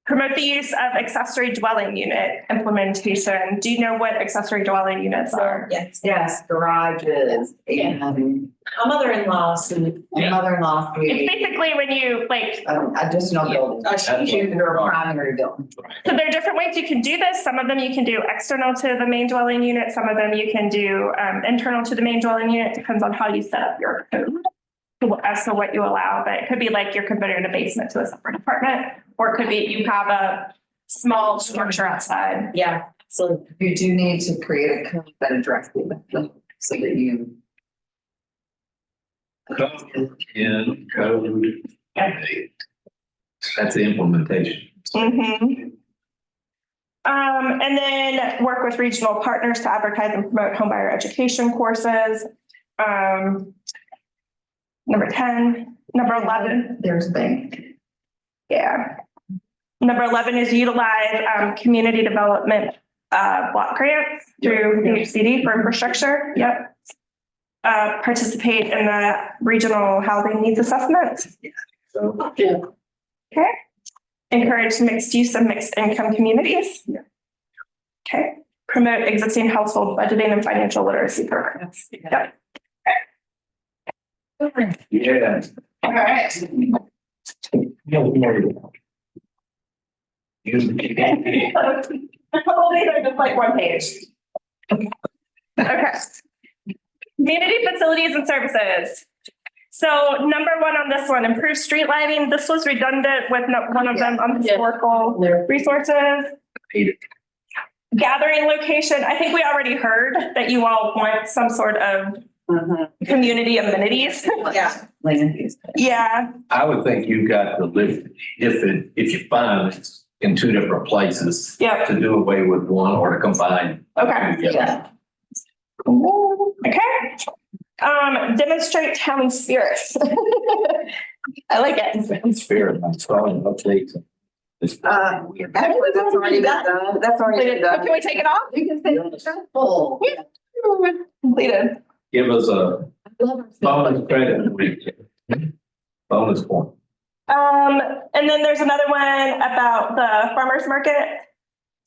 Promote the use of accessory dwelling unit implementation. Do you know what accessory dwelling units are? Yes, garages and My mother-in-law, so mother-in-law. It's basically when you like, I just know buildings. Or primary building. so there are different ways you can do this. Some of them you can do external to the main dwelling unit. Some of them you can do internal to the main dwelling unit. Depends on how you set up your code as to what you allow. But it could be like you're converting a basement to a separate apartment, or it could be you have a small structure outside. yeah, so You do need to create a code that addresses it, so that you. In code. That's the implementation. Mm-hmm. And then work with regional partners to advertise and promote homebuyer education courses. Number 10, number 11. There's bank. Yeah. Number 11 is utilize community development block grants through DHCD for infrastructure. Yep. Participate in the regional housing needs assessment. Okay. Encourage mixed use of mixed income communities. Okay. Promote existing household budgeting and financial literacy programs. Yep. Yeah. All right. Probably they're just like one page. Okay. Community facilities and services. So number 1 on this one, improve street lighting. This was redundant with one of them on historical resources. Gathering location. I think we already heard that you all want some sort of community amenities. yeah. Land use. Yeah. I would think you've got to live, if you find it's in 2 different places. Yep. To do away with one or to combine. Okay. Yeah. Okay. Demonstrate town spirit. I like it. Spirit, I'm sorry, updates. Actually, that's already done. That's already done. Can we take it off? You can say it's full. Completed. Give us a bonus credit. Bonus point. And then there's another one about the farmer's market.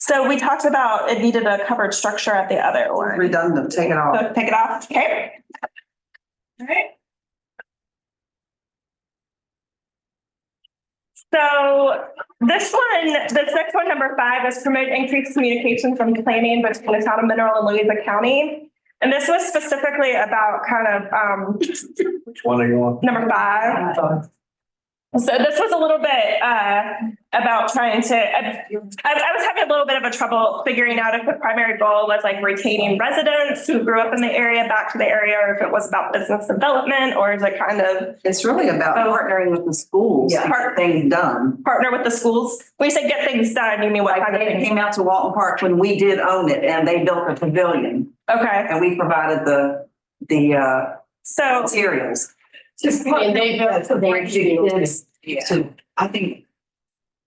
So we talked about it needed a covered structure at the other one. Redundant, take it off. So take it off. Okay. All right. So this next one, number 5, is promote increased communication from planning between the town of Mineral and Louisa County. And this was specifically about kind of, Which one are you on? number 5. So this was a little bit about trying to, I was having a little bit of a trouble figuring out if the primary goal was like retaining residents who grew up in the area back to the area, or if it was about business development, or is it kind of. It's really about partnering with the schools, to get things done. Partner with the schools? When you say get things done, you mean what kind of They things? came out to Walton Park when we did own it, and they built a pavilion, Okay, and we provided the so. materials. And they built So I think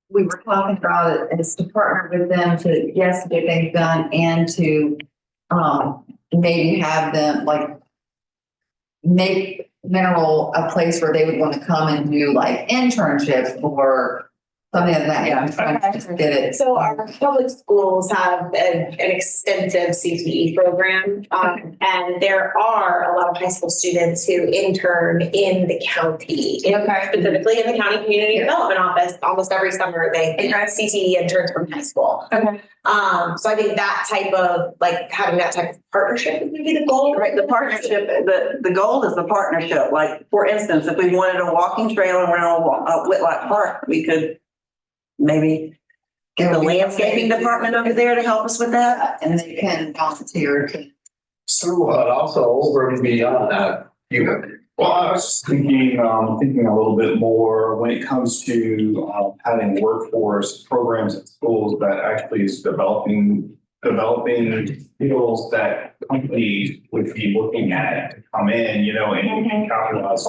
we were talking about it as to partner with them to, yes, get things done and to maybe have them like make Mineral a place where they would want to come and do like internships or something like that. Yeah, I'm trying to just get it. So our public schools have an extensive CTE program. And there are a lot of high school students who intern in the county, specifically in the county community development office. Almost every summer they have CTE interns from high school. Okay. So I think that type of, like having that type of partnership would be the goal. Right, the partnership, the goal is the partnership. Like, for instance, if we wanted a walking trail around Whitlock Park, we could maybe get the landscaping department over there to help us with that. And they can volunteer to. So, but also over and beyond that, Well, I was just thinking a little bit more when it comes to having workforce programs at schools that actually is developing skills that companies would be looking at to come in, you know, and you can capitalize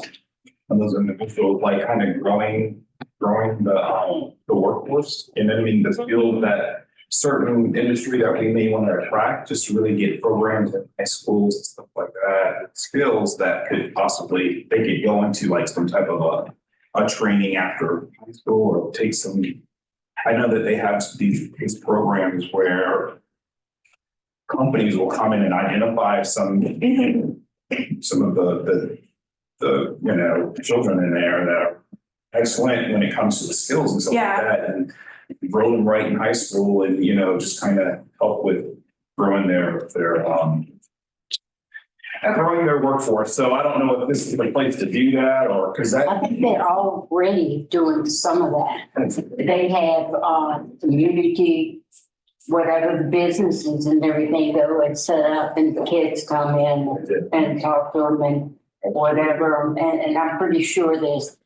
on those individuals, like kind of growing the workforce. And I mean, the skills that certain industry that we may want to attract, just to really get programs in high schools and stuff like that, skills that could possibly, they could go into like some type of a training after high school or take some. I know that they have these programs where companies will come in and identify some of the you know, children in there that are excellent when it comes to the skills and stuff like that, and grow them right in high school, and you know, just kind of help with growing their workforce. So I don't know if this is the place to do that, or because that. I think they're already doing some of that. They have community, whatever the businesses and everything go and set up, and the kids come in and talk to them and whatever. And I'm pretty sure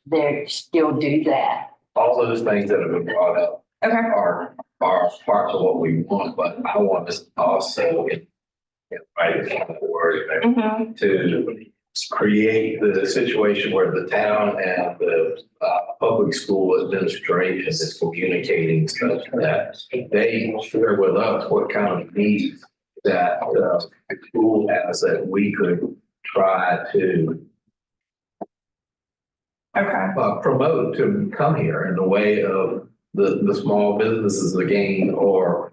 they still do that. all of the things that have been brought up are parts of what we want, but I want us also to create the situation where the town and the public school administration is communicating such that they share with us what kind of needs that the school has that we could try to promote to come here in the way of the small businesses again, or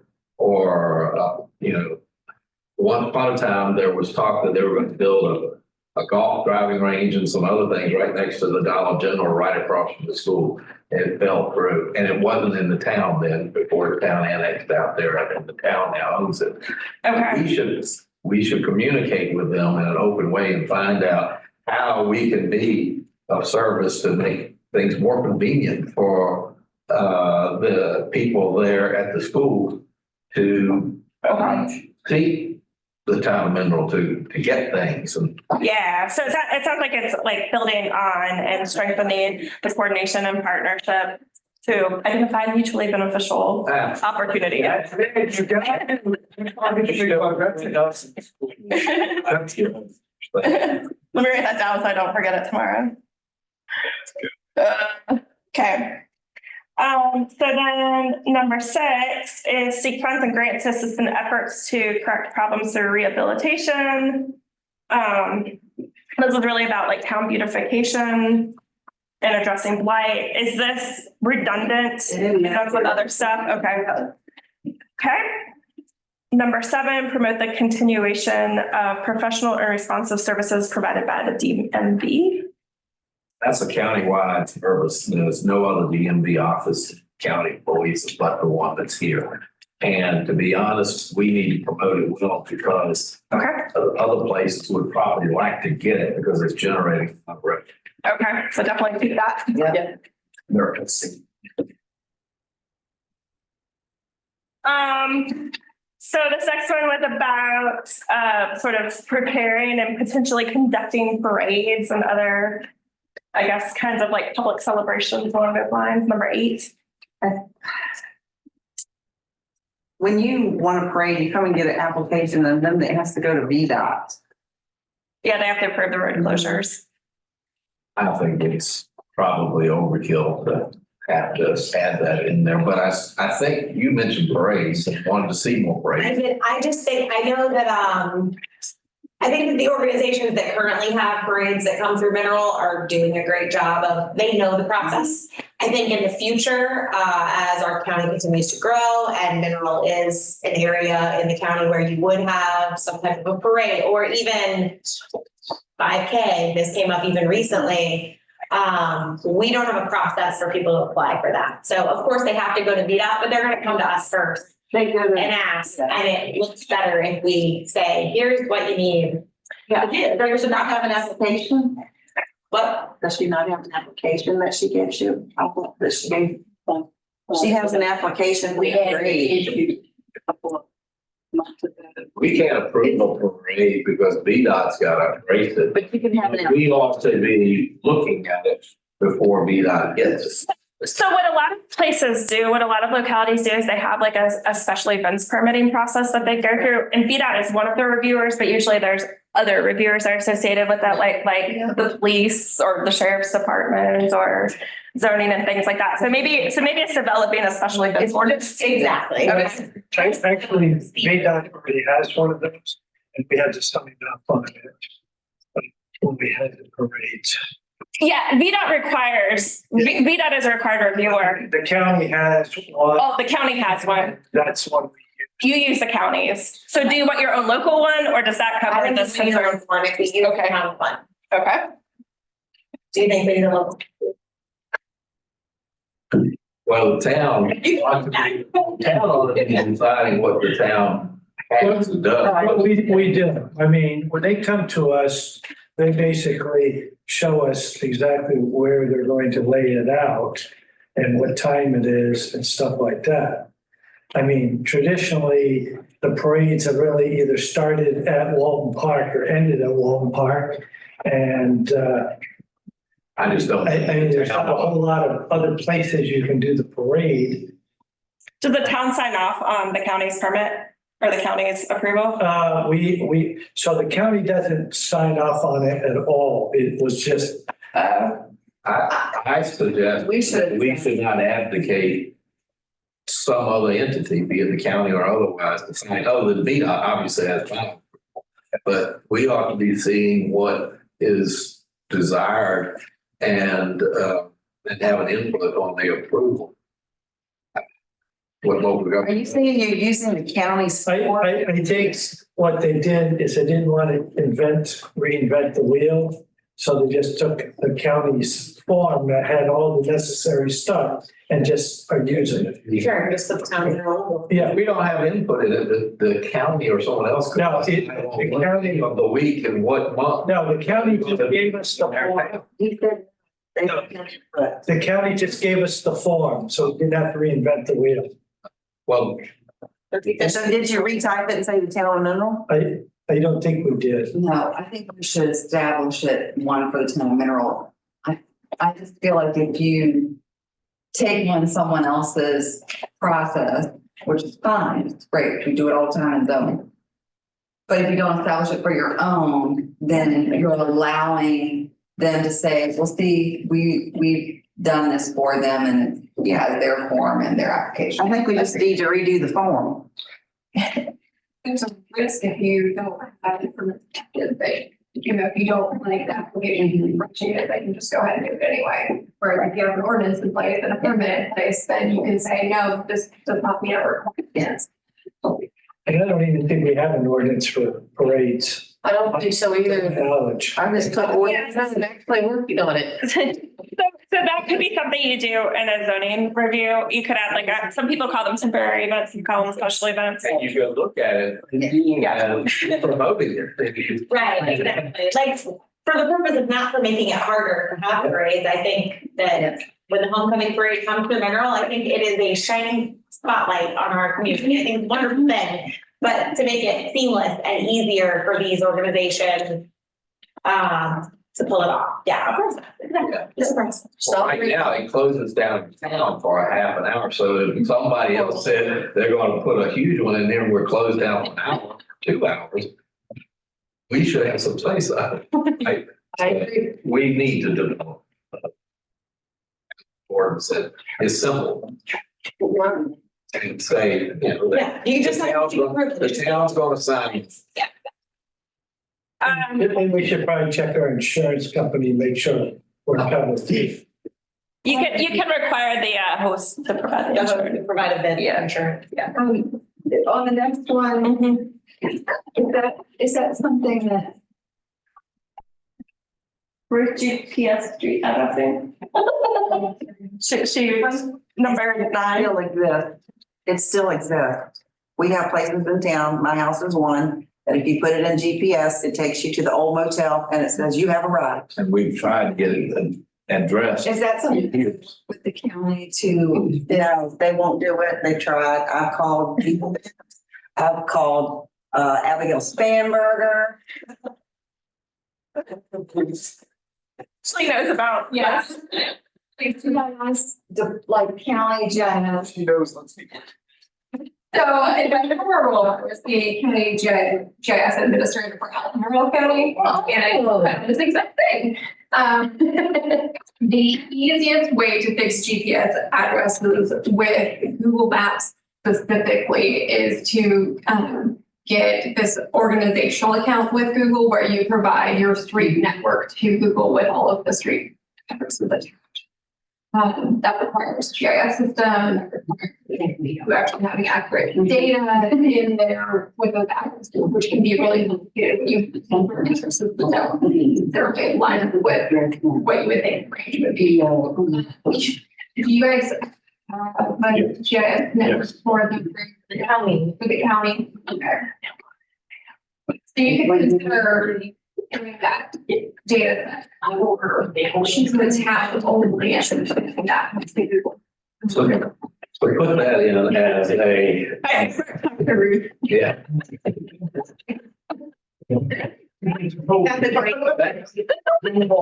once upon a time there was talk that they were going to build a golf driving range and some other things right next to the Dollar General right across from the school. It fell through, and it wasn't in the town then before the town annexed out there, and the town now owns it. We should communicate with them in an open way and find out how we can be of service to make things more convenient for the people there at the school to see the town of Mineral to get things. And yeah, so it sounds like it's like building on and strengthening the coordination and partnership to identify mutually beneficial opportunities. Let me write that down so I don't forget it tomorrow. Okay. So then number 6 is seek funds and grants to assist in efforts to correct problems through rehabilitation. This is really about like town beautification and addressing blight. Is this redundant? That's with other stuff. Okay. Number 7, promote the continuation of professional and responsive services provided by the DMV. That's a countywide service. There's no other DMV office, county employees, but the one that's here. And to be honest, we need to promote it well because other places would probably like to get it because it's generating revenue. Okay, so definitely do that. Yeah. So this next one was about sort of preparing and potentially conducting parades and other, I guess, kinds of like public celebrations along those lines. Number 8. When you want to parade, you come and get an application and then it has to go to VDOT. Yeah, they have to approve the road closures. I think it's probably overkill to have to add that in there, but I think you mentioned parades, wanted to see more parades. I just think, I know that, I think that the organizations that currently have parades that come through Mineral are doing a great job of, they know the process. I think in the future, as our county continues to grow and Mineral is an area in the county where you would have some type of a parade or even 5K, this came up even recently. We don't have a process for people to apply for that. So of course they have to go to VDOT, but they're going to come to us first and ask. And it looks better if we say, here's what you need. Yeah, does she not have an application? What? Does she not have an application that she gives you? I thought that she gave. She has an application. We had issued a couple of months ago. We can't approve a parade because VDOT's got to embrace it. But you can have an. We ought to be looking at it before VDOT gets it. So what a lot of places do, what a lot of localities do is they have like a special events permitting process that they go through. And VDOT is one of the reviewers, but usually there's other reviewers that are associated with that, like the police or the sheriff's department or zoning and things like that. So maybe it's developing a special events ordinance. Exactly. Okay. Actually, VDOT already has one of those, and we had to sign up on it. When we had the parades. Yeah, VDOT is a required reviewer. The county has one. Oh, the county has one. That's one. You use the counties. So do you want your own local one or does that cover this? I think we need our own one if we use the county one. Okay. Do you think we need a local? Well, the town ought to be deciding what the town has and does. Well, we do. I mean, when they come to us, they basically show us exactly where they're going to lay it out and what time it is and stuff like that. I mean, traditionally, the parades have really either started at Walton Park or ended at Walton Park. And I just don't. I mean, there's not a whole lot of other places you can do the parade. Does the town sign off on the county's permit or the county's approval? So the county doesn't sign off on it at all. It was just. I suggest we should not advocate some other entity, be it the county or otherwise, to say, oh, the VDOT obviously has power. But we ought to be seeing what is desired and have an input on the approval. What local Are government. you saying you're using the county's? I think what they did is they didn't want to reinvent the wheel. So they just took the county's form that had all the necessary stuff and just are using it. Sure, just the town. Yeah. We don't have input in it. The county or someone else. could- No, the county of the week and what month. No, the county just gave us the form. The county just gave us the form, so we didn't have to reinvent the wheel. Well, So did you retype it and say the town of Mineral? I don't think we did. No, I think we should establish it, one for the town of Mineral. I just feel like if you take on someone else's process, which is fine, it's great, we do it all the time in zoning. But if you don't establish it for your own, then you're allowing them to say, well, see, we've done this for them and yeah, their form and their application. I think we just need to redo the form. There's a risk if you don't have it from the thing. If you don't like the application, they can just go ahead and do it anyway. Where if you have an ordinance in place and a permit in place, then you can say, no, this does not meet our requirements. And I don't even think we have an ordinance for parades. I don't think so either. Knowledge. I just put ordinance and actually working on it. So that could be something you do in a zoning review. You could add like, some people call them temporary events, some call them special events. And you go look at it and promoting it. Right, exactly. Like, for the purpose of not for making it harder to have parades, I think that when the homecoming parade comes to Mineral, I think it is a shining spotlight on our community. I think it's a wonderful thing. But to make it seamless and easier for these organizations, to pull it off. Yeah, of course. Exactly. Just of course. Well, right now, it closes down town for a half an hour, so if somebody else said they're gonna put a huge one in there, and we're closed down for an hour, 2 hours. We should have some say so. I agree. We need to develop. Ordinance that is simple and say, you know, Yeah, you just have to approve the town's gonna sign. And we should probably check our insurance company, make sure we're covered. You can require the host to provide the insurance. Provide a bid, insurance, yeah. On the next one, is that something that? Route GPS street addressing. She was number 9. Still exists. It still exists. We have places in town, my house is one, that if you put it in GPS, it takes you to the old motel and it says you have arrived. And we've tried to get it addressed. Is that something with the county to? No, they won't do it. They tried. I've called people. I've called Abigail Spanberger. She knows about, yes. The like county judge. She knows, let's be. So in my former role, I was the county GIS administrator for Albemarle County, and I did this exact thing. The easiest way to fix GPS addresses with Google Maps specifically is to get this organizational account with Google where you provide your street network to Google with all of the street addresses attached. That requires GIS system, that requires you actually having accurate data in there with those addresses, which can be really complicated when you have addresses that don't necessarily line up with what you would think range would be. If you guys have GIS network for the county, okay. So you can consider doing that data set or the tab only and that. So put that in as a. Yeah.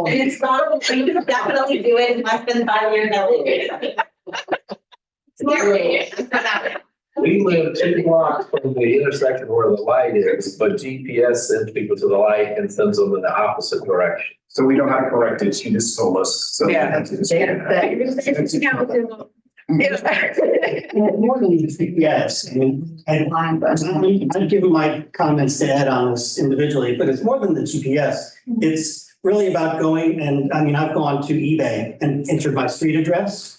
It's not, you can definitely do it in less than 5 years. We live 2 blocks from the intersection where the light is, but GPS sends people to the light and sends them in the opposite direction. So we don't have to correct it. She just told us. So we have to just- More than GPS, I mean, I've given my comments to Ed on this individually, but it's more than the GPS. It's really about going and, I mean, I've gone to eBay and entered my street address.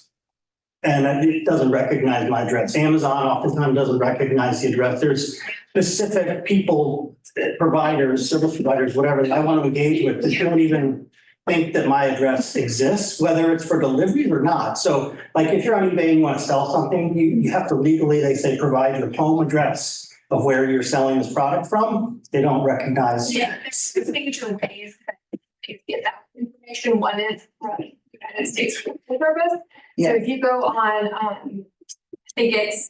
And it doesn't recognize my address. Amazon oftentimes doesn't recognize the address. There's specific people, providers, service providers, whatever, that I want to engage with that don't even think that my address exists, whether it's for delivery or not. So like if you're on eBay and you want to sell something, you have to legally, they say, provide your home address of where you're selling this product from. They don't recognize. Yeah, there's major ways that you get that information. One is from the United States Service. So if you go on, I think it's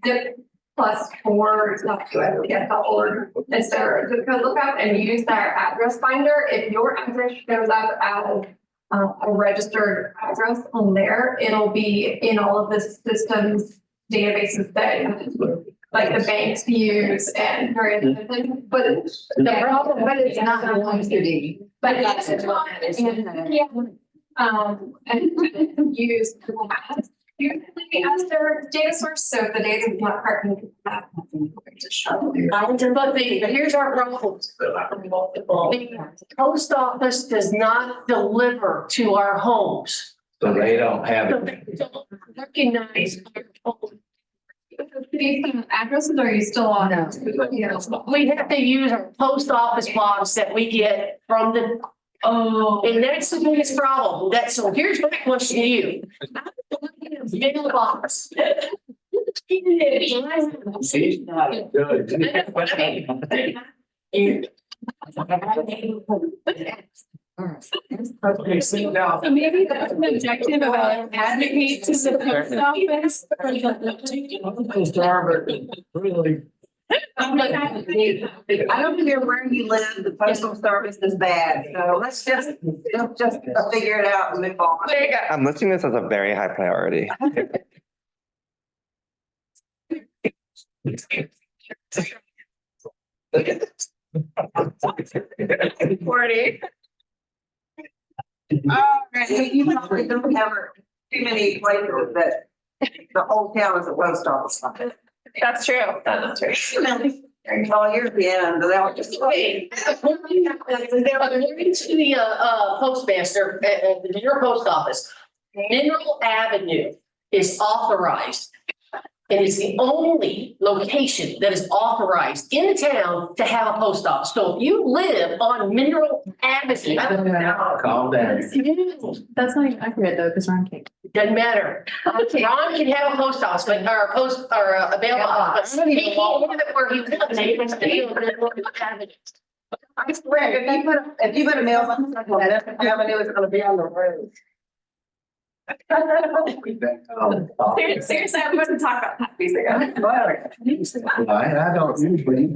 zip+4, it's not sure, I forget how old, it's their zip code lookup and you use their address finder. If your address shows up as a registered address on there, it'll be in all of the systems databases that like the banks use and various other things. But the problem, but it's not going to be. But it's and use Google Maps usually as their data source. So if the data is not correct, to show. But here's our problem. The post office does not deliver to our homes. So they don't have So it. they don't recognize our home. These addresses, or are you still on? Yeah. We have to use our post office box that we get from the, and that's the biggest problem. That's, so here's my question to you. Mail box. She's not good. So maybe that's an objective about advocate to the post office. Really. I don't care where you live, the postal service is bad, so let's just figure it out and move on. There you go. I'm listing this as a very high priority. Forty. You probably don't have too many places that the whole town is a post office. That's true. That's true. All year end, but that was just. They're moving to the postmaster at your post office. Mineral Avenue is authorized. It is the only location that is authorized in the town to have a post office. So if you live on Mineral Avenue. Calm down. That's not even accurate though, because Ron can't. Doesn't matter. Ron can have a post office, but, or a post, or a mailbox, but he can't live where he lives. He lives in Mineral Avenue. I swear, if you put a mailbox on that avenue, it's gonna be on the road. Seriously, I'm going to talk about that piece again. I don't usually.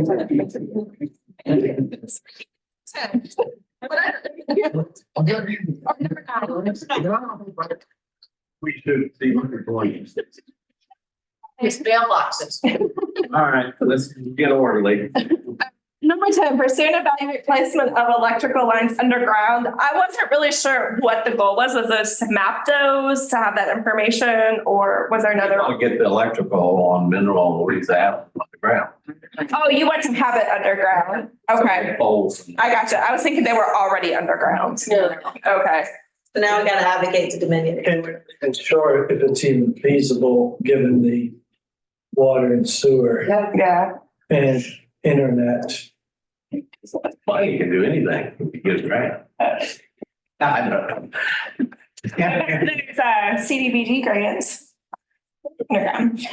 We should see what we're doing. It's mailboxes. All right, let's get orderly. Number 10, pursue and evaluate placement of electrical lines underground. I wasn't really sure what the goal was. Was it to map those, to have that information, or was there another? I'll get the electrical on Mineral Ave on the ground. Oh, you want to have it underground? Okay, Poles. I gotcha. I was thinking they were already underground. Okay. So now we gotta advocate to Dominion. And sure, if it's even feasible, given the water and sewer Yeah. and internet. Well, you can do anything if you get a grant. I know. There's CDBG grants. Underground.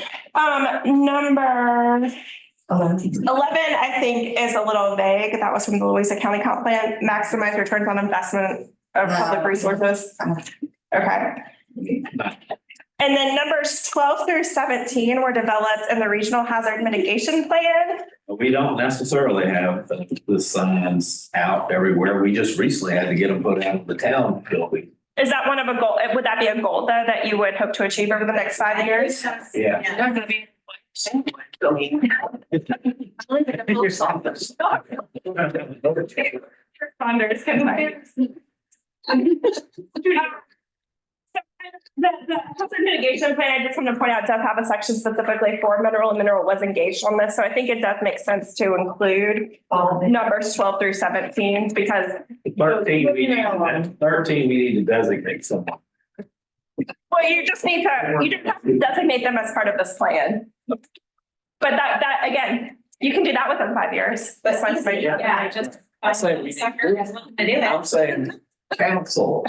Number 11, I think, is a little vague. That was from the Louisa County Comp Plan. Maximize returns on investment of public resources. Okay. And then numbers 12 through 17 were developed in the Regional Hazard Mitigation Plan. We don't necessarily have the signs out everywhere. We just recently had to get them put out of the town building. Is that one of a goal? Would that be a goal though that you would hope to achieve over the next 5 years? Yeah. They're gonna be. Responders can The hazard mitigation plan, I just want to point out, does have a section specifically for mineral, and mineral was engaged on this. So I think it does make sense to include numbers 12 through 17 because 13, we need to designate someone. well, you just have to designate them as part of this plan. But that again, you can do that within 5 years. This one's right. Yeah, just. I say we need. I'm saying council.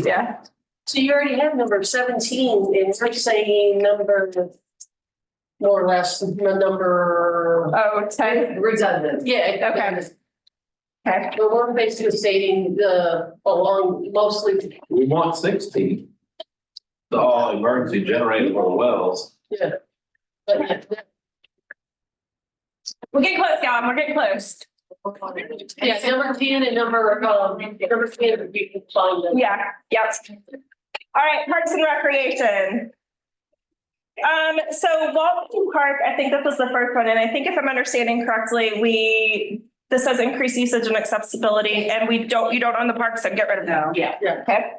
Yeah. So you already have number 17, and we're saying number, more or less, the number. Oh, 10. Redundant. Yeah. Okay. Okay. But we're basically stating along mostly. We want 16. The all emergency generated for the wells. Yeah. But We're getting close, y'all. We're getting close. yeah, number 10 and number 10, you can find them. Yeah, yep. All right, Parks and Recreation. So Walking Park, I think this was the first one, and I think if I'm understanding correctly, this says increase usage and accessibility, and you don't own the park, so get rid of them. Yeah. Okay.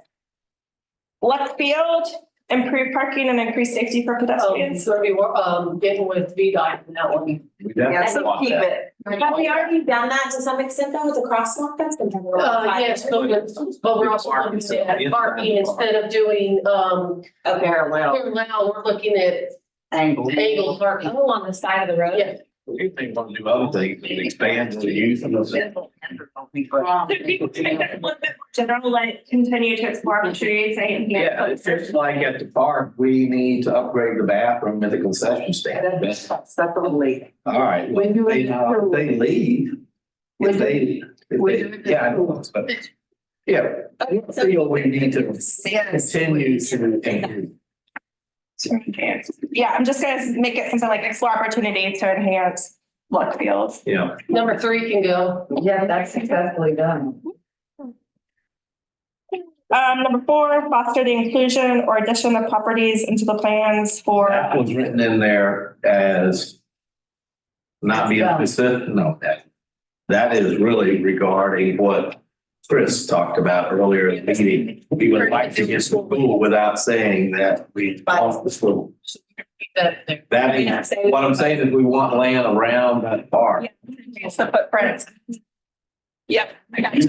Left field, improve parking and increase safety for It's pedestrians. gonna be, getting with VDOT on that one. We Yeah, definitely so want keep that. it. Have we already done that to some extent though with the crosswalk? That's been. Yes, but we're also looking at parking instead of doing, Parallel parallel, we're looking at angle. angle parking. Oh, on the side of the road? Yeah. We think we'll do other things, expand the use of those. So people to make that a little bit more general, like continue to explore opportunities and. Yeah, it's just like at the park, we need to upgrade the bathroom at the concession stand. Definitely. All right, when do they leave? If they, yeah, I know, but, yeah, I feel we need to continue to. Yeah, I'm just gonna make it something like explore opportunity to enhance look feels. Yeah. Number 3 can go. Yeah, that's successfully done. Number 4, foster the inclusion or addition of properties into the plans for. That was written in there as not being specific, no, that is really regarding what Chris talked about earlier in the meeting. We would like to get school without saying that we want the school. That is, what I'm saying is we want land around that park. It's the footprint. Yep. I got You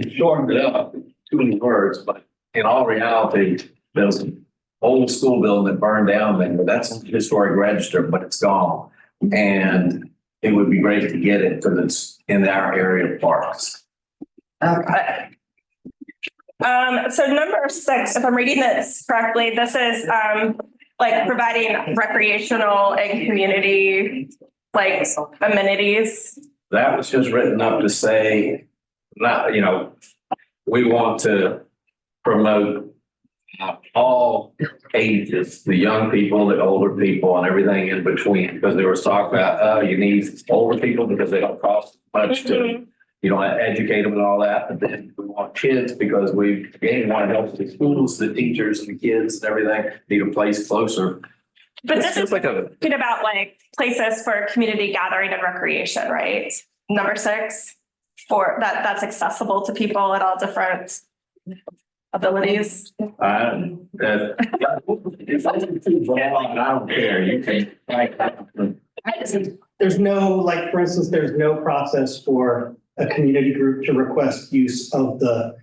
can shorten it up to too many words, but in all reality, there's an old school building that burned down there, but that's a historic register, but it's gone. And it would be great to get it because it's in our area of parks. Okay. So number 6, if I'm reading this correctly, this is like providing recreational and community like amenities. That was just written up to say, not, we want to promote all ages, the young people, the older people, and everything in between, because there was talk about, you need older people because they don't cost much to, you don't educate them and all that. But then we want kids because we, again, want to help the schools, the teachers and the kids and everything need a place closer. But this is like talking about like places for community gathering and recreation, right? Number 6, for that's accessible to people at all different abilities. If it's too broad, I don't care. You can like. There's no, like, for instance, there's no process for a community group to request use of the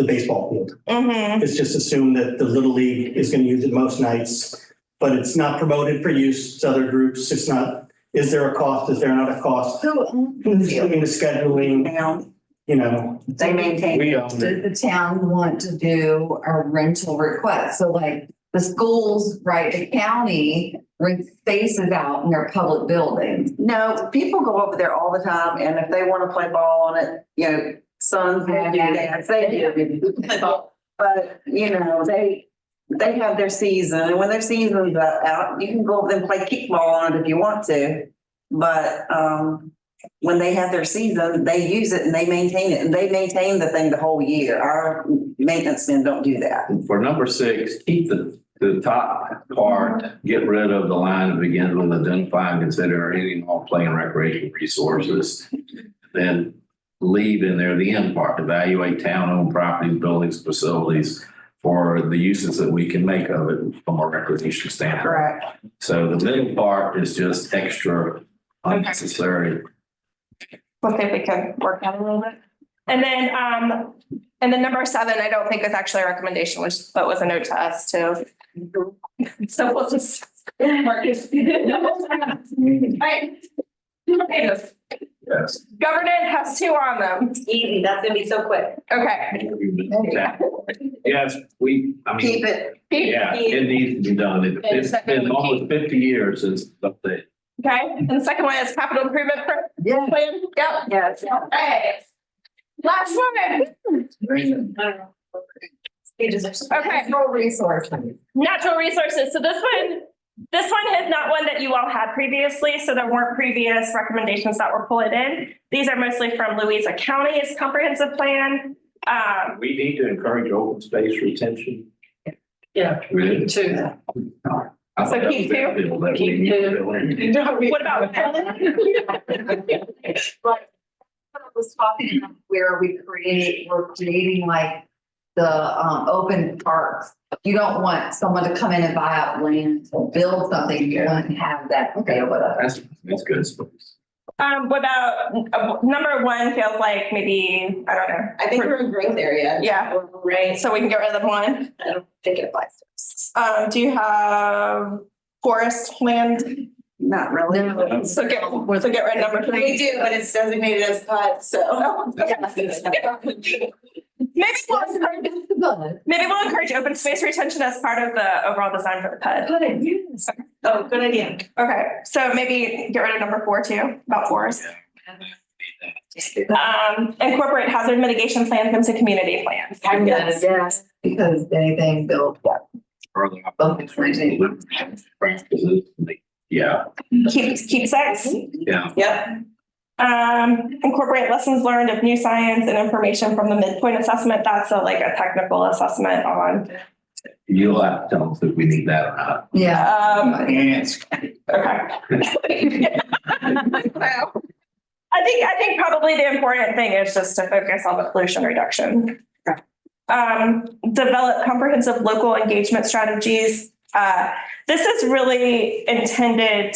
baseball field. Mm-hmm. It's just assumed that the Little League is going to use it most nights, but it's not promoted for use to other groups. It's not, is there a cost? Is there not a cost? Who's doing the scheduling? They maintain. We own Does it. the town want to do a rental request? So like the schools, right, the county rents spaces out in their public buildings. No, people go over there all the time, and if they want to play ball on it, sons will do that, they do. But, they have their season, and when their season's out, you can go over there and play kickball on it if you want to. But, when they have their season, they use it and they maintain it, and they maintain the thing the whole year. Our maintenance men don't do that. For number 6, keep the top part, get rid of the line that begins with identify and consider any and all play and recreation resources. Then leave in there the end part, evaluate town-owned properties, buildings, facilities for the uses that we can make of it from a recreation standpoint. Correct. So the middle part is just extra unnecessary. We'll see if we can work out a little bit. And then number 7, I don't think is actually a recommendation, but was a note to us too. So we'll just mark it. Right. Yes. Governance has 2 on them. Easy, that's gonna be so quick. Okay. Yes, Keep it. yeah, it needs to be done. It's been almost 50 years since update. Okay, and the second one is capital improvement plan. Yep. Yes. Okay. Last one. Okay. Natural resources. Natural resources. So this one is not one that you all had previously. So there weren't previous recommendations that were pulled in. These are mostly from Louisa County's comprehensive plan. We need to encourage open space retention. Yeah. Really? Two. So keep 2. What about? I was talking about where we're creating like open parks. You don't want someone to come in and buy up land to build something. You want to have that available. That's good. What about number one feels like maybe, I don't know. I think we're in growth area. Yeah. Right. So we can get rid of one. I don't think it applies to us. Do you have forest land? Not really. No. So get rid of number We three. do, but it's designated as PUD, so. Maybe we'll encourage open space retention as part of the overall design for the PUD. Oh, good idea. Okay, so maybe get rid of number 4 too, about forest. Incorporate hazard mitigation plans into community plans. Yes, because anything built. Yeah. Keep sex. Yeah. Yep. Incorporate lessons learned of new science and information from the midpoint assessment. That's a technical assessment on. You'll have to tell us if we need that or not. Yeah. Okay. I think probably the important thing is just to focus on the pollution reduction. Develop comprehensive local engagement strategies. This is really intended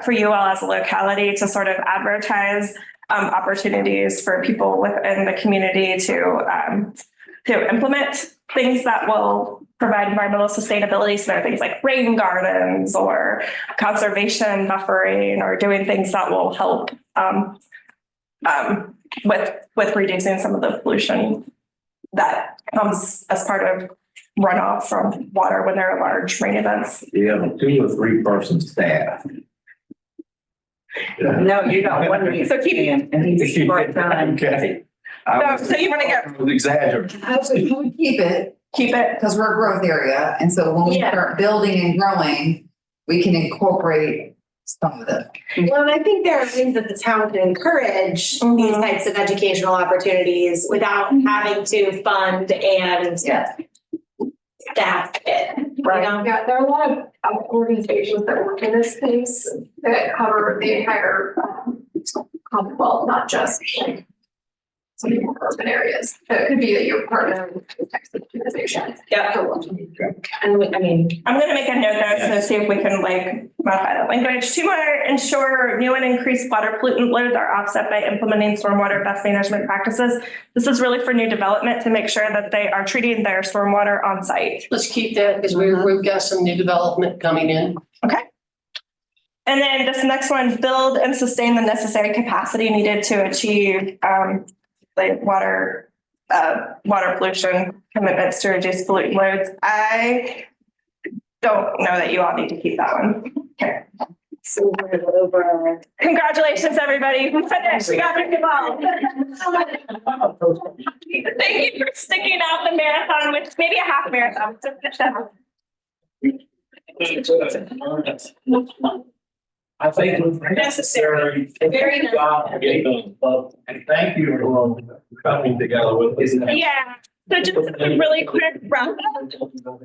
for you all as a locality to sort of advertise opportunities for people within the community to implement things that will provide environmental sustainability. So there are things like rain gardens or conservation buffering or doing things that will help with reducing some of the pollution that comes as part of runoff from water when there are large rain events. You have a 2 or 3 person staff. No, you got one. So keep and he's part-time. Okay. So you want to get Exaggerate. I would keep it because we're a growth area. And so when we start building and growing, we can incorporate some of it. Well, and I think there are things that the town can encourage these types of educational opportunities without having to fund and staff it. Right. Yeah, there are a lot of organizations that work in this space that cover the entire Commonwealth, not just some of the more urban areas. It could be that you're partnering with types of organizations. Yeah. And I'm going to make a note though to see if we can modify that language. To ensure new and increased water pollutant loads are offset by implementing stormwater best management practices. This is really for new development to make sure that they are treating their stormwater on site. Let's keep that because we've got some new development coming in. Okay. And then this next one, build and sustain the necessary capacity needed to achieve water pollution commitments to reduce pollutant loads. I don't know that you all need to keep that one. Okay. So we're over. Congratulations, everybody. We finished. We got it involved. Thank you for sticking out the marathon, which maybe a half marathon. So finish that. I think it's necessary. Very necessary. And thank you for coming together with us. Yeah. So just a really quick wrap up.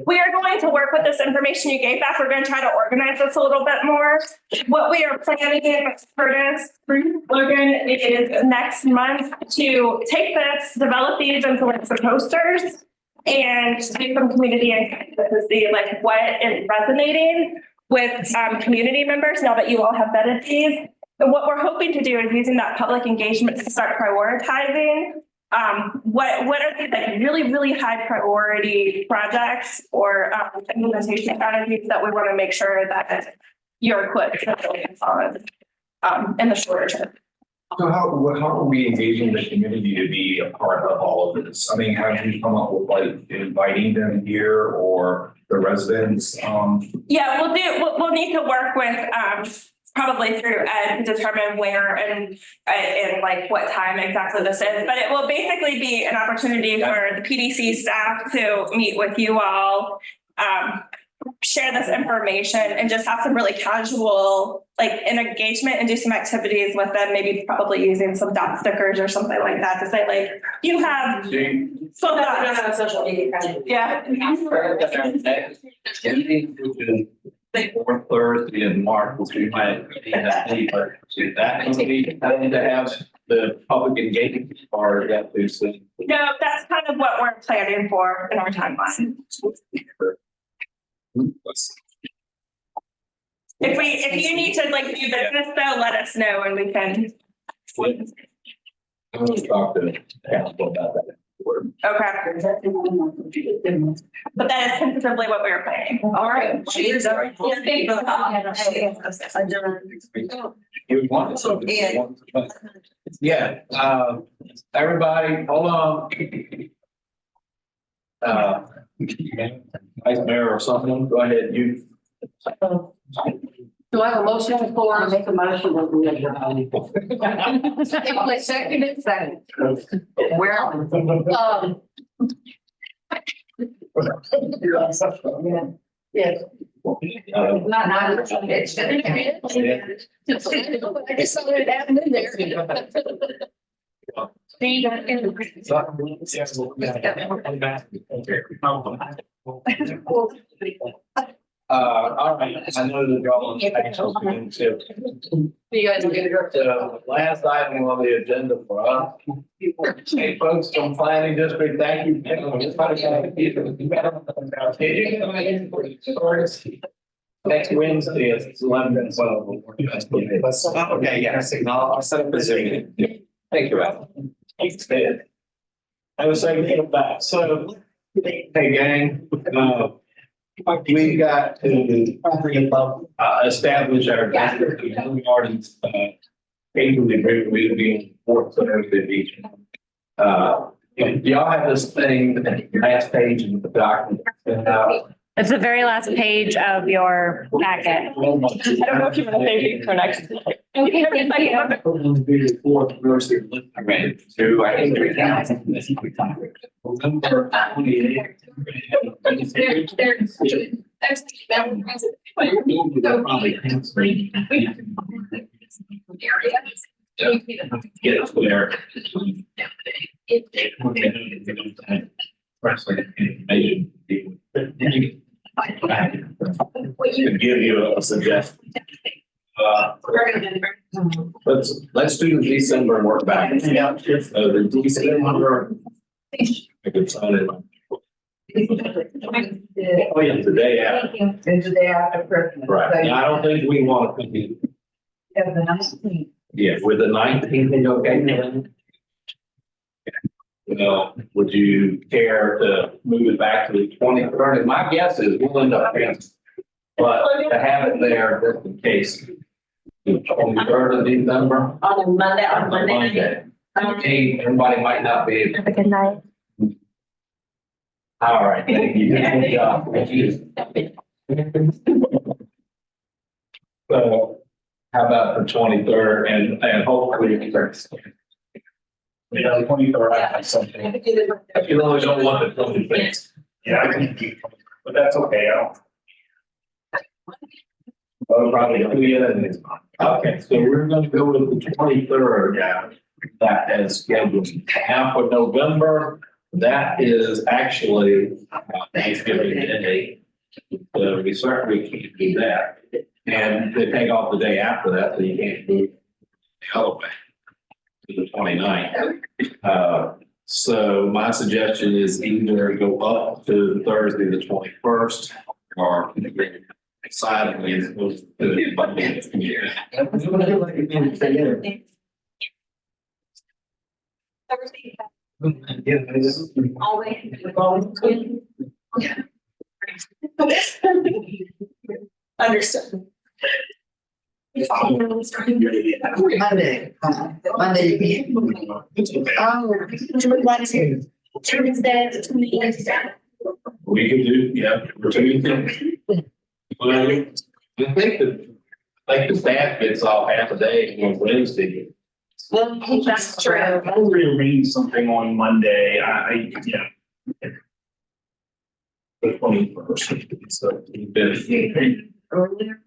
We are going to work with this information you gave back. We're going to try to organize this a little bit more. What we are planning, Curtis, Logan, is next month to take this, develop these into some posters and do some community engagement to see what is resonating with community members now that you all have vetted these. And what we're hoping to do is using that public engagement to start prioritizing what are the really, really high priority projects or implementation strategies that we want to make sure that you're equipped on in the shorter term. So how are we engaging the community to be a part of all of this? I mean, have you come up with inviting them here or the residents? Yeah, we'll need to work with probably through Ed to determine where and what time exactly this is. But it will basically be an opportunity for the PDC staff to meet with you all, share this information and just have some really casual an engagement and do some activities with them, maybe probably using some dot stickers or something like that to say you have so that social media. Yeah. Thursday in March, which we might have, but is that going to be time to have the public engagement or that too soon? No, that's kind of what we're planning for in our timeline. If you need to like do business though, let us know and we can. I'm gonna talk to council about that. Okay. But that is tentatively what we were planning. All right. Cheers. You want something? Yeah, everybody, hold on. Vice Mayor or something, go ahead, you. Do I have a motion for? Make a motion that we second. Where? Yes. Not, it's. I just saw it happen in there. All right, I know that y'all. You guys are gonna go. So last item on the agenda for us. Hey, folks from planning district, thank you. Next Wednesday it's 11 and 12. Okay, yes, I'll set up a Zoom. Thank you, Alan. Thanks, Ted. I was saying, get back. So, hey, gang, we got to establish our district. We already capably agreed to be in Fort Thursday Beach. Y'all have this thing, the last page of the document. It's the very last page of your packet. I don't know if you want to say things for next. Okay, everybody. Get it there. To give you a suggestion. Let's do the December and work back. The December. I could sign it. Oh, yeah, the day after. It's the day after Christmas. Right. Now, I don't think we want to be. Yeah, the 19th. Yeah, with the 19th, okay? Would you care to move it back to the 23rd? And my guess is we'll end up here. But to have it there just in case. The 23rd of December. On Monday night. Okay, everybody might not be able. Have a good night. All right, thank you. Good job. Thank you. So how about the 23rd and hopefully the 1st? Yeah, the 23rd, I have something. If you really don't want the 25th. Yeah, I can keep, but that's okay. I don't. Well, probably do it. Okay, so we're going to go with the 23rd. Yeah, that is scheduled. Now for November, that is actually Thanksgiving Day. So we certainly can't do that. And they take off the day after that, so you can't move the other way to the 29th. So my suggestion is either go up to Thursday, the 21st, or silently as opposed to the Monday. Understood. Monday. Monday. Tuesday, We can do, yeah, we're Tuesday. Well, I think the staff gets off half a day on Wednesday. That's true. I'll rearrange something on Monday. Yeah. The 21st. So Earlier.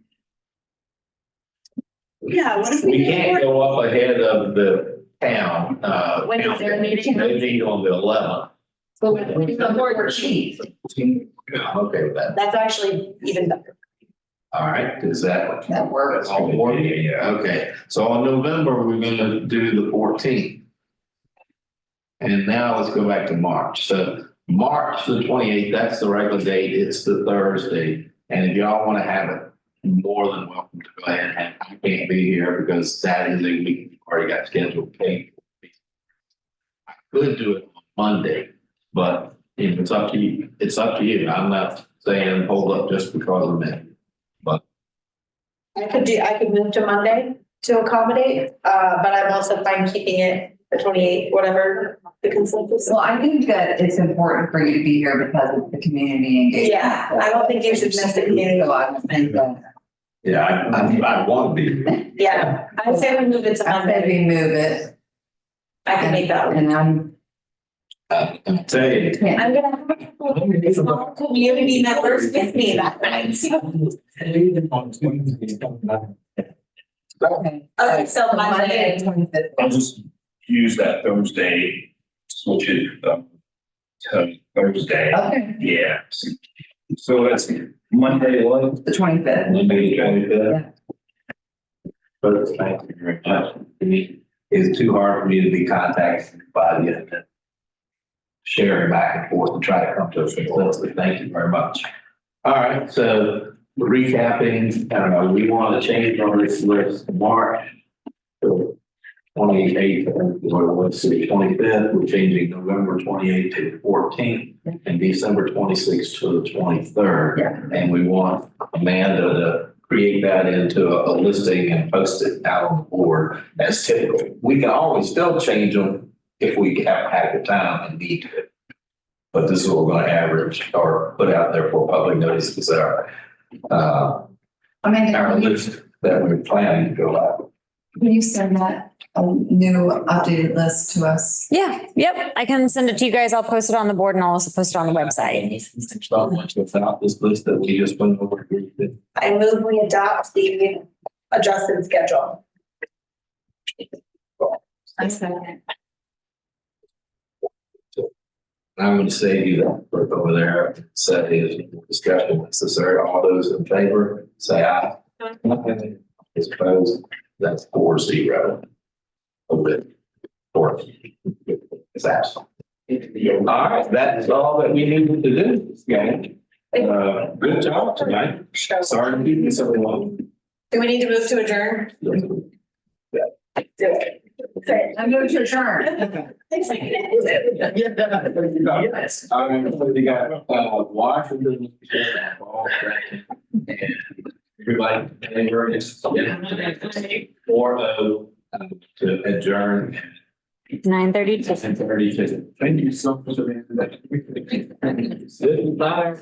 Yeah, what if we can't go up ahead of the town. When is their meeting? They meet on the 11th. So the board chief. Yeah, I'm okay with that. That's actually even better. All right, is that? That works. All four? Yeah, okay. So on November, we're gonna do the 14th. And now let's go back to March. So March the 28th, that's the regular date. It's the Thursday. And if y'all want to have it, more than welcome to go ahead and have, I can't be here because that is a week we've already got scheduled. I could do it on Monday, but if it's up to you, it's up to you. I'm not saying hold up just because of me. But I could move to Monday to accommodate, but I'm also fine keeping it the 28th, whatever the consensus. Well, I think that it's important for you to be here because of the community engagement. Yeah, I don't think you should miss the community. So I think that. yeah, I want to be. Yeah, I'd say we move it to I said Monday. we move it. I can make that. And I'm. I'm telling you. I'm gonna have a couple of small community members with me that night. Okay, so Monday. 25th. I'll just use that Thursday, switch it to Thursday. Okay, Yeah. So that's Monday, what? the 25th. Monday, 25th. But thank you very much. It's too hard for me to be contacted by the internet. Sharing back and forth to try to come to a consensus. Thank you very much. All right, so recapping, we want to change on this list March 28th, or let's see, 25th. We're changing November 28th to the 14th and December 26th to the 23rd. Yeah. And we want Amanda to create that into a listing and post it out on the board as typical. We can always still change them if we haven't had the time and need to. But this is what we're going to average or put out there for public notice as our list that we're planning to go out. Can you send that new updated list to us? Yeah, yep. I can send it to you guys. I'll post it on the board and I'll also post it on the website. Start much without this list that we just went over. I move we adopt the adjusted schedule. I second. I'm going to save you that work over there. Say is discussion necessary. All those in favor, say aye. Is opposed. That's 4-0. With 4. It's absent. All right, that is all that we needed to do, gang. Good job tonight. Sorry to keep you so long. Do we need to move to adjourn? Do it. Okay. I'm going to adjourn. Yes. We got Washington. And everybody, for to adjourn. 9:32. 10:32. Thank you so much. Bye.